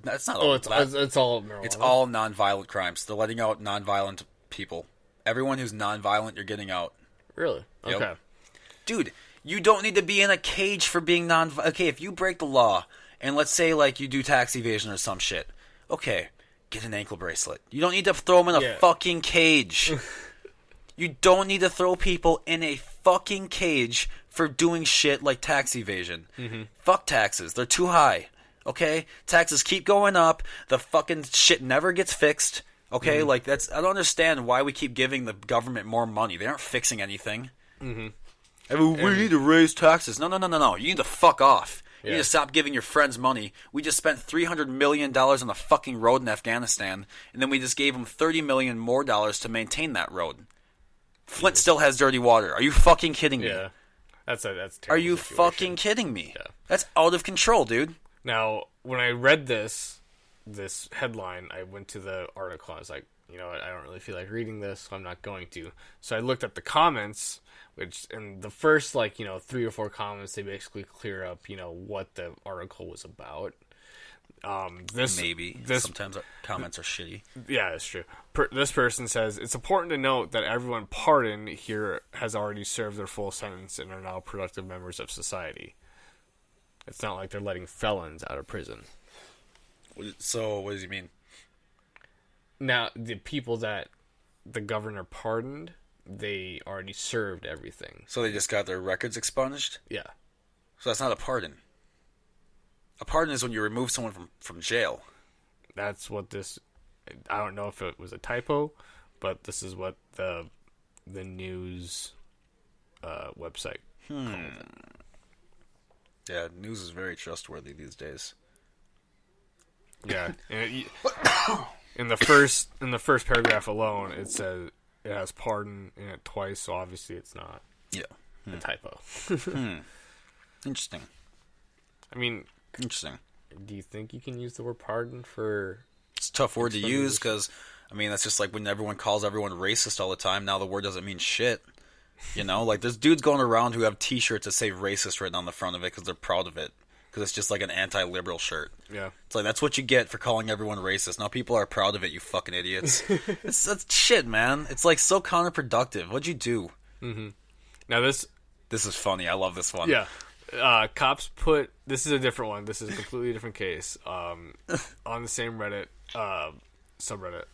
That's not. It's all marijuana. It's all non-violent crimes. They're letting out non-violent people. Everyone who's non-violent, you're getting out. Really? Yep. Okay. Dude, you don't need to be in a cage for being non-violent. Okay, if you break the law, and let's say like you do tax evasion or some shit, okay, get an ankle bracelet. You don't need to throw them in a fucking cage. You don't need to throw people in a fucking cage for doing shit like tax evasion. Fuck taxes. They're too high. Okay? Taxes keep going up. The fucking shit never gets fixed. Okay? Like, I don't understand why we keep giving the government more money. They aren't fixing anything. We need to raise taxes. No. You need to fuck off. You need to stop giving your friends money. We just spent $300 million on a fucking road in Afghanistan, and then we just gave them $30 million more to maintain that road. Flint still has dirty water. Are you fucking kidding me? Yeah. That's a terrible Are you situation. fucking kidding me? Yeah. That's out of control, dude. Now, when I read this, this headline, I went to the article. I was like, you know what, I don't really feel like reading this, so I'm not going to. So I looked at the comments, which in the first 3 or 4 comments, they basically clear up what the article was about. Sometimes our comments are shitty. Yeah, that's true. This person says, it's important to note that everyone pardoned here has already served their full sentence and are now productive members of society. It's not like they're letting felons out of prison. So, what does he mean? Now, the people that the governor pardoned, they already served everything. So they just got their records expunged? Yeah. So that's not a pardon. A pardon is when you remove someone from jail. That's what this... I don't know if it was a typo, but this is what the news website called it. Yeah, news is very trustworthy these days. Yeah. And in the first paragraph alone, it says it has pardon in it twice, so obviously it's not a typo. Interesting. I mean... Interesting. Do you think you can use the word pardon for... It's a tough word to use because, I mean, that's just like when everyone calls everyone racist all the time. Now the word doesn't mean shit. There's dudes going around who have T-shirts that say racist written on the front of it because they're proud of it. Because it's just like an anti-liberal shirt. Yeah. It's like, that's what you get for calling everyone racist. Now people are proud of it, you fucking idiots. That's shit, man. It's like so counterproductive. What'd you do? Mm-hmm. Now this is funny. I love this one. Yeah. Cops put... This is a different one. This is a completely different case. On the same Reddit subreddit.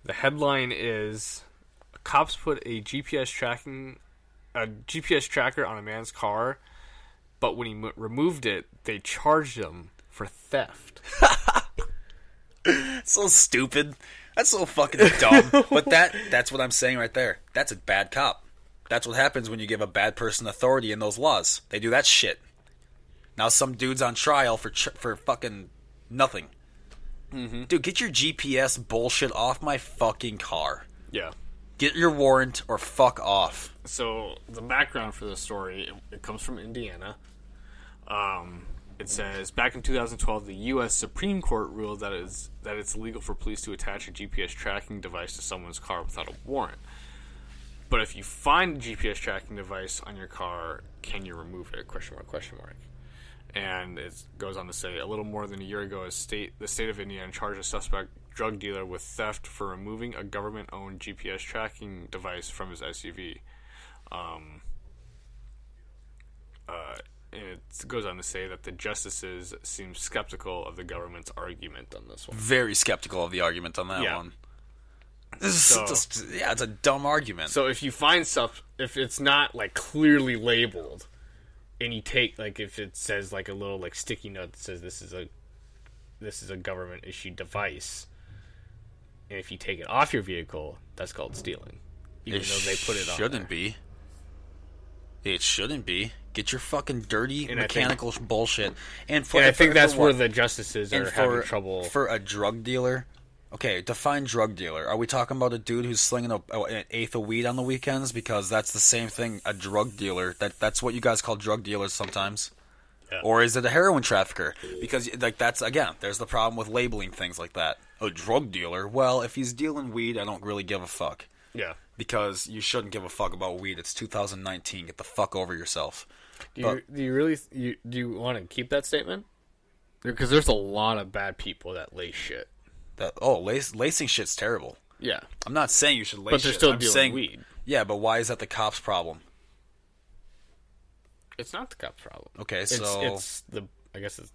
The headline is... Cops put a GPS tracker on a man's car, but when he removed it, they charged him for theft. So stupid. That's so fucking dumb. But that's what I'm saying right there. That's a bad cop. That's what happens when you give a bad person authority in those laws. They do that shit. Now some dude's on trial for fucking nothing. Mm-hmm. Dude, get your GPS bullshit off my fucking car. Yeah. Get your warrant or fuck off. So the background for this story, it comes from Indiana. It says, back in 2012, the U.S. Supreme Court ruled that it's illegal for police to attach a GPS tracking device to someone's car without a warrant. But if you find a GPS tracking device on your car, can you remove it? Question mark. And it goes on to say, a little more than a year ago, the state of Indiana charged a suspect drug dealer with theft for removing a government-owned GPS tracking device from his SUV. It goes on to say that the justices seem skeptical of the government's argument on this one. Very skeptical of the argument on that one. It's a dumb argument. So if you find stuff, if it's not clearly labeled, and you take if it says a little sticky note that says this is a government issued device, and if you take it off your vehicle, that's called stealing. Even though they put it on. It shouldn't be. Get your fucking dirty mechanical bullshit. And I think that's where the justices are having trouble. For a drug dealer. Okay, define drug dealer. Are we talking about a dude who's slinging an eighth of weed on the weekends? Because that's the same thing, a drug dealer. That's what you guys call drug dealers sometimes. Yeah. Or is it a heroin trafficker? Because, that's, again, there's the problem with labeling things like that. A drug dealer? Well, if he's dealing weed, I don't really give a fuck. Yeah. Because you shouldn't give a fuck about weed. It's 2019. Get the fuck over yourself. Do you want to keep that statement? Because there's a lot of bad people that lace shit. Lacing shit's terrible. Yeah. I'm not saying you should lace shit. But they're still dealing weed. Yeah, but why is that the cop's problem? It's not the cop's problem. Okay, so... I guess it's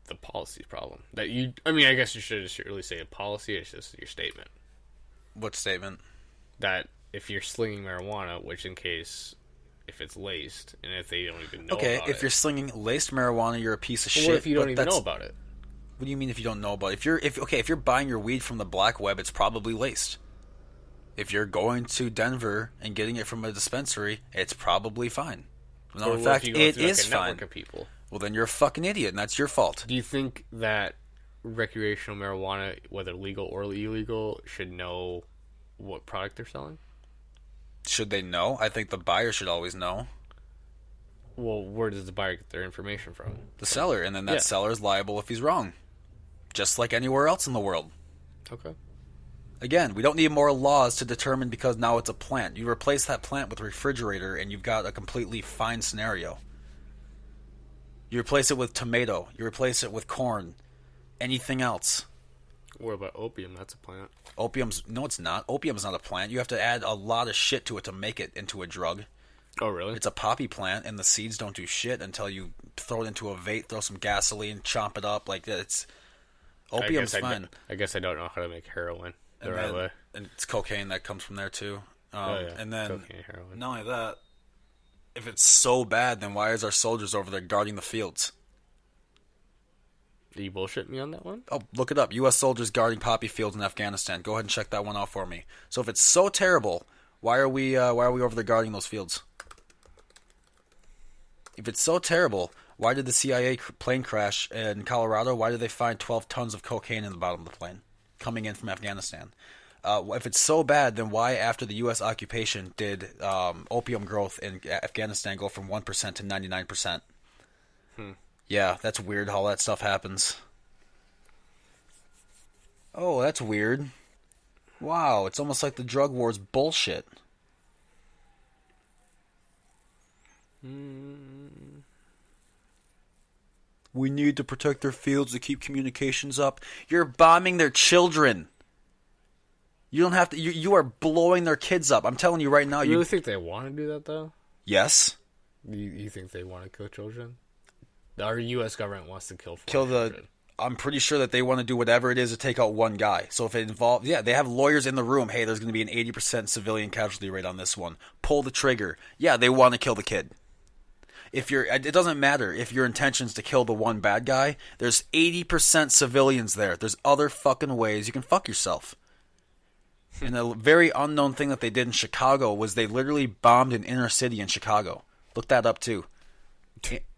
the policy's problem. I guess you should just really say a policy. It's just your statement. What statement? That if you're slinging marijuana, if it's laced, and if they don't even know about it... Okay, if you're slinging laced marijuana, you're a piece of shit. What if you don't even know about it? What do you mean if you don't know about it? If you're buying your weed from the black web, it's probably laced. If you're going to Denver and getting it from a dispensary, it's probably fine. No, in fact, it is fine. Of people? Well, then you're a fucking idiot, and that's your fault. Do you think that recreational marijuana, whether legal or illegal, should know what product they're selling? Should they know? I think the buyer should always know. Well, where does the buyer get their information from? The seller, and then that seller is liable if he's wrong. just like anywhere else in the world. Okay. Again, we don't need more laws to determine because now it's a plant. You replace that plant with a refrigerator and you've got a completely fine scenario. You replace it with tomato. You replace it with corn. Anything else. What about opium? That's a plant. No, it's not. Opium's not a plant. You have to add a lot of shit to it to make it into a drug. Oh, really? It's a poppy plant, and the seeds don't do shit until you throw it into a vat, throw some gasoline, chomp it up. Like, it's... Opium's fine. I guess I don't know how to make heroin the right way. And it's cocaine that comes from there, too. And then, cocaine, heroin. not only that, if it's so bad, then why is our soldiers over there guarding the fields? Are you bullshitting me on that one? Oh, look it up. U.S. soldiers guarding poppy fields in Afghanistan. Go ahead and check that one out for me. So if it's so terrible, why are we over there guarding those fields? If it's so terrible, why did the CIA plane crash in Colorado? Why did they find 12 tons of cocaine in the bottom of the plane coming in from Afghanistan? If it's so bad, then why, after the U.S. occupation, did opium growth in Afghanistan go from 1% to 99%? Yeah, that's weird how that stuff happens. Oh, that's weird. Wow, it's almost like the drug war's bullshit. We need to protect their fields to keep communications up. You're bombing their children. You don't have to. You are blowing their kids up. I'm telling you right now. You really think they want to do that, though? Yes. You think they want to kill children? Our U.S. government wants to kill I'm pretty sure that they want to do whatever it is to take out one guy. So if it involves... Yeah, they have lawyers in the room. Hey, there's going to be an 80% civilian casualty rate on this one. Pull the trigger. Yeah, they want to kill the kid. It doesn't matter if your intention is to kill the one bad guy. There's 80% civilians there. There's other fucking ways you can fuck yourself. And a very unknown thing that they did in Chicago was they literally bombed an inner city in Chicago. Look that up, too.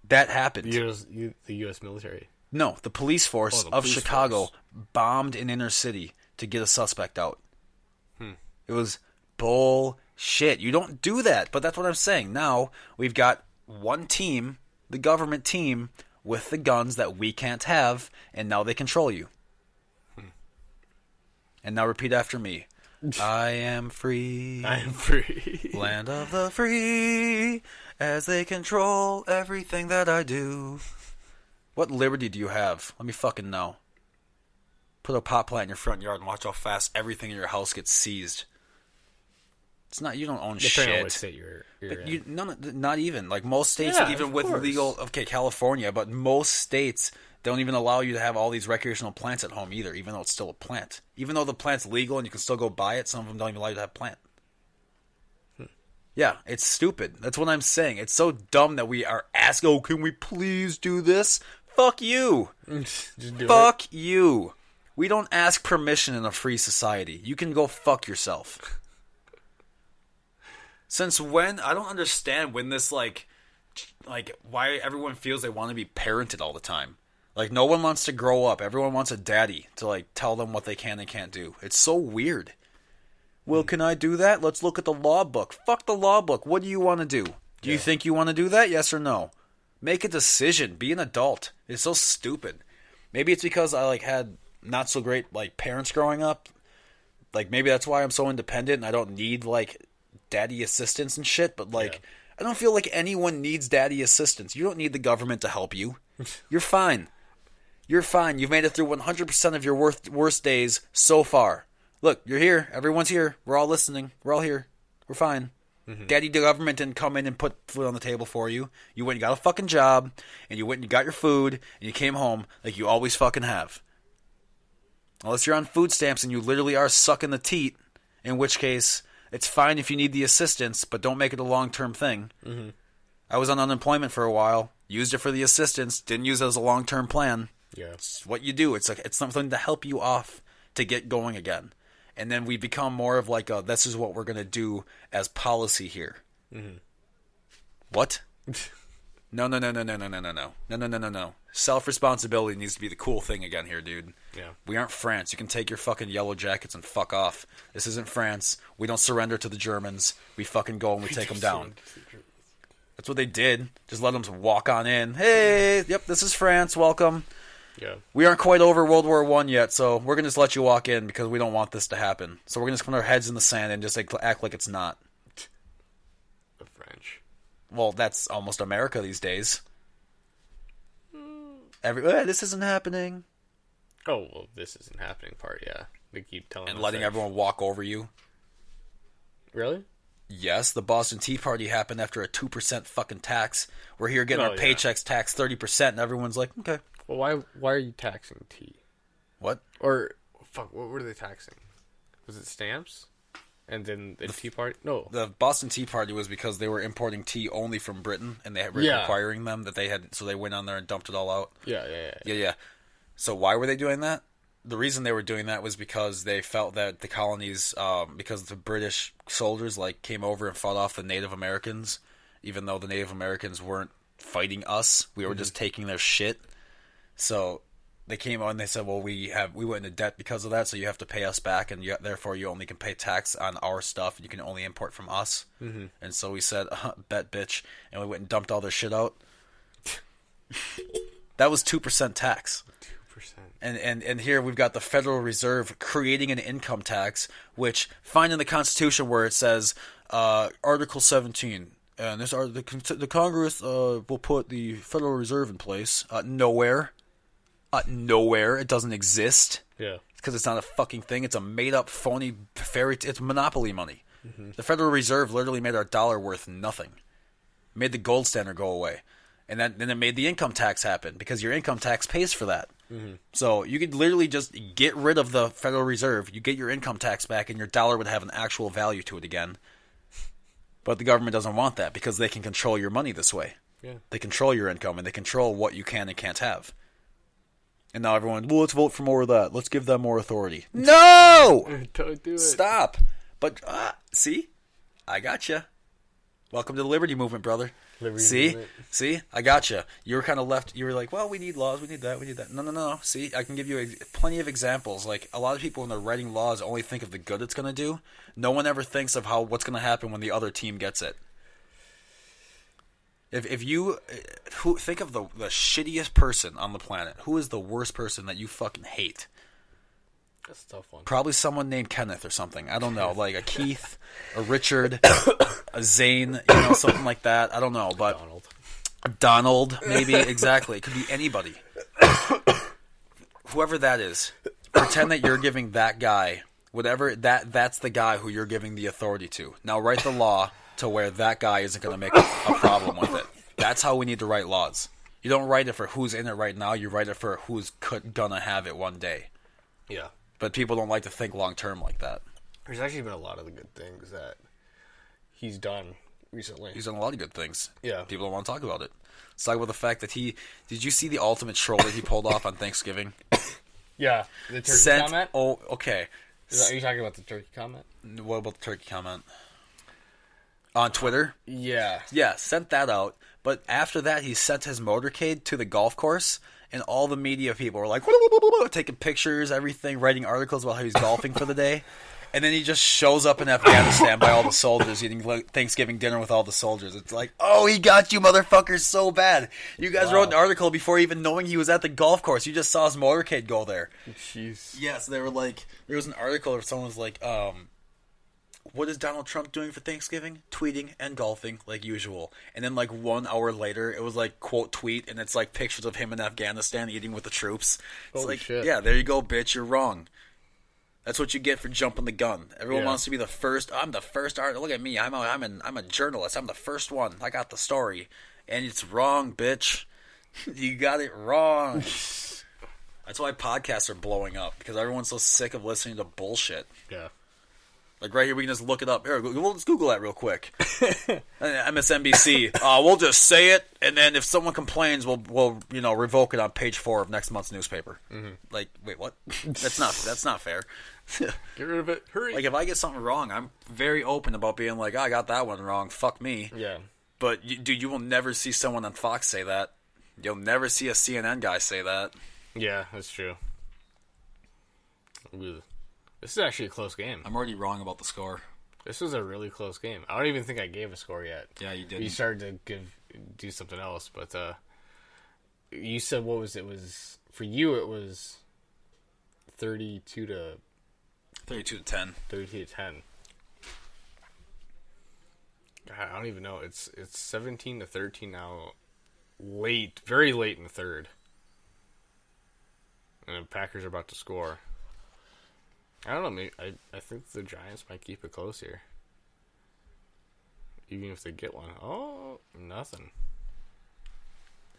That happened. The U.S. military. No, the police force of Chicago bombed an inner city to get a suspect out. It was bullshit. You don't do that, but that's what I'm saying. Now, we've got one team, the government team, with the guns that we can't have, and now they control you. And now repeat after me. I am free. I am free. Land of the free, as they control everything that I do. What liberty do you have? Let me fucking know. Put a pot plant in your front yard and watch how fast everything in your house gets seized. It's not, you don't own shit. Depending on what state you're in. Not even. Like most states, Yeah, even of with course. legal, okay, California, but most states don't even allow you to have all these recreational plants at home either, even though it's still a plant. Even though the plant's legal and you can still go buy it, some of them don't even allow you to have a plant. Yeah, it's stupid. That's what I'm saying. It's so dumb that we are asking, oh, can we please do this? Fuck you. Just do Fuck you. We don't ask permission in a free society. You can go fuck yourself. Since when? I don't understand when this, like why everyone feels they want to be parented all the time. Like, no one wants to grow up. Everyone wants a daddy to, like, tell them what they can and can't do. It's so weird. Well, can I do that? Let's look at the law book. Fuck the law book. What do you want to do? Do you think you want to do that? Yes or no? Make a decision. Be an adult. It's so stupid. Maybe it's because I, like, had not so great, like, parents growing up. Like, maybe that's why I'm so independent and I don't need, like, daddy assistance and shit. But, like, I don't feel like anyone needs daddy assistance. You don't need the government to help you. You're fine. You're fine. You've made it through 100% of your worst days so far. Look, you're here. Everyone's here. We're all listening. We're all here. We're fine. Daddy, the government didn't come in and put food on the table for you. You went and got a fucking job, and you went and you got your food, and you came home like you always fucking have. Unless you're on food stamps and you literally are sucking the teat, in which case it's fine if you need the assistance, but don't make it a long-term thing. I was on unemployment for a while, used it for the assistance, didn't use it as a long-term plan. Yeah. It's what you do. It's like it's something to help you off to get going again. And then we become more of like a, this is what we're going to do as policy here. What? No. Self-responsibility needs to be the cool thing again here, dude. Yeah. We aren't France. You can take your fucking yellow jackets and fuck off. This isn't France. We don't surrender to the Germans. We fucking go and we take them down. That's what they did. Just let them walk on in. Hey, yep, this is France. Welcome. Yeah. We aren't quite over World War I yet, so we're going to just let you walk in because we don't want this to happen. So we're going to just put our heads in the sand and just act like it's not. The French. Well, that's almost America these days. This isn't happening. Oh, well, this isn't happening part, yeah. They keep telling us And letting that. everyone walk over you. Really? Yes, the Boston Tea Party happened after a 2% fucking tax. We're here getting our yeah. paychecks taxed 30%, and everyone's like, okay. Well, why are you taxing tea? What? Or, fuck, what were they taxing? Was it stamps? And then the Tea Party? No. The Boston Tea Party was because they were importing tea only from Britain, and they were requiring them that they had, so they went on there and dumped it all out. Yeah. So why were they doing that? The reason they were doing that was because they felt that the colonies, because the British soldiers came over and fought off the Native Americans, even though the Native Americans weren't fighting us, we were just taking their shit. So they came on and they said, well, we went into debt because of that, so you have to pay us back, and therefore you only can pay tax on our stuff, and you can only import from us. Mm-hmm. And so we said, bet, bitch, and we went and dumped all their shit out. That was 2% tax. 2%. And here we've got the Federal Reserve creating an income tax, which find in the Constitution where it says Article 17, and the Congress will put the Federal Reserve in place. Nowhere. Nowhere. It doesn't exist. Yeah. Because it's not a fucking thing. It's a made-up, phony it's monopoly money. Mm-hmm. The Federal Reserve literally made our dollar worth nothing. Made the gold standard go away. And then it made the income tax happen because your income tax pays for that. Mm-hmm. So you could literally just get rid of the Federal Reserve, you get your income tax back, and your dollar would have an actual value to it again. But the government doesn't want that because they can control your money this way. Yeah. They control your income, and they control what you can and can't have. And now everyone, well, let's vote for more of that. Let's give them more authority. No! Don't do it. Stop. But, see? I gotcha. Welcome to the Liberty Movement, brother. See? I gotcha. You were kind of left. You were like, well, we need laws. We need that. We need that. No. See? I can give you plenty of examples. Like, a lot of people, when they're writing laws, only think of the good it's going to do. No one ever thinks of what's going to happen when the other team gets it. If you think of the shittiest person on the planet, who is the worst person that you fucking hate? That's a tough one. Probably someone named Kenneth or something. I don't know, like a Keith, a Richard, a Zane, something like that. I don't know, but Donald, maybe. Exactly. It could be anybody. Whoever that is, pretend that you're giving that guy whatever that's the guy who you're giving the authority to. Now write the law to where that guy isn't going to make a problem with it. That's how we need to write laws. You don't write it for who's in it right now. You write it for who's gonna have it one day. Yeah. But people don't like to think long term like that. There's actually been a lot of the good things that he's done recently. He's done a lot of good things. Yeah. People don't want to talk about it. Let's talk about the fact that did you see the ultimate troll that he pulled off on Thanksgiving? Yeah. The turkey comment? Oh, okay. Are you talking about the turkey comment? What about the turkey comment? On Twitter? Yeah. Yeah, sent that out. But after that, he sent his motorcade to the golf course, and all the media people were like, taking pictures, everything, writing articles about how he's golfing for the day. And then he just shows up in Afghanistan by all the soldiers, eating Thanksgiving dinner with all the soldiers. It's like, oh, he got you motherfuckers so bad. You guys wrote an article before even knowing he was at the golf course. You just saw his motorcade go there. Jeez. Yeah, so they were like, there was an article where someone was like, what is Donald Trump doing for Thanksgiving? Tweeting and golfing, like usual. And then, 1 hour later, it was quote tweet, and it's pictures of him in Afghanistan eating with the troops. It's Holy shit. Yeah, there you go, bitch, you're wrong. That's what you get for jumping the gun. Everyone wants to be the first. I'm the first artist. Look at me. I'm a journalist. I'm the first one. I got the story. And it's wrong, bitch. You got it wrong. That's why podcasts are blowing up, because everyone's so sick of listening to bullshit. Yeah. Right here, we can just look it up. Here, let's Google that real quick. MSNBC. We'll just say it, and then if someone complains, we'll revoke it on page 4 of next month's newspaper. Mm-hmm. Wait, what? That's not fair. Get rid of it. Hurry. If I get something wrong, I'm very open about being like, I got that one wrong. Fuck me. Yeah. But you will never see someone on Fox say that. You'll never see a CNN guy say that. Yeah, that's true. Ugh. This is actually a close game. I'm already wrong about the score. This was a really close game. I don't even think I gave a score yet. Yeah, you did. You started to do something else, but you said what was it? Was For you, it was 32 to 10. 32 to 10. God, I don't even know. It's 17 to 13 now. Late, very late in the third. And the Packers are about to score. I don't know. Maybe I think the Giants might keep it close here. Even if they get one. Oh, nothing.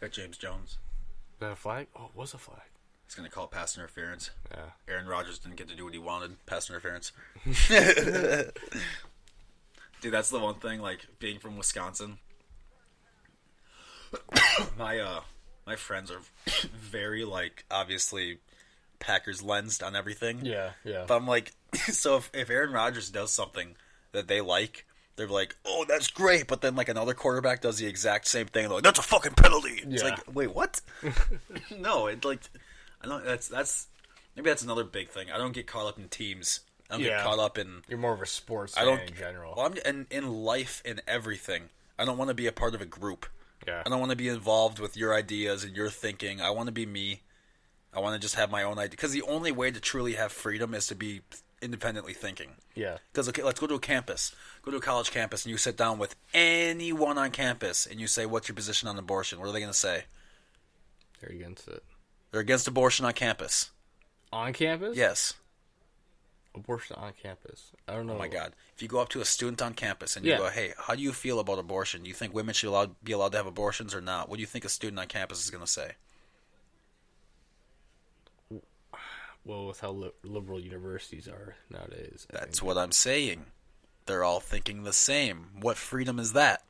Got James Jones. Is that a flag? Oh, it was a flag. He's going to call it pass interference. Yeah. Aaron Rodgers didn't get to do what he wanted. Pass interference. Dude, that's the one thing, like, being from Wisconsin. My friends are very, like, obviously Packers lensed on everything. Yeah. But I'm like, so if Aaron Rodgers does something that they like, they're like, oh, that's great. But then, like, another quarterback does the exact same thing. They're like, that's a fucking penalty. It's like, wait, what? No, it, like, I don't, that's, maybe that's another big thing. I don't get caught up in teams. I don't get caught up in... You're more of a sports fan in general. Well, in life, in everything. I don't want to be a part of a group. Yeah. I don't want to be involved with your ideas and your thinking. I want to be me. I want to just have my own idea. Because the only way to truly have freedom is to be independently thinking. Yeah. Because, okay, let's go to a campus. Go to a college campus, and you sit down with anyone on campus, and you say, what's your position on abortion? What are they going to say? They're against it. They're against abortion on campus. On campus? Yes. Abortion on campus. I don't know. Oh my God! If you go up to a student on campus and you go, "Hey, how do you feel about abortion? Do you think women should be allowed to have abortions or not?" What do you think a student on campus is going to say? Well, with how liberal universities are nowadays, That's what I'm saying. They're all thinking the same. What freedom is that?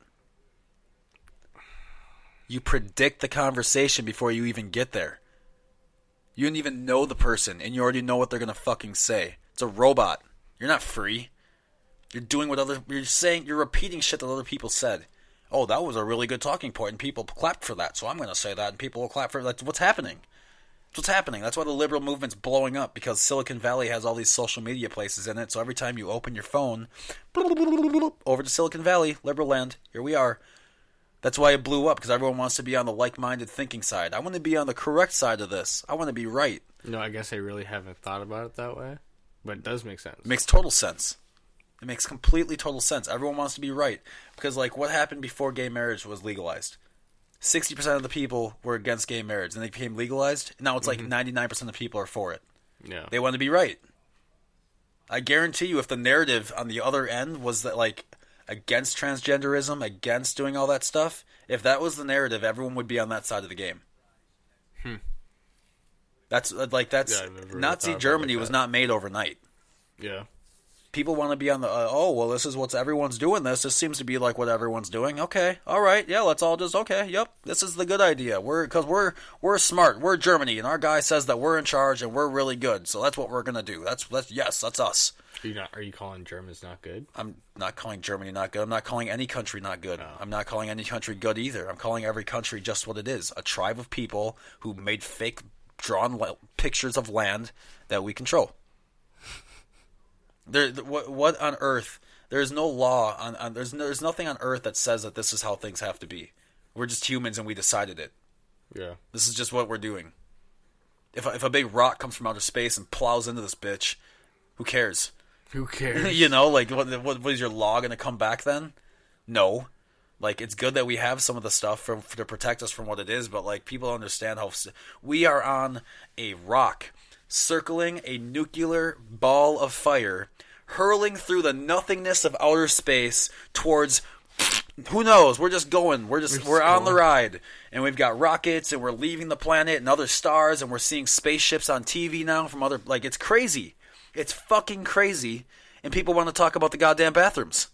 You predict the conversation before you even get there. You didn't even know the person, and you already know what they're going to fucking say. It's a robot. You're not free. You're doing what you're repeating shit that other people said. Oh, that was a really good talking point, and people clapped for that, so I'm going to say that, and people will clap for it. That's what's happening. That's what's happening. That's why the liberal movement's blowing up, because Silicon Valley has all these social media places in it, so every time you open your phone, over to Silicon Valley, liberal land, here we are. That's why it blew up, because everyone wants to be on the like-minded thinking side. I want to be on the correct side of this. I want to be right. No, I guess I really haven't thought about it that way, but it does make sense. It makes total sense. It makes completely total sense. Everyone wants to be right. Because, like, what happened before gay marriage was legalized? 60% of the people were against gay marriage, and they became legalized. Now it's like 99% of people are for it. Yeah. They want to be right. I guarantee you, if the narrative on the other end was that, like, against transgenderism, against doing all that stuff, if that was the narrative, everyone would be on that side of the game. That's Nazi Germany was not made overnight. Yeah. People want to be on the, this is what everyone's doing this. This seems to be like what everyone's doing. Okay, all right, yeah, let's all just, okay, yep, this is the good idea. Because we're smart. We're Germany, and our guy says that we're in charge and we're really good. So that's what we're going to do. That's us. Are you calling Germans not good? I'm not calling Germany not good. I'm not calling any country not good. No. I'm not calling any country good either. I'm calling every country just what it is. A tribe of people who made fake drawn pictures of land that we control. What on earth? There's no law on there's nothing on earth that says that this is how things have to be. We're just humans and we decided it. Yeah. This is just what we're doing. If a big rock comes from outer space and plows into this bitch, who cares? Who cares? You know, like what is your law going to come back then? No. Like, it's good that we have some of the stuff to protect us from what it is, but like people don't understand how we are on a rock circling a nuclear ball of fire, hurling through the nothingness of outer space towards, who knows? We're just going. We're on the ride, and we've got rockets, and we're leaving the planet and other stars, and we're seeing spaceships on TV now from other. Like, it's crazy. It's fucking crazy, and people want to talk about the goddamn bathrooms.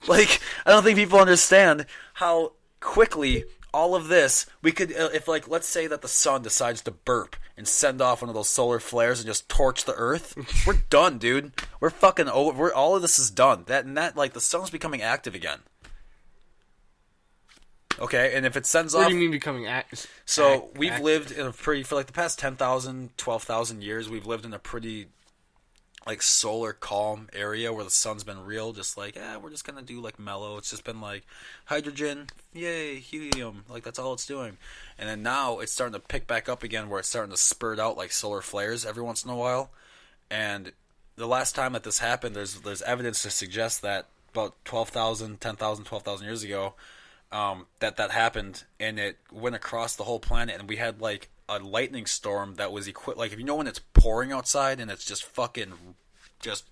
Like, I don't think people understand how quickly all of this, we could, if, like, let's say that the sun decides to burp and send off one of those solar flares and just torch the earth, we're done, dude. We're fucking over. All of this is done. That, like, the sun's becoming active again. Okay, and if it sends off... What do you mean becoming active? So, we've lived in for like the past 10,000, 12,000 years, we've lived in a pretty like solar calm area where the sun's been real, just like, we're just gonna do like mellow. It's just been like hydrogen, yay, helium, like that's all it's doing. And then now it's starting to pick back up again, where it's starting to spurt out like solar flares every once in a while. And the last time that this happened, there's evidence to suggest that about 12,000 years ago, that happened, and it went across the whole planet, and we had like a lightning storm that was like, if you know when it's pouring outside and it's just fucking just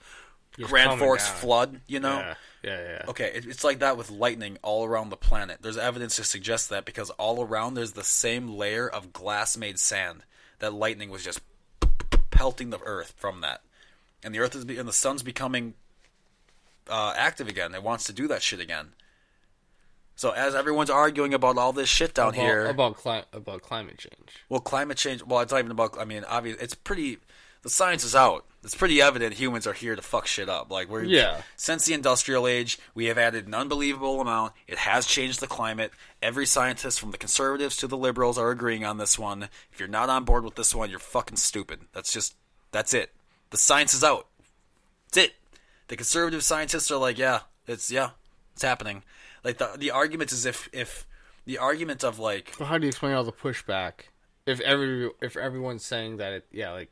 Grand Forks down. flood, you know? Yeah. Okay, it's like that with lightning all around the planet. There's evidence to suggest that, because all around there's the same layer of glass-made sand that lightning was just pelting the earth from that. And the earth and the sun's becoming active again. It wants to do that shit again. So as everyone's arguing about all this shit down here about climate change. Well, climate change. Well, it's not even about. I mean, obviously, it's pretty. The science is out. It's pretty evident humans are here to fuck shit up. Like since the industrial age, we have added an unbelievable amount. It has changed the climate. Every scientist, from the conservatives to the liberals, are agreeing on this one. If you're not on board with this one, you're fucking stupid. That's it. The science is out. That's it. The conservative scientists are like, it's happening. Like the argument is if the argument of like. Well, how do you explain all the pushback? If everyone's saying that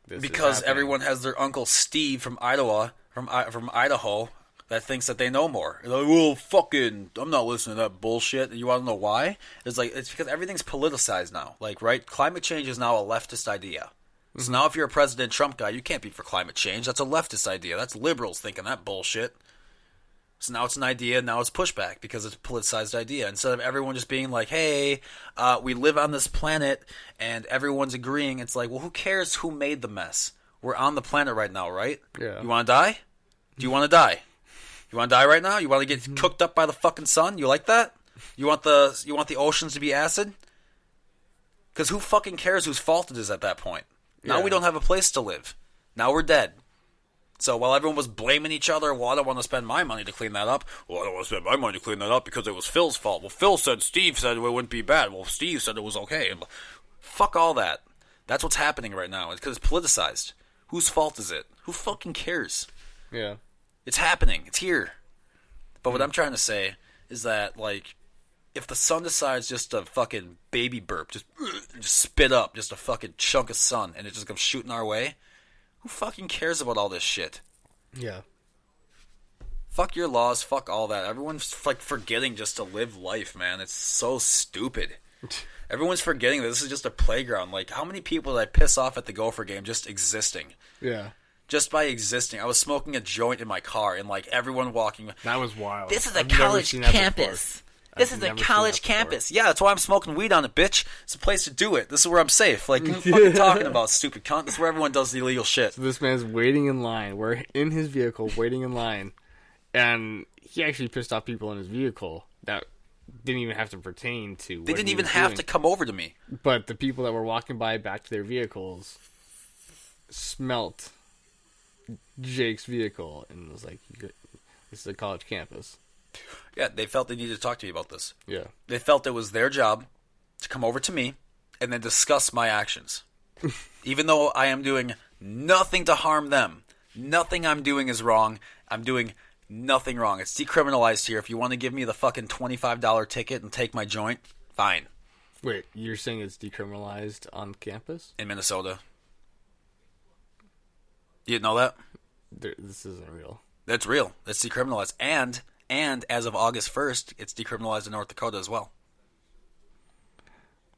this because is everyone has their uncle Steve from Idaho that thinks that they know more. They're like, well, fucking, I'm not listening to that bullshit. And you want to know why? It's because everything's politicized now. Like, right? Climate change is now a leftist idea. So now if you're a President Trump guy, you can't be for climate change. That's a leftist idea. That's liberals thinking that bullshit. So now it's an idea, now it's pushback because it's a politicized idea. Instead of everyone just being like, hey, we live on this planet and everyone's agreeing, it's like, well, who cares who made the mess? We're on the planet right now, right? Yeah. You want to die? Do you want to die? You want to die right now? You want to get cooked up by the fucking sun? You like that? You want the oceans to be acid? Because who fucking cares whose fault it is at that point? Now we don't have a place to live. Now we're dead. So while everyone was blaming each other, well, I don't want to spend my money to clean that up. Well, I don't want to spend my money to clean that up because it was Phil's fault. Well, Steve said it wouldn't be bad. Well, Steve said it was okay. Fuck all that. That's what's happening right now. It's because it's politicized. Whose fault is it? Who fucking cares? Yeah. It's happening. It's here. But what I'm trying to say is that, like, if the sun decides just to fucking baby burp, just spit up just a fucking chunk of sun, and it just comes shooting our way, who fucking cares about all this shit? Yeah. Fuck your laws, fuck all that. Everyone's like forgetting just to live life, man. It's so stupid. Everyone's forgetting that this is just a playground. Like, how many people did I piss off at the Gopher game just existing? Yeah. Just by existing. I was smoking a joint in my car, and like everyone walking. That was wild. This is a college campus. This is a college campus. Yeah, that's why I'm smoking weed on it, bitch. It's a place to do it. This is where I'm safe. Like, what are you fucking talking about, stupid cunt? This is where everyone does the illegal shit. So this man's waiting in line. We're in his vehicle, waiting in line. And he actually pissed off people in his vehicle that didn't even have to pertain to They didn't even have to come over to me. But the people that were walking by back to their vehicles smelt Jake's vehicle and was like, this is a college campus. Yeah, they felt they needed to talk to me about this. Yeah. They felt it was their job to come over to me and then discuss my actions. Even though I am doing nothing to harm them. Nothing I'm doing is wrong. I'm doing nothing wrong. It's decriminalized here. If you want to give me the fucking $25 ticket and take my joint, fine. Wait, you're saying it's decriminalized on campus? In Minnesota. You didn't know that? This isn't real. That's real. That's decriminalized. And as of August 1st, it's decriminalized in North Dakota as well.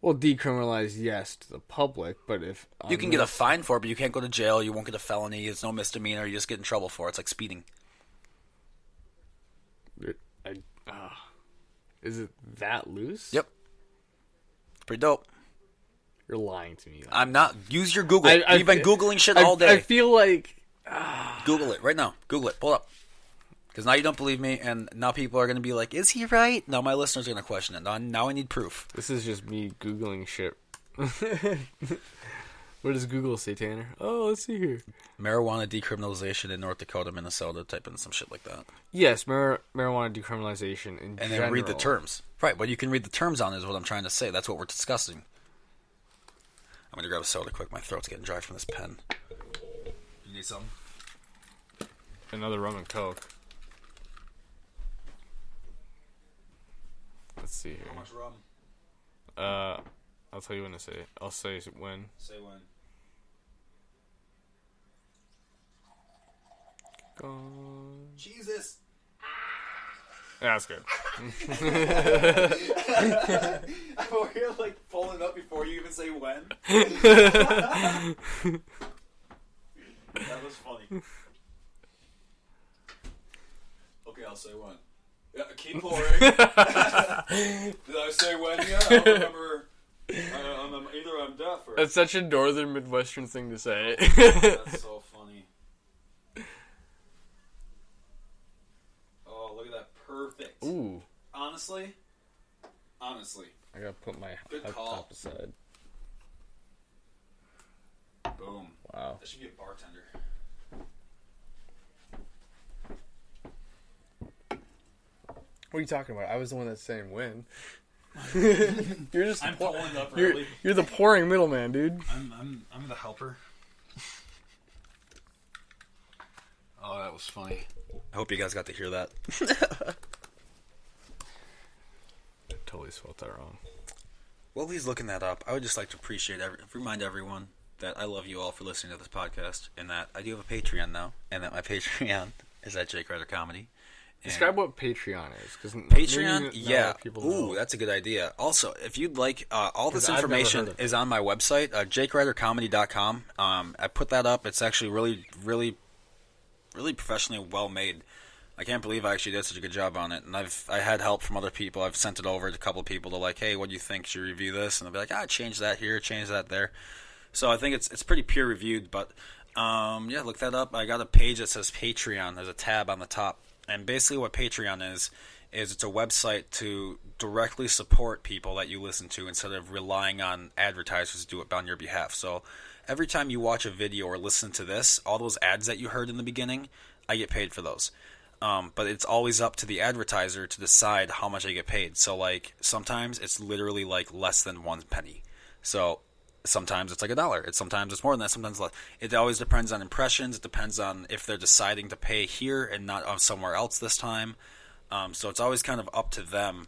Well, decriminalized, yes, to the public, but if... You can get a fine for it, but you can't go to jail. You won't get a felony. It's no misdemeanor. You just get in trouble for it. It's like speeding. Is it that loose? Yep. It's pretty dope. You're lying to me. I'm not. Use your Google. You've been Googling shit all day. I feel like... Google it right now. Google it. Pull it up. Because now you don't believe me, and now people are going to be like, is he right? Now my listeners are going to question it. Now I need proof. This is just me Googling shit. What does Google say, Tanner? Oh, let's see here. Marijuana decriminalization in North Dakota, Minnesota, type in some shit like that. Yes, marijuana decriminalization in general. And then read the terms. Right, what you can read the terms on is what I'm trying to say. That's what we're discussing. I'm going to grab a soda quick. My throat's getting dry from this pen. You need something? another rum and coke. Let's see here. How much rum? I'll tell you when to say it. I'll say when. Say when. Gone. Jesus. Yeah, that's good. I'm over here like pulling up before you even say when. That was funny. Okay, I'll say when. Yeah, keep pouring. Did I say when yet? I don't remember. Either I'm deaf or... That's such a northern Midwestern thing to say. That's so funny. Oh, look at that. Perfect. Ooh. Honestly. I gotta put my laptop aside. Boom. Wow. That should be a bartender. What are you talking about? I was the one that's saying when. You're just I'm pulling up early. You're the pouring middleman, dude. I'm the helper. Oh, that was funny. I hope you guys got to hear that. Totally spelled that wrong. While he's looking that up, I would just like to remind everyone that I love you all for listening to this podcast, and that I do have a Patreon now, and that my Patreon is at Jake Ryder Comedy. Describe what Patreon is, because Patreon, yeah. Ooh, that's a good idea. Also, if you'd like, all this information is on my website, JakeRyderComedy.com. I put that up. It's actually really, really, really professionally well made. I can't believe I actually did such a good job on it. And I had help from other people. I've sent it over to a couple of people to like, hey, what do you think? Should you review this? And they'll be like, change that here, change that there. So I think it's pretty peer reviewed. But yeah, look that up. I got a page that says Patreon. There's a tab on the top. And basically what Patreon is it's a website to directly support people that you listen to instead of relying on advertisers to do it on your behalf. So every time you watch a video or listen to this, all those ads that you heard in the beginning, I get paid for those. But it's always up to the advertiser to decide how much I get paid. So like sometimes it's literally like less than 1 penny. So sometimes it's like $1. Sometimes it's more than that. Sometimes less. It always depends on impressions. It depends on if they're deciding to pay here and not somewhere else this time. So it's always kind of up to them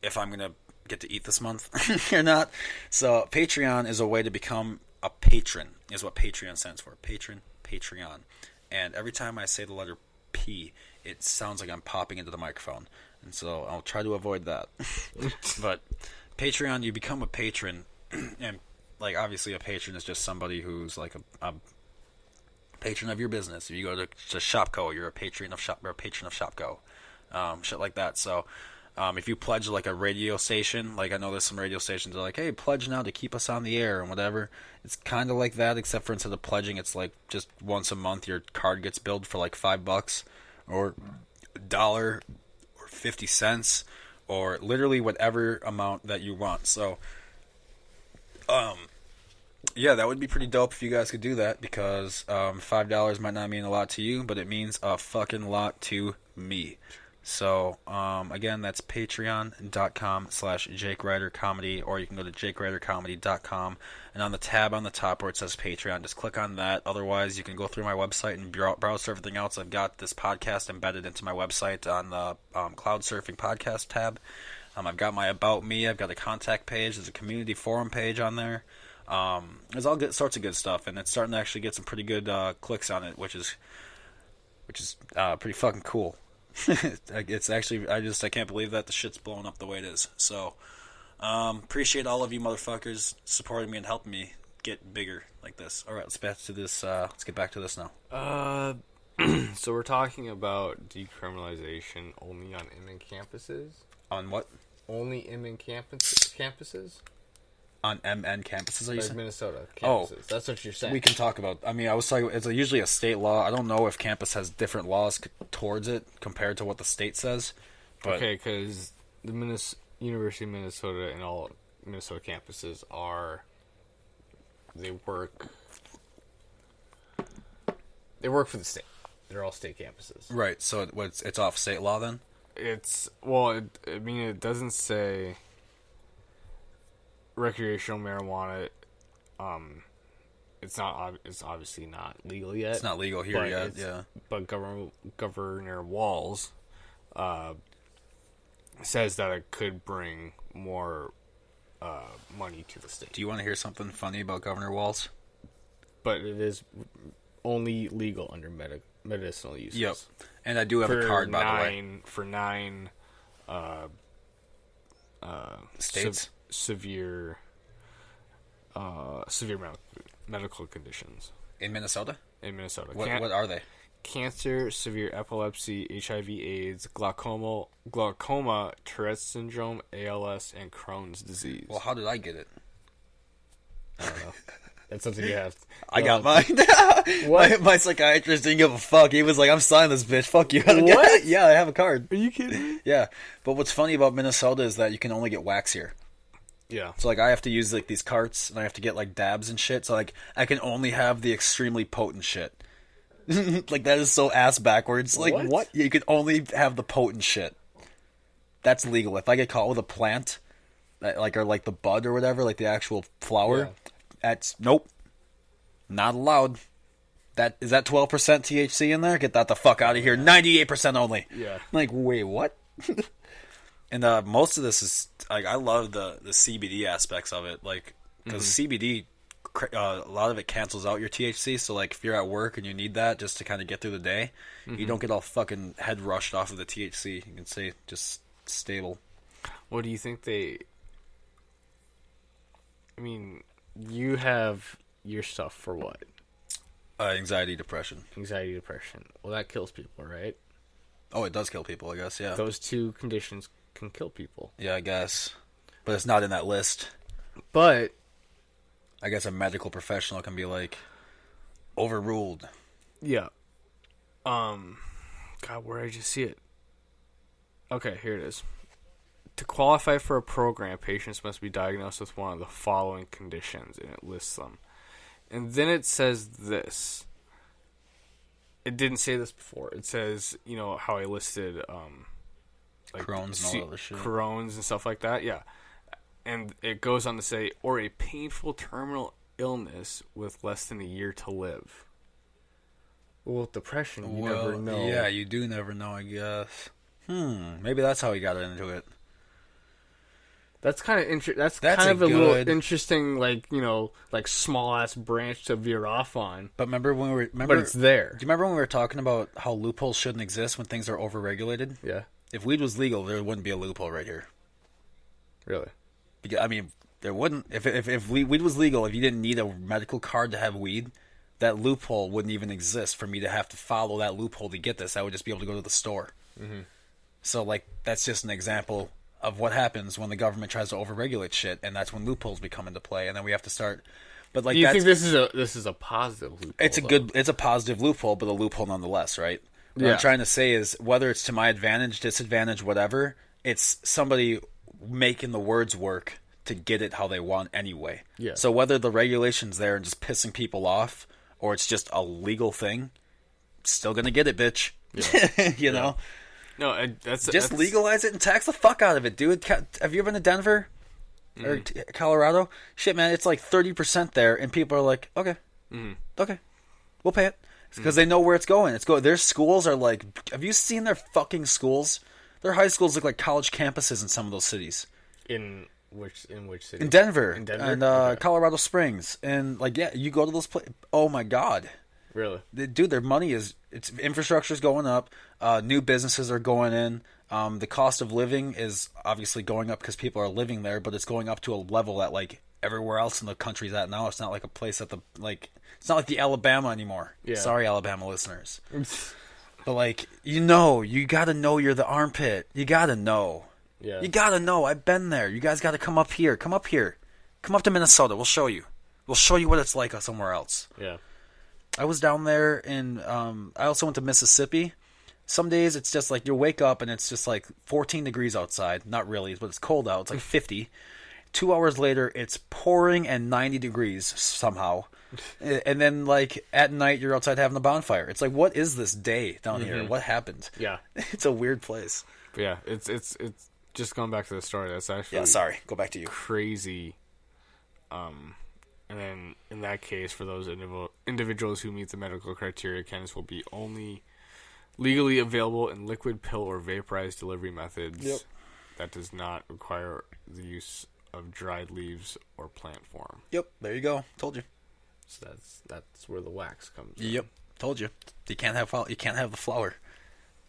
if I'm going to get to eat this month or not. So Patreon is a way to become a patron, is what Patreon stands for. Patreon. And every time I say the letter P, it sounds like I'm popping into the microphone. And so I'll try to avoid that. But Patreon, you become a patron, and like obviously a patron is just somebody who's like a patron of your business. If you go to Shopko, you're a patron of Shopko. Shit like that. So if you pledge like a radio station, like I know there's some radio stations that are like, hey, pledge now to keep us on the air and whatever. It's kind of like that, except for instead of pledging, it's like just once a month your card gets billed for like $5 or $1 or 50 cents or literally whatever amount that you want. So yeah, that would be pretty dope if you guys could do that, because $5 might not mean a lot to you, but it means a fucking lot to me. So, again, that's patreon.com/JakeRyderComedy, or you can go to JakeRyderComedy.com, and on the tab on the top where it says Patreon, just click on that. Otherwise, you can go through my website and browse for everything else. I've got this podcast embedded into my website on the Cloud Surfing Podcast tab. I've got my About Me. I've got a contact page. There's a community forum page on there. There's all sorts of good stuff, and it's starting to actually get some pretty good clicks on it, which is pretty fucking cool. It's actually, I can't believe that the shit's blowing up the way it is. So, appreciate all of you motherfuckers supporting me and helping me get bigger like this. All right, let's get back to this now. So we're talking about decriminalization only on Inman campuses. On what? Only Inman campuses. On MN campuses, are you saying? Minnesota campuses. Oh, that's what you're saying. We can talk about. I mean, I was talking. It's usually a state law. I don't know if campus has different laws towards it compared to what the state says. But okay, because the University of Minnesota and all Minnesota campuses they work for the state. They're all state campuses. Right. So it's off state law then. It doesn't say recreational marijuana it's not. It's obviously not legal yet. It's not legal here yet. Yeah. But Governor Walz says that it could bring more money to the state. Do you want to hear something funny about Governor Walz? But it is only legal under medicinal uses. Yep. And I do have a card, by the way. For 9 states? Severe medical conditions. In Minnesota? In Minnesota. What are they? Cancer, severe epilepsy, HIV/AIDS, glaucoma, Tourette's syndrome, ALS, and Crohn's disease. Well, how did I get it? I don't know. That's something you have. I got mine. What? My psychiatrist didn't give a fuck. He was like, I'm signing this bitch. Fuck you. What? Yeah, I have a card. Are you kidding me? Yeah. But what's funny about Minnesota is that you can only get wax here. Yeah. So, like, I have to use, like, these carts, and I have to get, like, dabs and shit. So, like, I can only have the extremely potent shit. Like, that is so ass backwards. Like, what? You can only have the potent shit. That's legal. If I get caught with a plant, like, or, like, the bud or whatever, like, the actual flower, that's, nope. Not allowed. Is that 12% THC in there? Get that the fuck out of here. 98% only. Yeah. Like, wait, what? And most of this is, like, I love the CBD aspects of it, like, because CBD, a lot of it cancels out your THC, so, like, if you're at work and you need that just to kind of get through the day, you don't get all fucking head rushed off of the THC. You can stay just stable. What do you think I mean, you have your stuff for what? Anxiety, depression. Anxiety, depression. Well, that kills people, right? Oh, it does kill people, I guess, yeah. Those 2 conditions can kill people. Yeah, I guess. But it's not in that list. But I guess a medical professional can be like, overruled. yeah. God, where did I just see it? Okay, here it is. To qualify for a program, patients must be diagnosed with one of the following conditions, and it lists them. And then it says this. It didn't say this before. It says, you know, how I listed like Crohn's and all that other shit. Crohn's and stuff like that, yeah. And it goes on to say, or a painful terminal illness with less than a year to live. Well, with depression, you never know. Yeah, you do never know, I guess. Maybe that's how he got into it. That's kind of That's kind of a little interesting, like, you know, like small ass branch to veer off on. But remember when but it's there. Do you remember when we were talking about how loopholes shouldn't exist when things are overregulated? Yeah. If weed was legal, there wouldn't be a loophole right here. Really? Because, I mean, there wouldn't. If weed was legal, if you didn't need a medical card to have weed, that loophole wouldn't even exist for me to have to follow that loophole to get this. I would just be able to go to the store. Mm-hmm. So, like, that's just an example of what happens when the government tries to overregulate shit, and that's when loopholes become into play, and then we have to start. But like, do you think this is a positive loophole? It's a positive loophole, but a loophole nonetheless, right? What I'm trying to say is, whether it's to my advantage, disadvantage, whatever, it's somebody making the words work to get it how they want anyway. Yeah. So whether the regulation's there and just pissing people off, or it's just a legal thing, still gonna get it, bitch. Yeah. You know. No, that's legalize it and tax the fuck out of it, dude. Have you ever been to Denver or Colorado? Shit, man, it's like 30% there, and people are like, okay, we'll pay it because they know where it's going. Their schools are like, have you seen their fucking schools? Their high schools look like college campuses in some of those cities. In which city? In Denver, and Colorado Springs, and like, yeah, you go to those places. Oh my god. Really? Dude, their money infrastructure's going up. New businesses are going in. The cost of living is obviously going up because people are living there, but it's going up to a level that, like, everywhere else in the country's at now. It's not like a place it's not like the Alabama anymore. Yeah. Sorry, Alabama listeners. But, like, you gotta know you're the armpit. You gotta know. Yeah. You gotta know. I've been there. You guys gotta come up here. Come up here. Come up to Minnesota. We'll show you. We'll show you what it's like somewhere else. Yeah. I was down there in, I also went to Mississippi. Some days it's just like you wake up and it's just like 14 degrees outside. Not really, but it's cold out. It's like 50. 2 hours later, it's pouring and 90 degrees somehow. And then, like, at night, you're outside having a bonfire. It's like, what is this day down here? What happened? Yeah. It's a weird place. But yeah, it's just going back to the story. That's actually sorry. Go back to you. Crazy. And then, in that case, for those individuals who meet the medical criteria, cannabis will be only legally available in liquid, pill, or vaporized delivery methods. Yep. That does not require the use of dried leaves or plant form. Yep, there you go. Told you. So that's where the wax comes in. Yep, told you. You can't have the flower.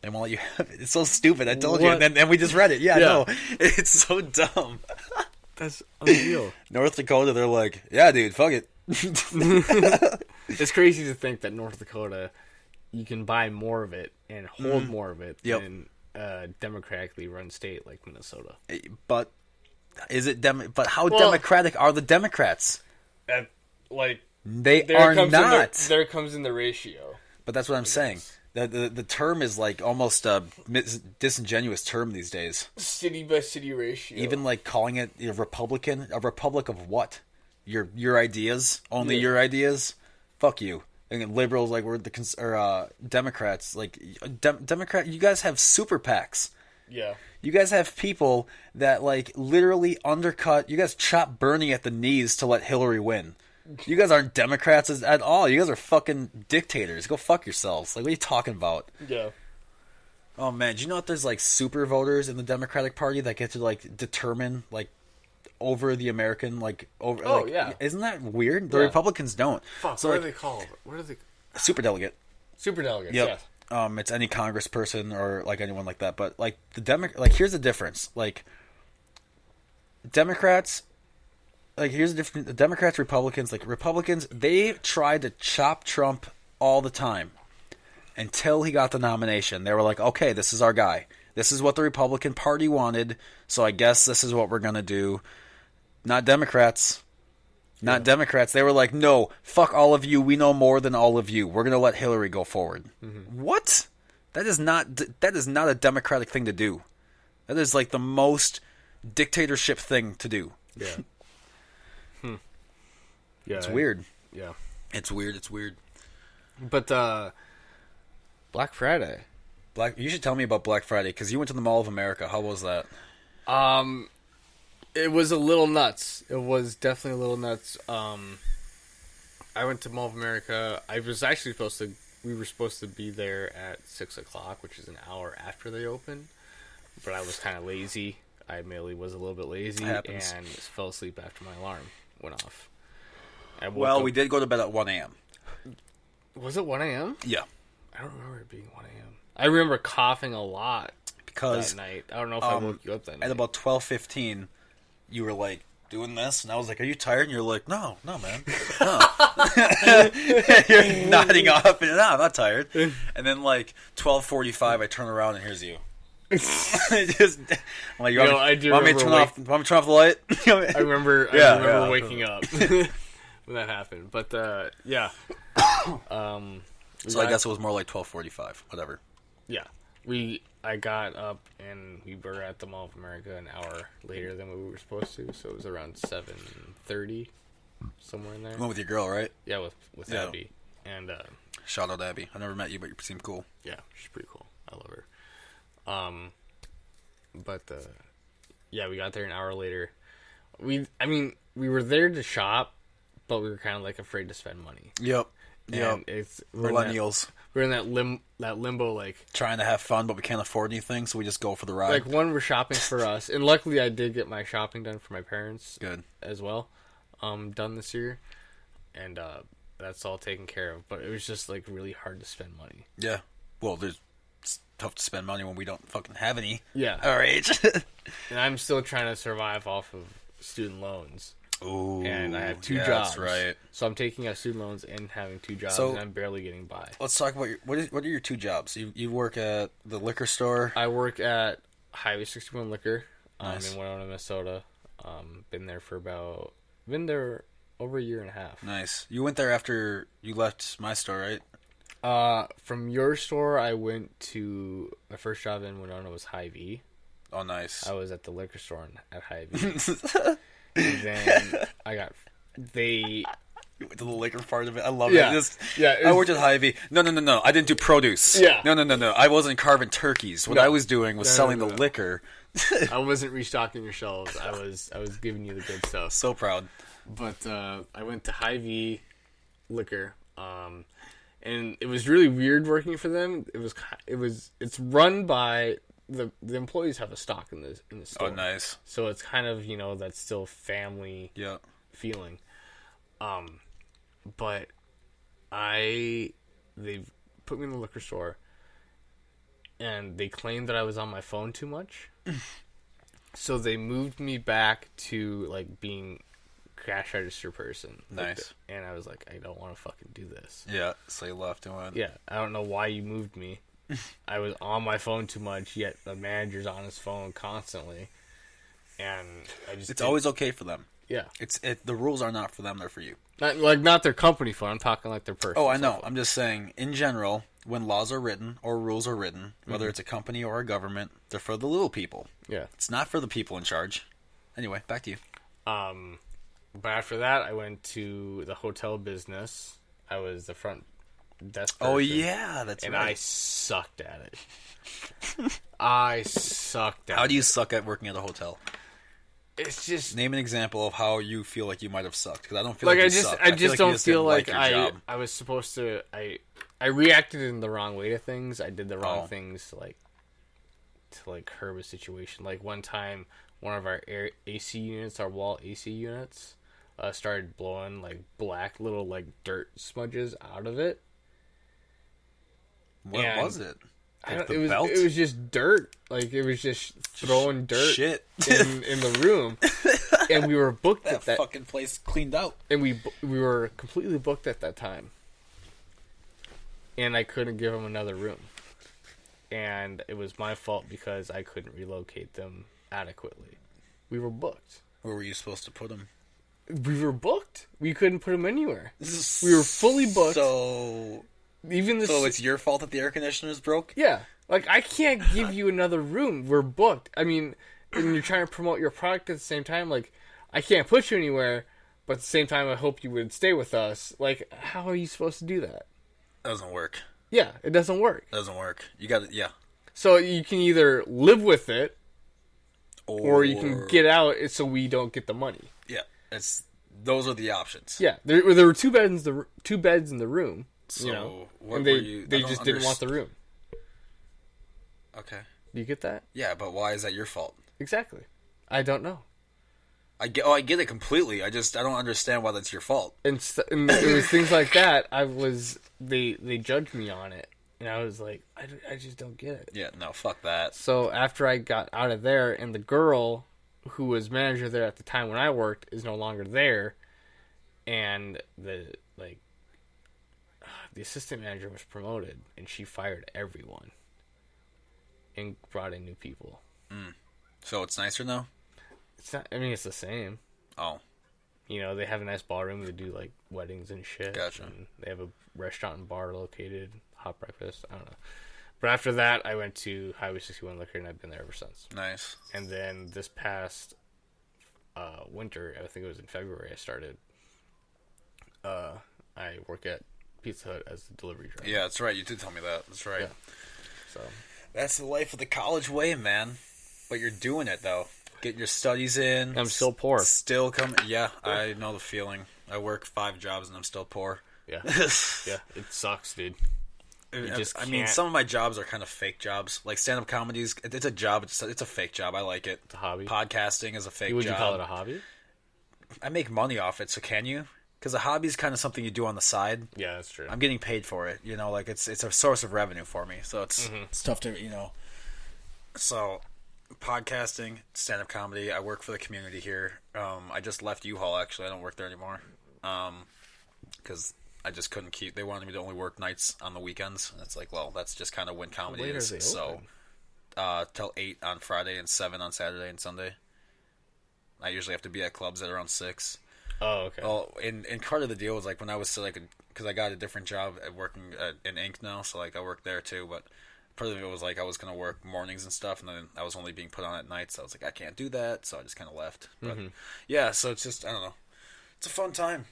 They won't let you have it. It's so stupid. I told you, and then we just read it. Yeah, no, it's so dumb. That's unreal. North Dakota, they're like, yeah, dude, fuck it. It's crazy to think that North Dakota, you can buy more of it and hold more of it than a democratically run state like Minnesota. But is it But how democratic are the Democrats? They are not. There comes in the ratio. But that's what I'm saying. The term is like almost a disingenuous term these days. City by city ratio. Even like calling it a Republican, a republic of what? Your ideas, only your ideas. Fuck you. And liberals like we're Democrats like Democrat. You guys have super PACs. Yeah. You guys have people that like literally undercut. You guys chop Bernie at the knees to let Hillary win. You guys aren't Democrats at all. You guys are fucking dictators. Go fuck yourselves. Like, what are you talking about? Yeah. Oh, man. Do you know that there's, like, super voters in the Democratic Party that get to, like, determine, like, over the American, like, over... Oh, like, yeah. Isn't that weird? The Republicans don't. Fuck, so, what like, are they called? What are they... Superdelegate. Superdelegates, Yep. yeah. It's any congressperson or, like, anyone like that. But, like, here's the difference. Like, Democrats... Like, here's the difference. The Democrats, Republicans, they tried to chop Trump all the time until he got the nomination. They were like, okay, this is our guy. This is what the Republican Party wanted, so I guess this is what we're going to do. Not Democrats. Not Democrats. They were like, no, fuck all of you. We know more than all of you. We're going to let Hillary go forward. Mm-hmm. What? That is not a Democratic thing to do. That is like the most dictatorship thing to do. Yeah. Yeah, it's weird. Yeah. It's weird. But Black Friday. You should tell me about Black Friday because you went to the Mall of America. How was that? It was a little nuts. It was definitely a little nuts. I went to Mall of America. We were supposed to be there at 6:00, which is an hour after they opened. But I was kind of lazy. I admittedly was a little bit lazy and fell asleep after my alarm went off. We did go to bed at 1 a.m. Was it 1 a.m.? Yeah. I don't remember it being 1 a.m. I remember coughing a lot that night. I don't know if I woke you up that night. At about 12:15, you were like doing this, and I was like, "Are you tired?" And you're like, "No, man, no." You're nodding off, and no, I'm not tired. And then like 12:45, I turn around and here's you. I'm like, you want me to turn off the light? I remember waking up when that happened. But yeah. So I guess it was more like 12:45, whatever. Yeah, I got up and we were at the Mall of America an hour later than we were supposed to, so it was around 7:30, somewhere in there. You went with your girl, right? Yeah, with Abby. And shout out Abby. I never met you, but you seem cool. Yeah, she's pretty cool. I love her. But yeah, we got there an hour later. We were there to shop, but we were kind of like afraid to spend money. Yep. And it's millennials. We're in that limbo, like trying to have fun, but we can't afford anything, so we just go for the ride. Like we're shopping for us, and luckily I did get my shopping done for my parents. Good as well, done this year, and that's all taken care of. But it was just like really hard to spend money. Yeah, well, it's tough to spend money when we don't fucking have any. Yeah, our age. And I'm still trying to survive off of student loans. Ooh, and I have two jobs. That's right. So I'm taking out student loans and having two jobs, and I'm barely getting by. Let's talk about what are your two jobs? You work at the liquor store. I work at Highway 61 Liquor Nice. in Winona, Minnesota. Been there over a year and a half. Nice. You went there after you left my store, right? From your store, I went to my first job in Winona was Hy-Vee. Oh, nice. I was at the liquor store at Hy-Vee. And then The liquor part of it, I love Yeah. it. Just, Yeah, I worked at Hy-Vee. No. I didn't do produce. Yeah. No. I wasn't carving turkeys. What No. I was doing was selling No. the liquor. I wasn't restocking your shelves. I was giving you the good stuff. So proud. But I went to Hy-Vee Liquor, and it was really weird working for them. It's run by the employees have a stock in the store. Oh, nice. So it's kind of that still family Yeah. feeling. But they put me in the liquor store, and they claimed that I was on my phone too much. So they moved me back to like being cash register person. Nice. And I was like, I don't want to fucking do this. Yeah. So you left and went. Yeah, I don't know why you moved me. I was on my phone too much, yet the manager's on his phone constantly. And I just It's always okay for them. Yeah. The rules are not for them, they're for you. Not their company phone. I'm talking like their personal. Oh, I know. phone. I'm just saying, in general, when laws are written or rules are written, whether it's a company or a government, they're for the little people. Yeah. It's not for the people in charge. Anyway, back to you. But after that, I went to the hotel business. I was the front desk person. Oh, yeah, that's and right. I sucked at it. I sucked at it. How do you suck at working at a hotel? It's just Name an example of how you feel like you might have sucked, because I don't feel like like I you just sucked. I just don't feel didn't like your I job. I was supposed to. I reacted in the wrong way to things. I did the wrong Oh. things to curb a situation. Like one time, one of our AC units, our wall AC units, started blowing like black little like dirt smudges out of it. What and was it? Like it the was belt? it was just dirt. Like it was just throwing dirt Shit. in the room, and we were booked that at that. fucking place cleaned out. And we were completely booked at that time, and I couldn't give them another room, and it was my fault because I couldn't relocate them adequately. We were booked. Where were you supposed to put them? We were booked. We couldn't put them anywhere. We were fully booked. So Even it's your fault that the air conditioners broke? Yeah. Like, I can't give you another room. We're booked. I mean, and you're trying to promote your product at the same time. Like, I can't put you anywhere, but at the same time, I hope you would stay with us. Like, how are you supposed to do that? Doesn't work. Yeah, it doesn't work. Doesn't work. You got it. Yeah. So you can either live with it, or you can get out so we don't get the money. Yeah. Those are the options. Yeah, there were two beds in the room. So what and were you? they just didn't want the room. Okay. Do you get that? Yeah, but why is that your fault? Exactly. I don't know. I get it completely. I don't understand why that's your fault. And it was things like that. They judged me on it, and I was like, I just don't get it. Yeah, no, fuck that. So after I got out of there, and the girl who was manager there at the time when I worked is no longer there, and the assistant manager was promoted, and she fired everyone and brought in new people. So it's nicer now? It's not. I mean, it's the same. Oh. They have a nice ballroom to do like weddings and shit. Gotcha. And they have a restaurant and bar located, hot breakfast. I don't know. But after that, I went to Highway 61 Liquor, and I've been there ever since. Nice. And then this past winter, I think it was in February, I started. I work at Pizza Hut as the delivery driver. Yeah, that's right. You did tell me that. That's right. Yeah. So That's the life of the college way, man. But you're doing it, though. Getting your studies in. I'm still poor. Still coming. Yeah, I know the feeling. I work 5 jobs and I'm still poor. yeah, yeah, it sucks, dude. I mean, some of my jobs are kind of fake jobs. Like stand-up comedies, it's a job. It's a fake job. I like it. It's a hobby. Podcasting is a fake Would job. you call it a hobby? I make money off it, so can you? Because a hobby is kind of something you do on the side. Yeah, that's true. I'm getting paid for it. Like it's a source of revenue for me. So it's tough to So podcasting, stand-up comedy. I work for the community here. I just left U-Haul. Actually, I don't work there anymore. Because I just couldn't keep. They wanted me to only work nights on the weekends. And it's like, well, that's just kind of when comedy late are is. they So open? till 8 on Friday and 7 on Saturday and Sunday. I usually have to be at clubs at around 6. Oh, okay. Well, and part of the deal was like when I was still because I got a different job at working in Inc. now, so like I work there too. But part of it was like I was gonna work mornings and stuff, and then I was only being put on at night, so I was like I can't do that, so I just kind of left. But yeah, so it's just I don't know, it's a fun time.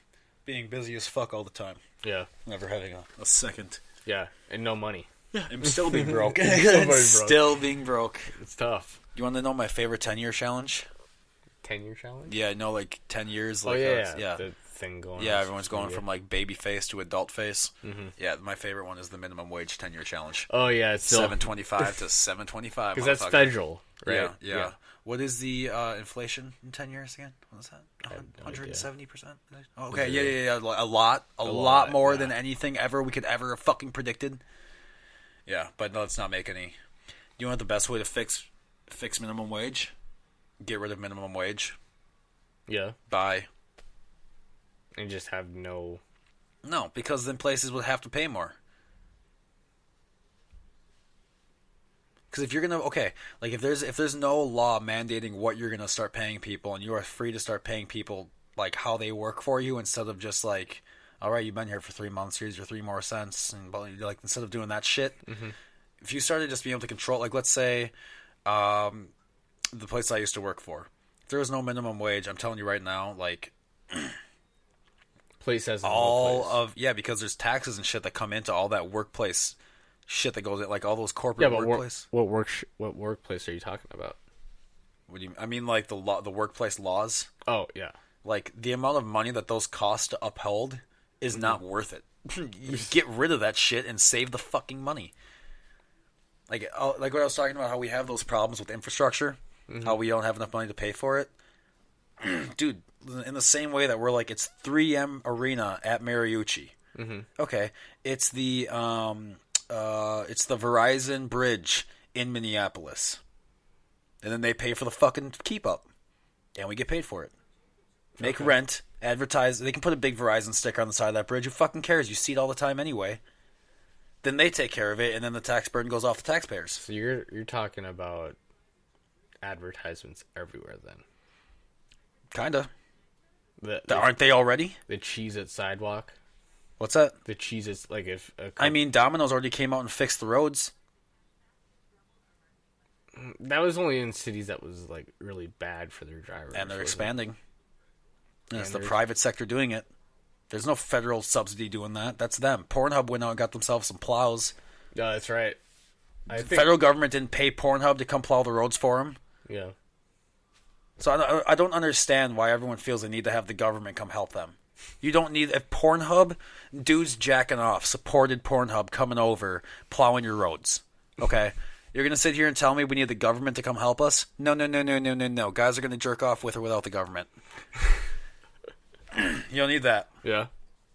being busy as fuck all the time. Yeah. Never having a second. Yeah, and no money. I'm still being broke. Still being broke. It's tough. You want to know my favorite 10-year challenge? 10-year challenge? Yeah, no, like 10 years. Like, yeah. The thing going on. Yeah, everyone's going from like baby face to adult face. Mm-hmm. Yeah, my favorite one is the minimum wage 10-year challenge. Oh, yeah. It's still... $7.25 to $7.25. Because that's federal, right? Yeah. What is the inflation in 10 years again? What was that? 170%? Okay, yeah. A lot more than anything ever we could ever have fucking predicted. Yeah, but let's not make any. You know what the best way to fix minimum wage? Get rid of minimum wage. Yeah. Buy. And just have no... No, because then places would have to pay more. Because if you're gonna like if there's no law mandating what you're gonna start paying people, and you are free to start paying people like how they work for you, instead of just like, all right, you've been here for 3 months, here's your 3 more cents, and like instead of doing that shit, if you started just being able to control, like let's say, the place I used to work for, if there was no minimum wage, I'm telling you right now, like. Place has because there's taxes and shit that come into all that workplace shit that goes in, like all those corporate workplace. What workplace are you talking about? What do you? I mean, like the workplace laws. Oh yeah. Like the amount of money that those cost to uphold is not worth it. You get rid of that shit and save the fucking money. Like what I was talking about, how we have those problems with infrastructure, how we don't have enough money to pay for it. Dude, in the same way that we're like, it's 3M Arena at Mariucci. Okay, it's the Verizon Bridge in Minneapolis, and then they pay for the fucking keep up, and we get paid for it. Make rent, advertise. They can put a big Verizon sticker on the side of that bridge. Who fucking cares? You see it all the time anyway. Then they take care of it, and then the tax burden goes off the taxpayers. So you're talking about advertisements everywhere, then? Kinda. Aren't they already? The Cheez-It sidewalk. What's that? The Cheez-It, like if... I mean, Domino's already came out and fixed the roads. That was only in cities that was like really bad for their drivers. And they're expanding. And it's the private sector doing it. There's no federal subsidy doing that. That's them. Pornhub went out and got themselves some plows. Yeah, that's right. The federal government didn't pay Pornhub to come plow the roads for them. Yeah. So I don't understand why everyone feels they need to have the government come help them. You don't need... If Pornhub, dudes jacking off, supported Pornhub coming over, plowing your roads. Okay? You're going to sit here and tell me we need the government to come help us? No. Guys are going to jerk off with or without the government. You don't need that. Yeah.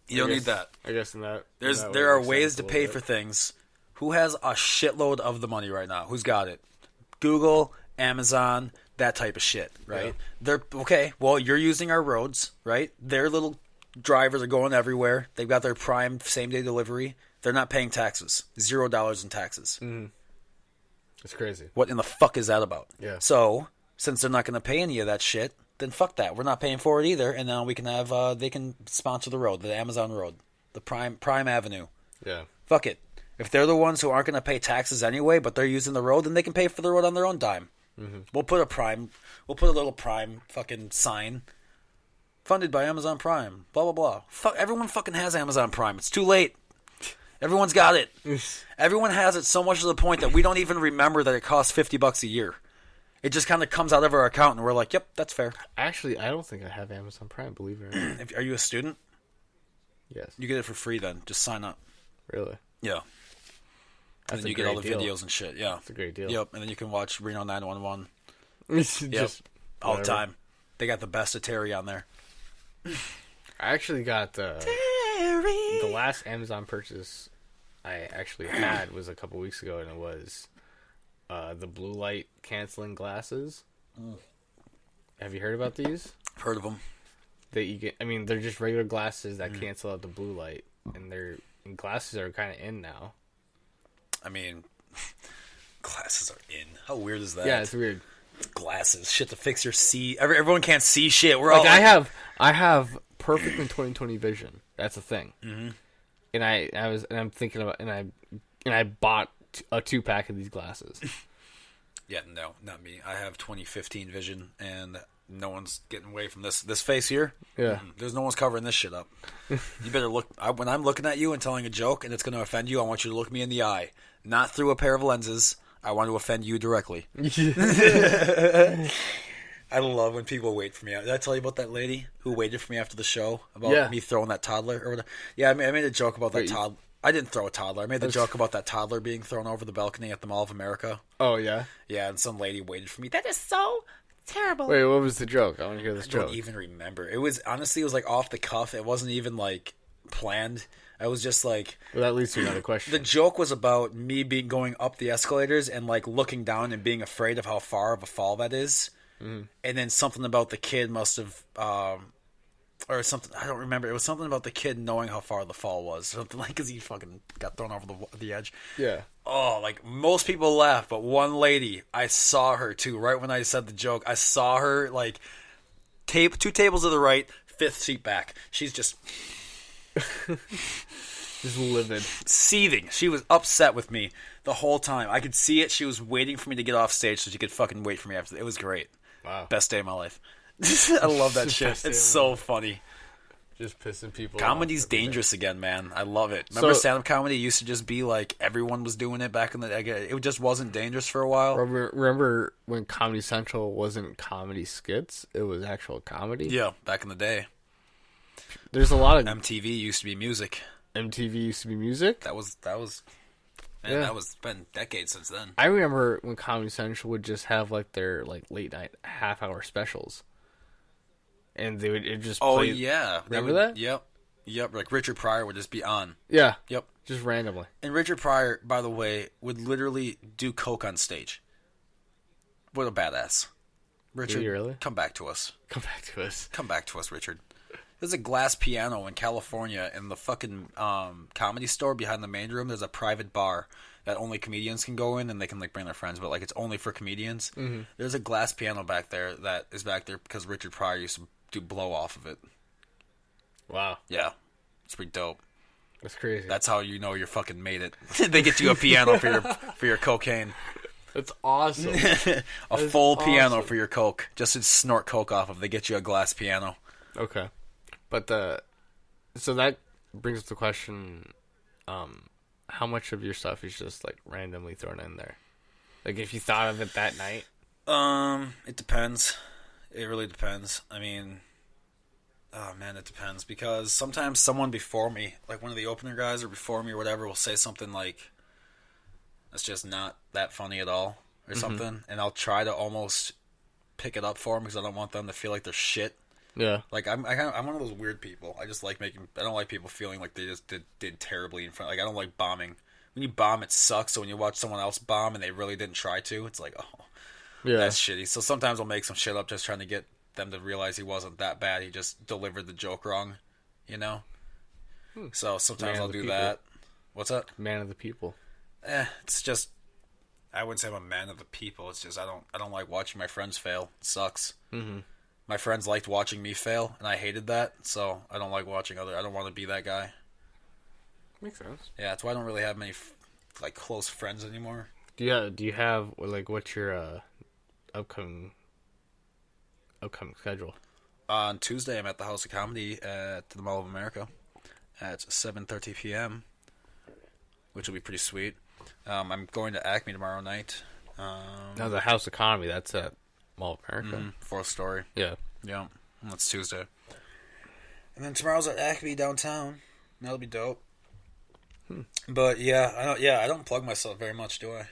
You don't need that. I guess in that... There are ways to pay for things. Who has a shitload of the money right now? Who's got it? Google, Amazon... That type of shit, right? Yeah. They're okay. Well, you're using our roads, right? Their little drivers are going everywhere. They've got their Prime same-day delivery. They're not paying taxes. $0 in taxes. It's crazy. What in the fuck is that about? Yeah. So, since they're not going to pay any of that shit, then fuck that. We're not paying for it either. And now we can have they can sponsor the road, the Amazon road, the Prime Avenue. Yeah. Fuck it. If they're the ones who aren't going to pay taxes anyway, but they're using the road, then they can pay for the road on their own dime. We'll put a little Prime fucking sign, funded by Amazon Prime, blah blah blah. Fuck, everyone fucking has Amazon Prime. It's too late. Everyone's got it. Everyone has it so much to the point that we don't even remember that it costs $50 a year. It just kind of comes out of our account, and we're like, "Yep, that's fair." Actually, I don't think I have Amazon Prime. Believe it or not. Are you a student? Yes. You get it for free then. Just sign up. Really? Yeah. And then you get all the videos and shit. Yeah. It's a great deal. Yep. And then you can watch Reno 911. Just all the time. They got the best of Terry on there. I actually got the last Amazon purchase I actually had was a couple weeks ago, and it was the blue light canceling glasses. Have you heard about these? I've heard of them. They're just regular glasses that cancel out the blue light, and glasses are kind of in now. I mean, glasses are in. How weird is that? Yeah, it's weird. Glasses, shit to fix your see. Everyone can't see shit. We're like, all. I have perfect in 20/20 vision. That's a thing. And I'm thinking about, and I bought a 2-pack of these glasses. Yeah, no, not me. I have 20/15 vision, and no one's getting away from this face here. Yeah. There's no one's covering this shit up. You better look. When I'm looking at you and telling a joke and it's going to offend you, I want you to look me in the eye, not through a pair of lenses. I want to offend you directly. I love when people wait for me. Did I tell you about that lady who waited for me after the show about me throwing that toddler or whatever? Yeah, I made a joke about that toddler. I didn't throw a toddler. I made the joke about that toddler being thrown over the balcony at the Mall of America. Oh, yeah? Yeah, and some lady waited for me. That is so terrible. Wait, what was the joke? I want to hear this joke. I don't even remember. It was like off the cuff. It wasn't even like planned. I was just like... Well, that leads to another question. The joke was about me going up the escalators and like looking down and being afraid of how far of a fall that is. Mm. And then something about the kid must have... or something, I don't remember. It was something about the kid knowing how far the fall was. Something like, because he fucking got thrown over the edge. Yeah. Oh, like, most people laughed, but one lady, I saw her, too, right when I said the joke. I saw her, like, 2 tables to the right, 5th seat back. She's just... just livid. Seething. She was upset with me the whole time. I could see it. She was waiting for me to get off stage so she could fucking wait for me after. It was great. Wow. Best day of my life. I love that shit. It's so funny. Just pissing people Comedy's off dangerous again, man. I love it. Remember stand-up comedy used to just be like everyone was doing it back in the day. It just wasn't dangerous for a while. Remember when Comedy Central wasn't comedy skits? It was actual comedy? Yeah, back in the day. There's a lot of... MTV used to be music. MTV used to be music? That was... Man, that was been decades since then. I remember when Comedy Central would just have like their like late night half-hour specials. And they would just play... Oh, yeah. Remember that? Yep. Like Richard Pryor would just be on. Yeah. Yep. Just randomly. And Richard Pryor, by the way, would literally do coke on stage. What a badass. Richard, really? Come back to us. Come back to us. Come back to us, Richard. There's a glass piano in California in the fucking comedy store behind the main room. There's a private bar that only comedians can go in, and they can like bring their friends, but like it's only for comedians. Mm-hmm. There's a glass piano back there that is back there because Richard Pryor used to do blow off of it. Wow. Yeah. It's pretty dope. That's crazy. That's how you know you're fucking made it. They get you a piano for your cocaine. That's awesome. Full piano for your coke. Just to snort coke off of. They get you a glass piano. Okay. But so that brings up the question, how much of your stuff is just like randomly thrown in there? Like if you thought of it that night? It depends. It really depends. I mean, oh man, it depends because sometimes someone before me, like one of the opener guys or before me or whatever, will say something like, "That's just not that funny at all," or something, and I'll try to almost pick it up for them because I don't want them to feel like they're shit. Yeah. Like I'm one of those weird people. I just like I don't like people feeling like they just did terribly in front. Like I don't like bombing. When you bomb, it sucks. So when you watch someone else bomb and they really didn't try to, it's like, oh, yeah, that's shitty. So sometimes I'll make some shit up just trying to get them to realize he wasn't that bad. He just delivered the joke wrong, you know. So sometimes I'll do that. What's that? Man of the people. It's just I wouldn't say I'm a man of the people. It's just I don't like watching my friends fail. It sucks. Mm-hmm. My friends liked watching me fail, and I hated that, so I don't like watching I don't want to be that guy. Makes sense. Yeah, that's why I don't really have many, like, close friends anymore. Do you have like, what's your upcoming schedule? On Tuesday, I'm at the House of Comedy at the Mall of America at 7:30 p.m., which will be pretty sweet. I'm going to Acme tomorrow night. Now, the House of Comedy, that's at Mall of America. 4th story. Yeah. Yeah. That's Tuesday. And then tomorrow's at Acme downtown. That'll be dope. But yeah, I don't plug myself very much, do I?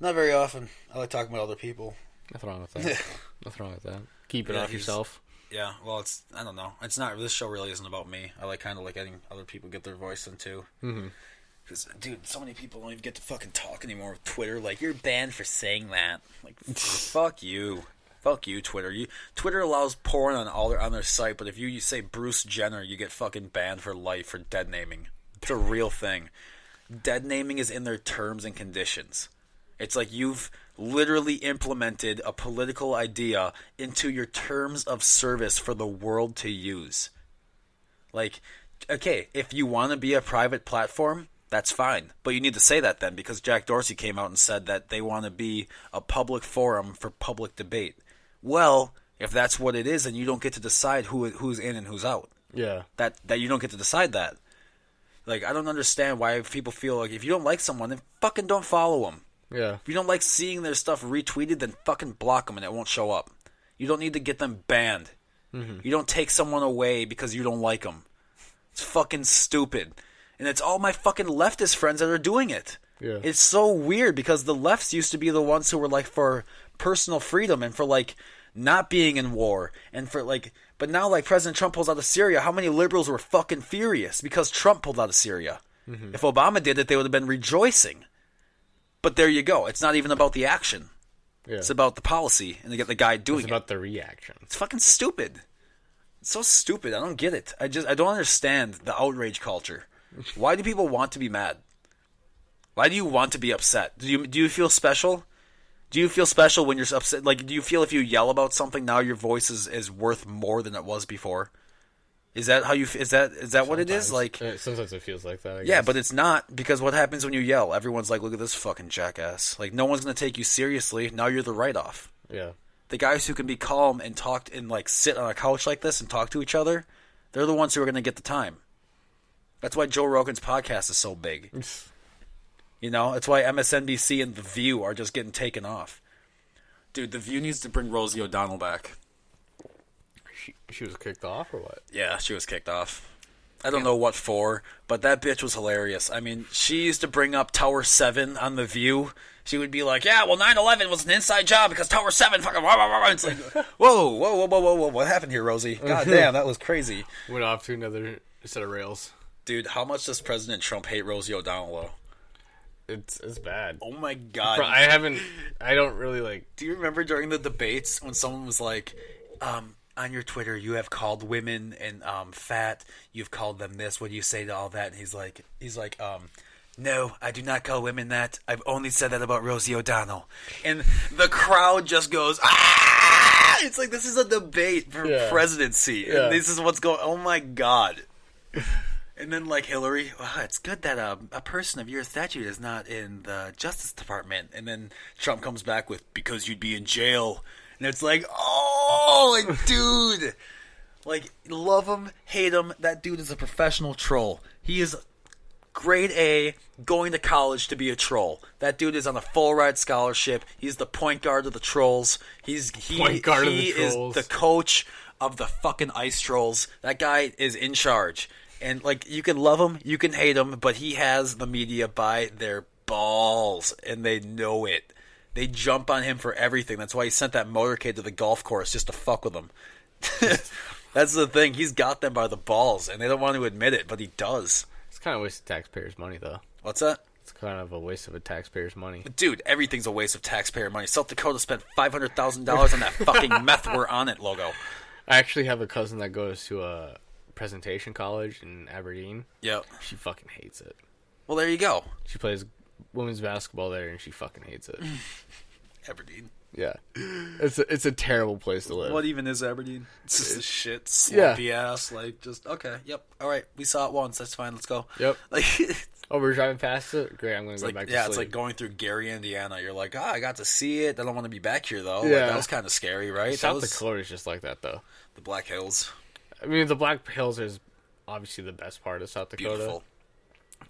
Not very often. I like talking about other people. Nothing wrong with that. Nothing wrong with that. Keep it off yourself. Yeah, well, I don't know. It's not. This show really isn't about me. I like kind of like letting other people get their voice in too. Because, dude, so many people don't even get to fucking talk anymore with Twitter. Like, you're banned for saying that. Like, fuck you. Fuck you, Twitter. Twitter allows porn on their site, but if you say Bruce Jenner, you get fucking banned for life for dead naming. It's a real thing. Dead naming is in their terms and conditions. It's like you've literally implemented a political idea into your terms of service for the world to use. Like, okay, if you want to be a private platform, that's fine. But you need to say that then, because Jack Dorsey came out and said that they want to be a public forum for public debate. Well, if that's what it is, then you don't get to decide who's in and who's out. Yeah. That you don't get to decide that. Like, I don't understand why people feel like if you don't like someone, then fucking don't follow them. Yeah. If you don't like seeing their stuff retweeted, then fucking block them and it won't show up. You don't need to get them banned. Mm-hmm. You don't take someone away because you don't like them. It's fucking stupid. And it's all my fucking leftist friends that are doing it. Yeah. It's so weird because the lefts used to be the ones who were like for personal freedom and for like not being in war and for like, but now like President Trump pulls out of Syria, how many liberals were fucking furious because Trump pulled out of Syria? Mm-hmm. If Obama did it, they would have been rejoicing. But there you go. It's not even about the action. Yeah. It's about the policy and to get the guy doing it. It's about the reaction. It's fucking stupid. It's so stupid. I don't get it. I don't understand the outrage culture. Why do people want to be mad? Why do you want to be upset? Do you feel special? Do you feel special when you're upset? Like, do you feel if you yell about something now your voice is worth more than it was before? Is that how you? Is that what it is? Like sometimes it feels like that. I yeah, guess. but it's not because what happens when you yell? Everyone's like, "Look at this fucking jackass!" Like no one's gonna take you seriously. Now you're the write-off. Yeah. The guys who can be calm and talk and like sit on a couch like this and talk to each other, they're the ones who are gonna get the time. That's why Joe Rogan's podcast is so big. You know, it's why MSNBC and The View are just getting taken off. Dude, The View needs to bring Rosie O'Donnell back. She was kicked off or what? Yeah, she was kicked off. I don't know what for, but that bitch was hilarious. I mean, she used to bring up Tower 7 on The View. She would be like, yeah, well, 9/11 was an inside job because Tower 7 fucking... It's like, whoa, what happened here, Rosie? God damn, that was crazy. Went off to another set of rails. Dude, how much does President Trump hate Rosie O'Donnell, though? It's bad. Oh my god. I don't really like... Do you remember during the debates when someone was like, on your Twitter, you have called women and fat. You've called them this. What do you say to all that? And he's like, no, I do not call women that. I've only said that about Rosie O'Donnell. And the crowd just goes, ah! It's like this is a debate for presidency. Yeah. And this is what's going. Oh my god. And then like Hillary, it's good that a person of your stature is not in the Justice Department. And then Trump comes back with because you'd be in jail. And it's like, oh, like, dude. Like, love him, hate him. That dude is a professional troll. He is grade A, going to college to be a troll. That dude is on a full ride scholarship. He's the point guard of the trolls. He is the coach of the fucking ice trolls. That guy is in charge. And, like, you can love him, you can hate him, but he has the media by their balls, and they know it. They jump on him for everything. That's why he sent that motorcade to the golf course just to fuck with him. That's the thing. He's got them by the balls, and they don't want to admit it, but he does. It's kind of a waste of taxpayers' money, though. What's that? It's kind of a waste of a taxpayer's money. Dude, everything's a waste of taxpayer money. South Dakota spent $500,000 on that fucking meth we're on it logo. I actually have a cousin that goes to a presentation college in Aberdeen. Yep. She fucking hates it. Well, there you go. She plays women's basketball there, and she fucking hates it. Aberdeen. Yeah. It's a terrible place to live. What even is Aberdeen? It's just a shit, sloppy ass, like, just, okay, yep, alright, we saw it once, that's fine, let's go. Yep. Like, oh, we're driving past it? Great, I'm going to go back to sleep. Yeah, it's like going through Gary, Indiana. You're like, I got to see it, I don't want to be back here, though. Yeah. Like, that was kind of scary, right? South Dakota is just like that, though. The Black Hills. I mean, the Black Hills is obviously the best part of South Dakota. Beautiful.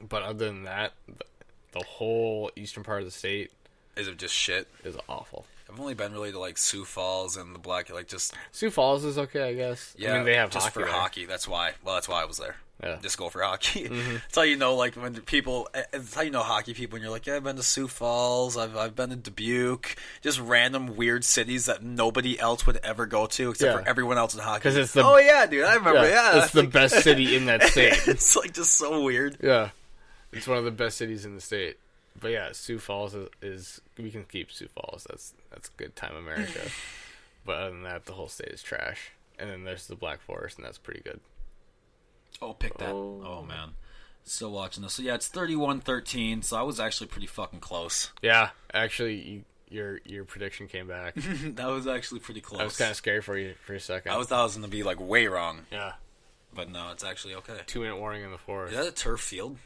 But other than that, the whole eastern part of the state is it just shit? Is awful. I've only been really to like Sioux Falls and the Black, like just Sioux Falls is okay, I guess. Yeah, I mean, they have just hockey for there. hockey. That's why. Well, that's why I was there. Yeah, just go for hockey. Mm-hmm. That's how you know, like when people. It's how you know hockey people. And you're like, yeah, I've been to Sioux Falls. I've been to Dubuque. Just random weird cities that nobody else would ever go to except for everyone else in hockey. Because it's the oh yeah, dude, I remember. Yeah, it's the best city in that state. It's like just so weird. Yeah, it's one of the best cities in the state. But yeah, Sioux Falls is we can keep Sioux Falls. That's a good time, America. But other than that, the whole state is trash. And then there's the Black Forest, and that's pretty good. Oh, pick that. Oh man. Still watching this. So yeah, it's 31-13, so I was actually pretty fucking close. Yeah, actually, your prediction came back. That was actually pretty close. I was kind of scared for you for a second. I thought I was going to be like way wrong. Yeah. But no, it's actually okay. 2-minute warning in the fourth. Is that a turf field?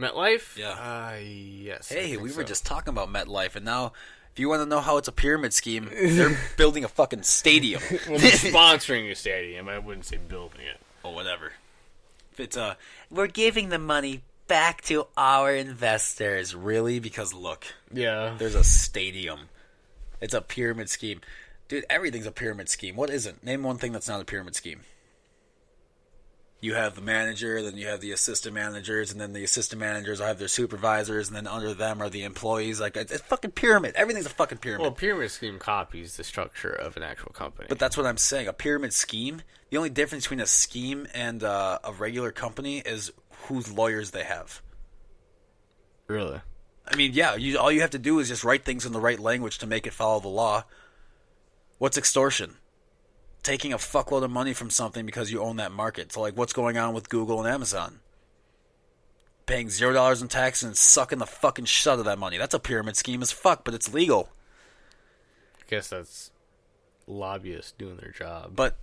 MetLife? Yeah. Yes. Hey, we were just talking about MetLife, and now If you want to know how it's a pyramid scheme, they're building a fucking stadium. Well, they're sponsoring a stadium. I wouldn't say building it. Or whatever. If it's we're giving the money back to our investors. Really? Because look, Yeah. there's a stadium. It's a pyramid scheme. Dude, everything's a pyramid scheme. What isn't? Name one thing that's not a pyramid scheme. You have the manager, then you have the assistant managers, and then the assistant managers will have their supervisors, and then under them are the employees. Like, it's a fucking pyramid. Everything's a fucking pyramid. Well, pyramid scheme copies the structure of an actual company. But that's what I'm saying. A pyramid scheme, the only difference between a scheme and a regular company is whose lawyers they have. Really? I mean, yeah, all you have to do is just write things in the right language to make it follow the law. What's extortion? Taking a fuckload of money from something because you own that market. So, like, what's going on with Google and Amazon? Paying $0 in tax and sucking the fucking shit out of that money. That's a pyramid scheme as fuck, but it's legal. I guess that's lobbyists doing their job. But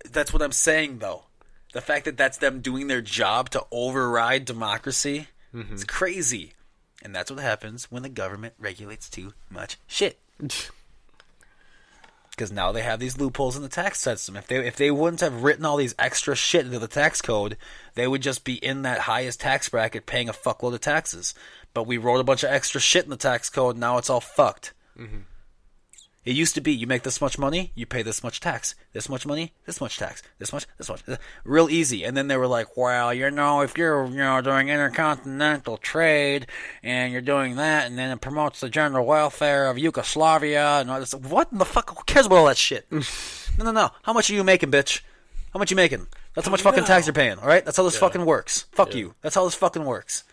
that's what I'm saying, though. The fact that that's them doing their job to override democracy is crazy. And that's what happens when the government regulates too much shit. Because now they have these loopholes in the tax system. If they wouldn't have written all these extra shit into the tax code, they would just be in that highest tax bracket paying a fuckload of taxes. But we wrote a bunch of extra shit in the tax code, and now it's all fucked. Mm-hmm. It used to be, you make this much money, you pay this much tax. This much money, this much tax. This much. Real easy. And then they were like, well, if you're, doing intercontinental trade, and you're doing that, and then it promotes the general welfare of Yugoslavia, and all this. What in the fuck? Who cares about all that shit? No. How much are you making, bitch? How much you making? That's how much fucking tax you're paying, alright? That's how this fucking works. Fuck you. That's how this fucking works.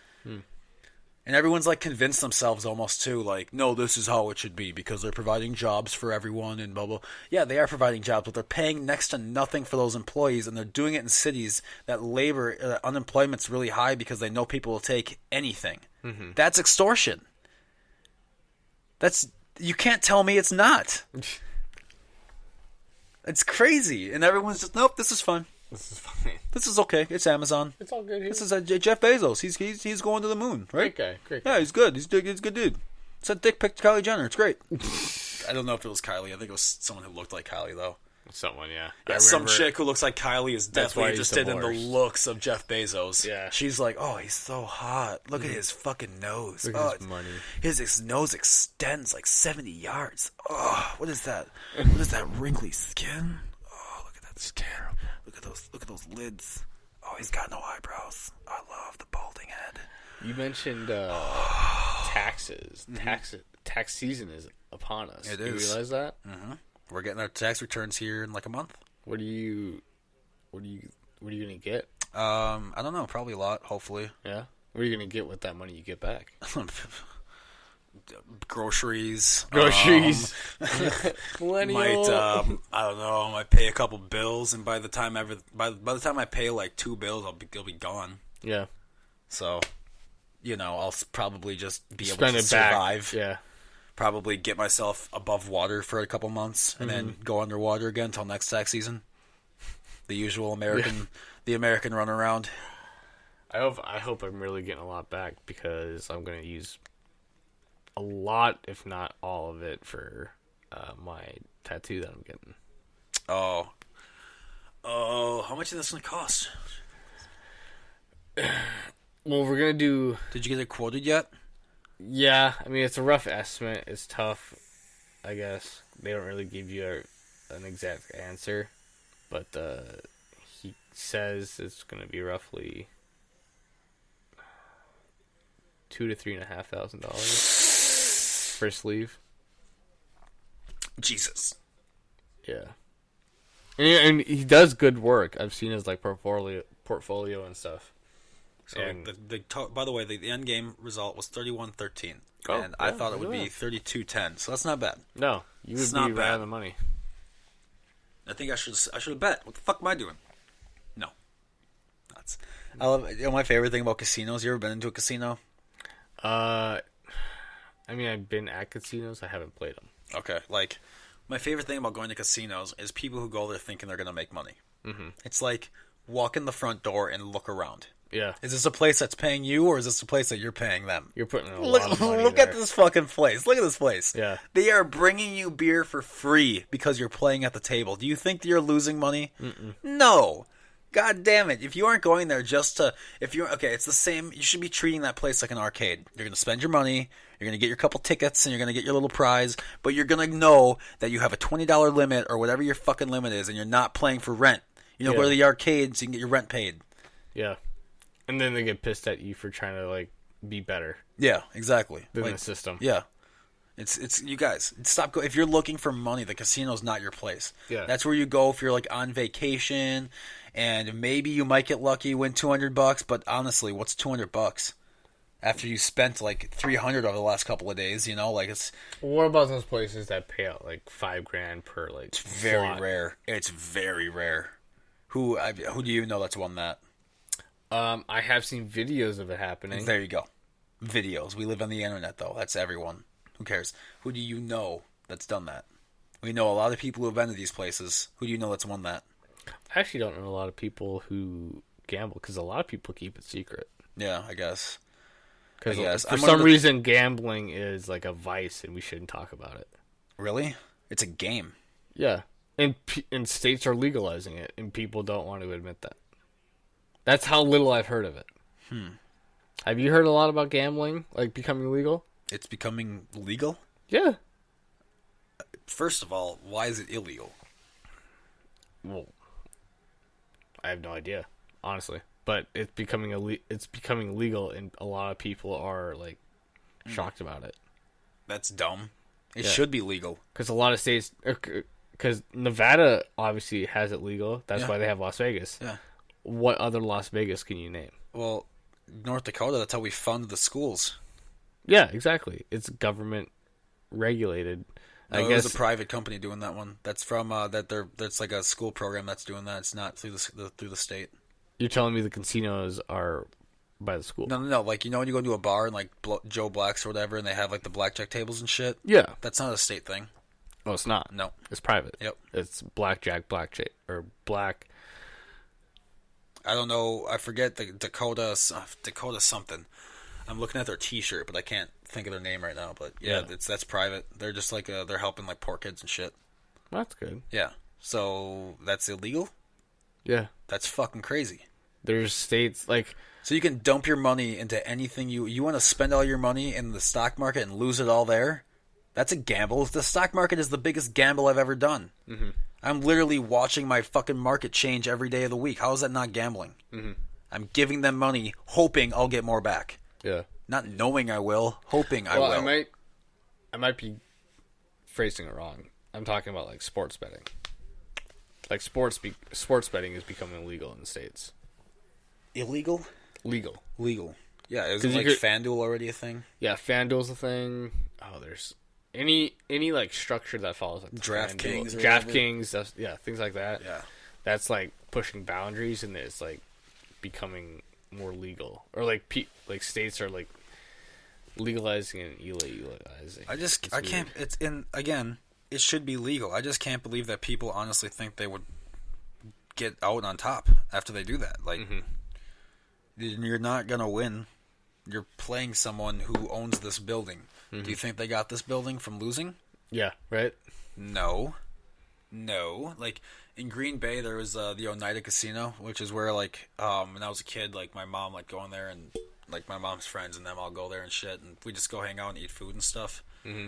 And everyone's like convinced themselves almost too, like, no, this is how it should be because they're providing jobs for everyone and blah, blah. Yeah, they are providing jobs, but they're paying next to nothing for those employees, and they're doing it in cities that unemployment's really high because they know people will take anything. Mm-hmm. That's extortion. You can't tell me it's not. It's crazy. And everyone's just, nope, this is fun. This is fine. This is okay. It's Amazon. It's all good here. This is Jeff Bezos. He's going to the moon, right? Great guy. Yeah, he's good. He's a good dude. Sent dick pic to Kylie Jenner. It's great. I don't know if it was Kylie. I think it was someone who looked like Kylie, though. Someone, yeah. Yeah, some chick who looks like Kylie is definitely interested in the divorced. looks of Jeff Bezos. Yeah. She's like, oh, he's so hot. Look at his fucking nose. Look at his money. His nose extends like 70 yards. Oh, what is that? What is that wrinkly skin? Oh, look at that. It's terrible. Look at those lids. Oh, he's got no eyebrows. I love the balding head. You mentioned taxes. Tax season is upon us. It Do you is. realize that? Mm-hmm. We're getting our tax returns here in like a month. What are you gonna get? I don't know. Probably a lot. Hopefully. Yeah. What are you gonna get with that money you get back? Groceries. Millennial. Might I don't know. I might pay a couple bills, and by the time I pay like 2 bills, they'll be gone. Yeah. So, I'll probably just be able Spend to it back. survive. Yeah. Probably get myself above water for a couple months, and then go underwater again until next tax season. The usual American runaround. I hope I'm really getting a lot back because I'm gonna use a lot, if not all of it, for my tattoo that I'm getting. Oh, how much is this gonna cost? Well, we're gonna do. Did you get it quoted yet? Yeah, I mean it's a rough estimate. It's tough, I guess. They don't really give you an exact answer, but he says it's gonna be roughly $2,000 to $3,500 for a sleeve. Jesus. Yeah, and he does good work. I've seen his like portfolio and stuff. So And- by the way, the end game result was 31-13, Oh, and I yeah, thought it would look at be 32-10. So that's not bad. No, you would It's be not right bad. on the money. I think I should have bet. What the fuck am I doing? No. Nuts. I love. My favorite thing about casinos. You ever been into a casino? I mean, I've been at casinos. I haven't played them. Okay. Like, my favorite thing about going to casinos is people who go there thinking they're gonna make money. Mm-hmm. It's like walk in the front door and look around. Yeah. Is this a place that's paying you, or is this a place that you're paying them? You're putting in a lot of money Look there. at this fucking place. Look at this place. Yeah. They are bringing you beer for free because you're playing at the table. Do you think that you're losing money? Mm-mm. No. God damn it. If you aren't going there just to... Okay, it's the same. You should be treating that place like an arcade. You're going to spend your money. You're going to get your couple tickets, and you're going to get your little prize. But you're going to know that you have a $20 limit or whatever your fucking limit is, and you're not playing for rent. You know, go to the arcade so you can get your rent paid. Yeah. And then they get pissed at you for trying to, like, be better Yeah, exactly. than the system. Yeah. It's you guys, stop if you're looking for money, the casino's not your place. Yeah. That's where you go if you're like on vacation and maybe you might get lucky, win $200, but honestly, what's $200 after you spent like $300 over the last couple of days, you know? Like it's What about those places that pay out like $5,000 per like very slot? rare. It's very rare. Who do you know that's won that? I have seen videos of it happening. There you go. Videos. We live on the internet though. That's everyone. Who cares? Who do you know that's done that? We know a lot of people who have been to these places. Who do you know that's won that? I actually don't know a lot of people who gamble because a lot of people keep it secret. Yeah, I guess. Because for some reason, gambling is like a vice and we shouldn't talk about it. Really? It's a game. Yeah. And states are legalizing it and people don't want to admit that. That's how little I've heard of it. Have you heard a lot about gambling, like becoming legal? It's becoming legal? Yeah. First of all, why is it illegal? Well, I have no idea, honestly. But it's becoming legal, and a lot of people are like shocked about it. That's dumb. It Yeah. should be legal. Because a lot of states, because Nevada obviously has it legal. That's Yeah. why they have Las Vegas. Yeah. What other Las Vegas can you name? Well, North Dakota, that's how we fund the schools. Yeah, exactly. It's government regulated. No, I it guess was a private company doing that one. That's from that's like a school program that's doing that. It's not through the state. you're telling me the casinos are by the school. No. Like, you know when you go to a bar and like Joe Black's or whatever, and they have like the blackjack tables and shit? Yeah. That's not a state thing. Well, it's not. No. It's private. Yep. It's blackjack, or black. I don't know. I forget the Dakota something. I'm looking at their T-shirt, but I can't think of their name right now. But yeah, Yeah. that's private. They're just like they're helping like poor kids and shit. That's good. Yeah. So that's illegal. Yeah. That's fucking crazy. There's states like So you can dump your money into anything you want to spend all your money in the stock market and lose it all there. That's a gamble. The stock market is the biggest gamble I've ever done. Mm-hmm. I'm literally watching my fucking market change every day of the week. How is that not gambling? Mm-hmm. I'm giving them money, hoping I'll get more back. yeah. Not knowing I will, hoping I will. I might be phrasing it wrong. I'm talking about like sports betting. Like sports betting is becoming illegal in the States. Illegal? Legal. Legal. Yeah, isn't 'Cause you like could- FanDuel already a thing? Yeah, FanDuel's a thing. Oh, there's any like structure that follows like the DraftKings FanDuel. or DraftKings, things like that. Yeah. That's like pushing boundaries and it's like becoming more legal. Or like states are like legalizing and illegalizing. I can't. It's in again. It should be legal. I just can't believe that people honestly think they would get out on top after they do that. Like, you're not gonna win. You're playing someone who owns this building. Do you think they got this building from losing? Yeah, right? No. Like in Green Bay, there was the Oneida Casino, which is where like when I was a kid, like my mom like going there and like my mom's friends and them all go there and shit, and we just go hang out and eat food and stuff. Mm-hmm.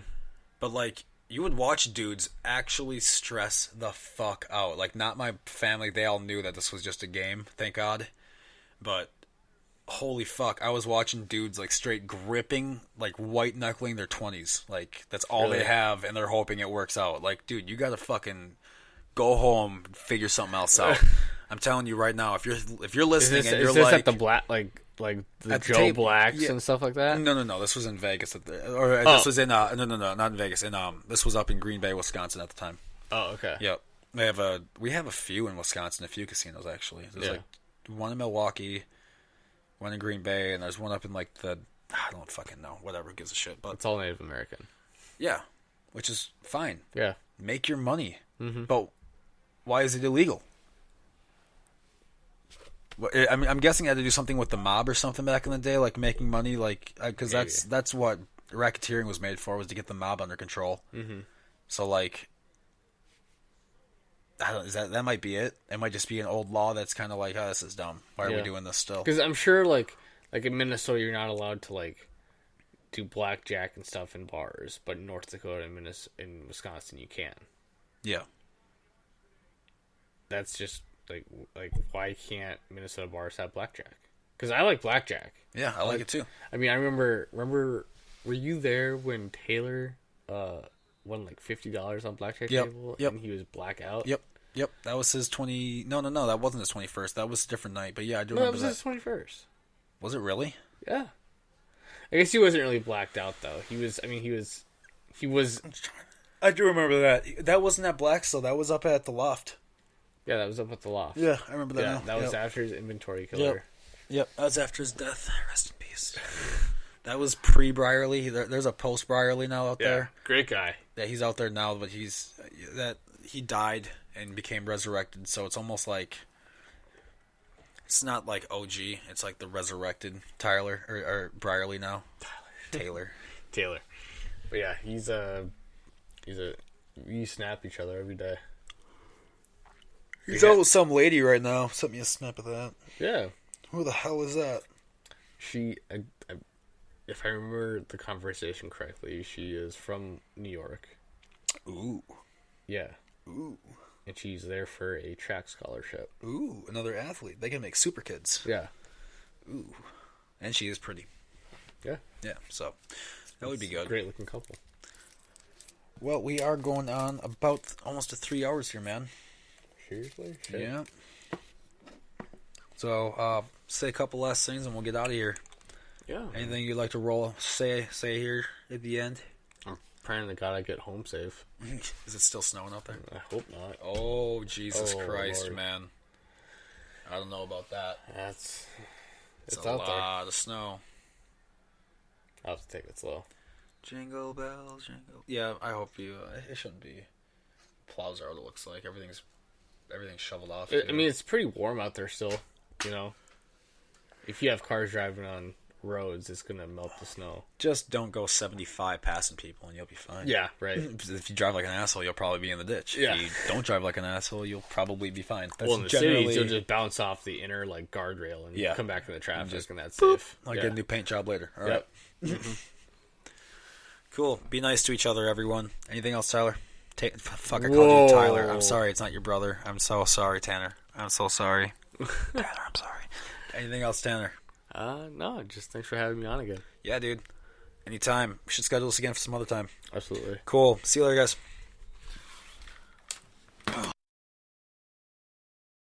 But like you would watch dudes actually stress the fuck out. Like not my family, they all knew that this was just a game, thank God. But holy fuck, I was watching dudes like straight gripping, like white knuckling their 20s. Like that's all Really? they have, and they're hoping it works out. Like, dude, you gotta fucking go home, and figure something else out. I'm telling you right now, if you're listening and you're is this like at the black like the At the Joe table, Blacks yeah. and stuff like that? No. This was in Vegas, this was in no, not in Vegas. This was up in Green Bay, Wisconsin at the time. Oh, okay. Yep, we have a few in Wisconsin, a few casinos actually. There's like one in Milwaukee, one in Green Bay, and there's one up in like I don't fucking know. Whatever, who gives a shit. But It's all Native American. yeah, which is fine. Yeah. Make your money, but why is it illegal? I mean, I'm guessing it had to do something with the mob or something back in the day, like making money, like because that's what racketeering was made for, was to get the mob under control. Mm-hmm. So like, I don't. That might be it. It might just be an old law that's kind of like, oh, this is dumb. Why are we doing this still? Because I'm sure, like in Minnesota, you're not allowed to like do blackjack and stuff in bars, but in North Dakota and in Wisconsin, you can. Yeah. That's just like why can't Minnesota bars have blackjack? Because I like blackjack. Yeah, I like it too. I mean, I remember. Were you there when Taylor won like $50 on blackjack table? Yep. And he was blackout. Yep. That was his 20. No, that wasn't his 21st. That was a different night. But yeah, I do remember that. That was his 21st. Was it really? Yeah. I guess he wasn't really blacked out though. He was. I mean, he was. I do remember that. That wasn't at Blackstone. That was up at the Loft. Yeah, that was up at the Loft. Yeah, I remember that now. That was after his inventory killer. Yep, that was after his death. Rest in peace. That was pre-Brierly. There's a post-Brierly now out there. Great guy. Yeah, he's out there now, but he died and became resurrected. So it's almost like it's not like OG. It's like the resurrected Tyler or Brierly now. Taylor. But yeah, we snap each other every day. He's out with some lady right now. Sent me a snap of that. Yeah. Who the hell is that? She, if I remember the conversation correctly, she is from New York. Ooh. Yeah. Ooh. And she's there for a track scholarship. Ooh, another athlete. They can make super kids. Yeah. Ooh. And she is pretty. Yeah. Yeah, so that would be good. Great looking couple. Well, we are going on about almost 3 hours here, man. Seriously? Shit. Yeah. So, say a couple last things and we'll get out of here. Yeah. Anything you'd like to say here at the end? I'm praying to God I get home safe. Is it still snowing out there? I hope not. Oh, Jesus Christ, Lord. man. I don't know about that. It's a out there. lot of snow. I'll have to take it slow. Jingle bells, jingle. Yeah, I hope you. It shouldn't be. Plows are what it looks like. Everything's shoveled off. I mean, it's pretty warm out there still. You know, if you have cars driving on roads, it's gonna melt the snow. Just don't go 75 passing people, and you'll be fine. Yeah, right. If you drive like an asshole, you'll probably be in the ditch. Yeah. If you don't drive like an asshole, you'll probably be fine. That's Well, in the city, you'll just bounce off the inner like guardrail and come back in the traffic, and that's safe. I'll get a new paint job later. All Yep. right. Cool. Be nice to each other, everyone. Anything else, Tyler? Fuck, I called you Tyler. I'm sorry, it's not your brother. I'm so sorry, Tanner. I'm so sorry. Tanner, I'm sorry. Anything else, Tanner? No, just thanks for having me on again. Yeah, dude. Anytime. We should schedule this again for some other time. Absolutely. Cool. See you later, guys.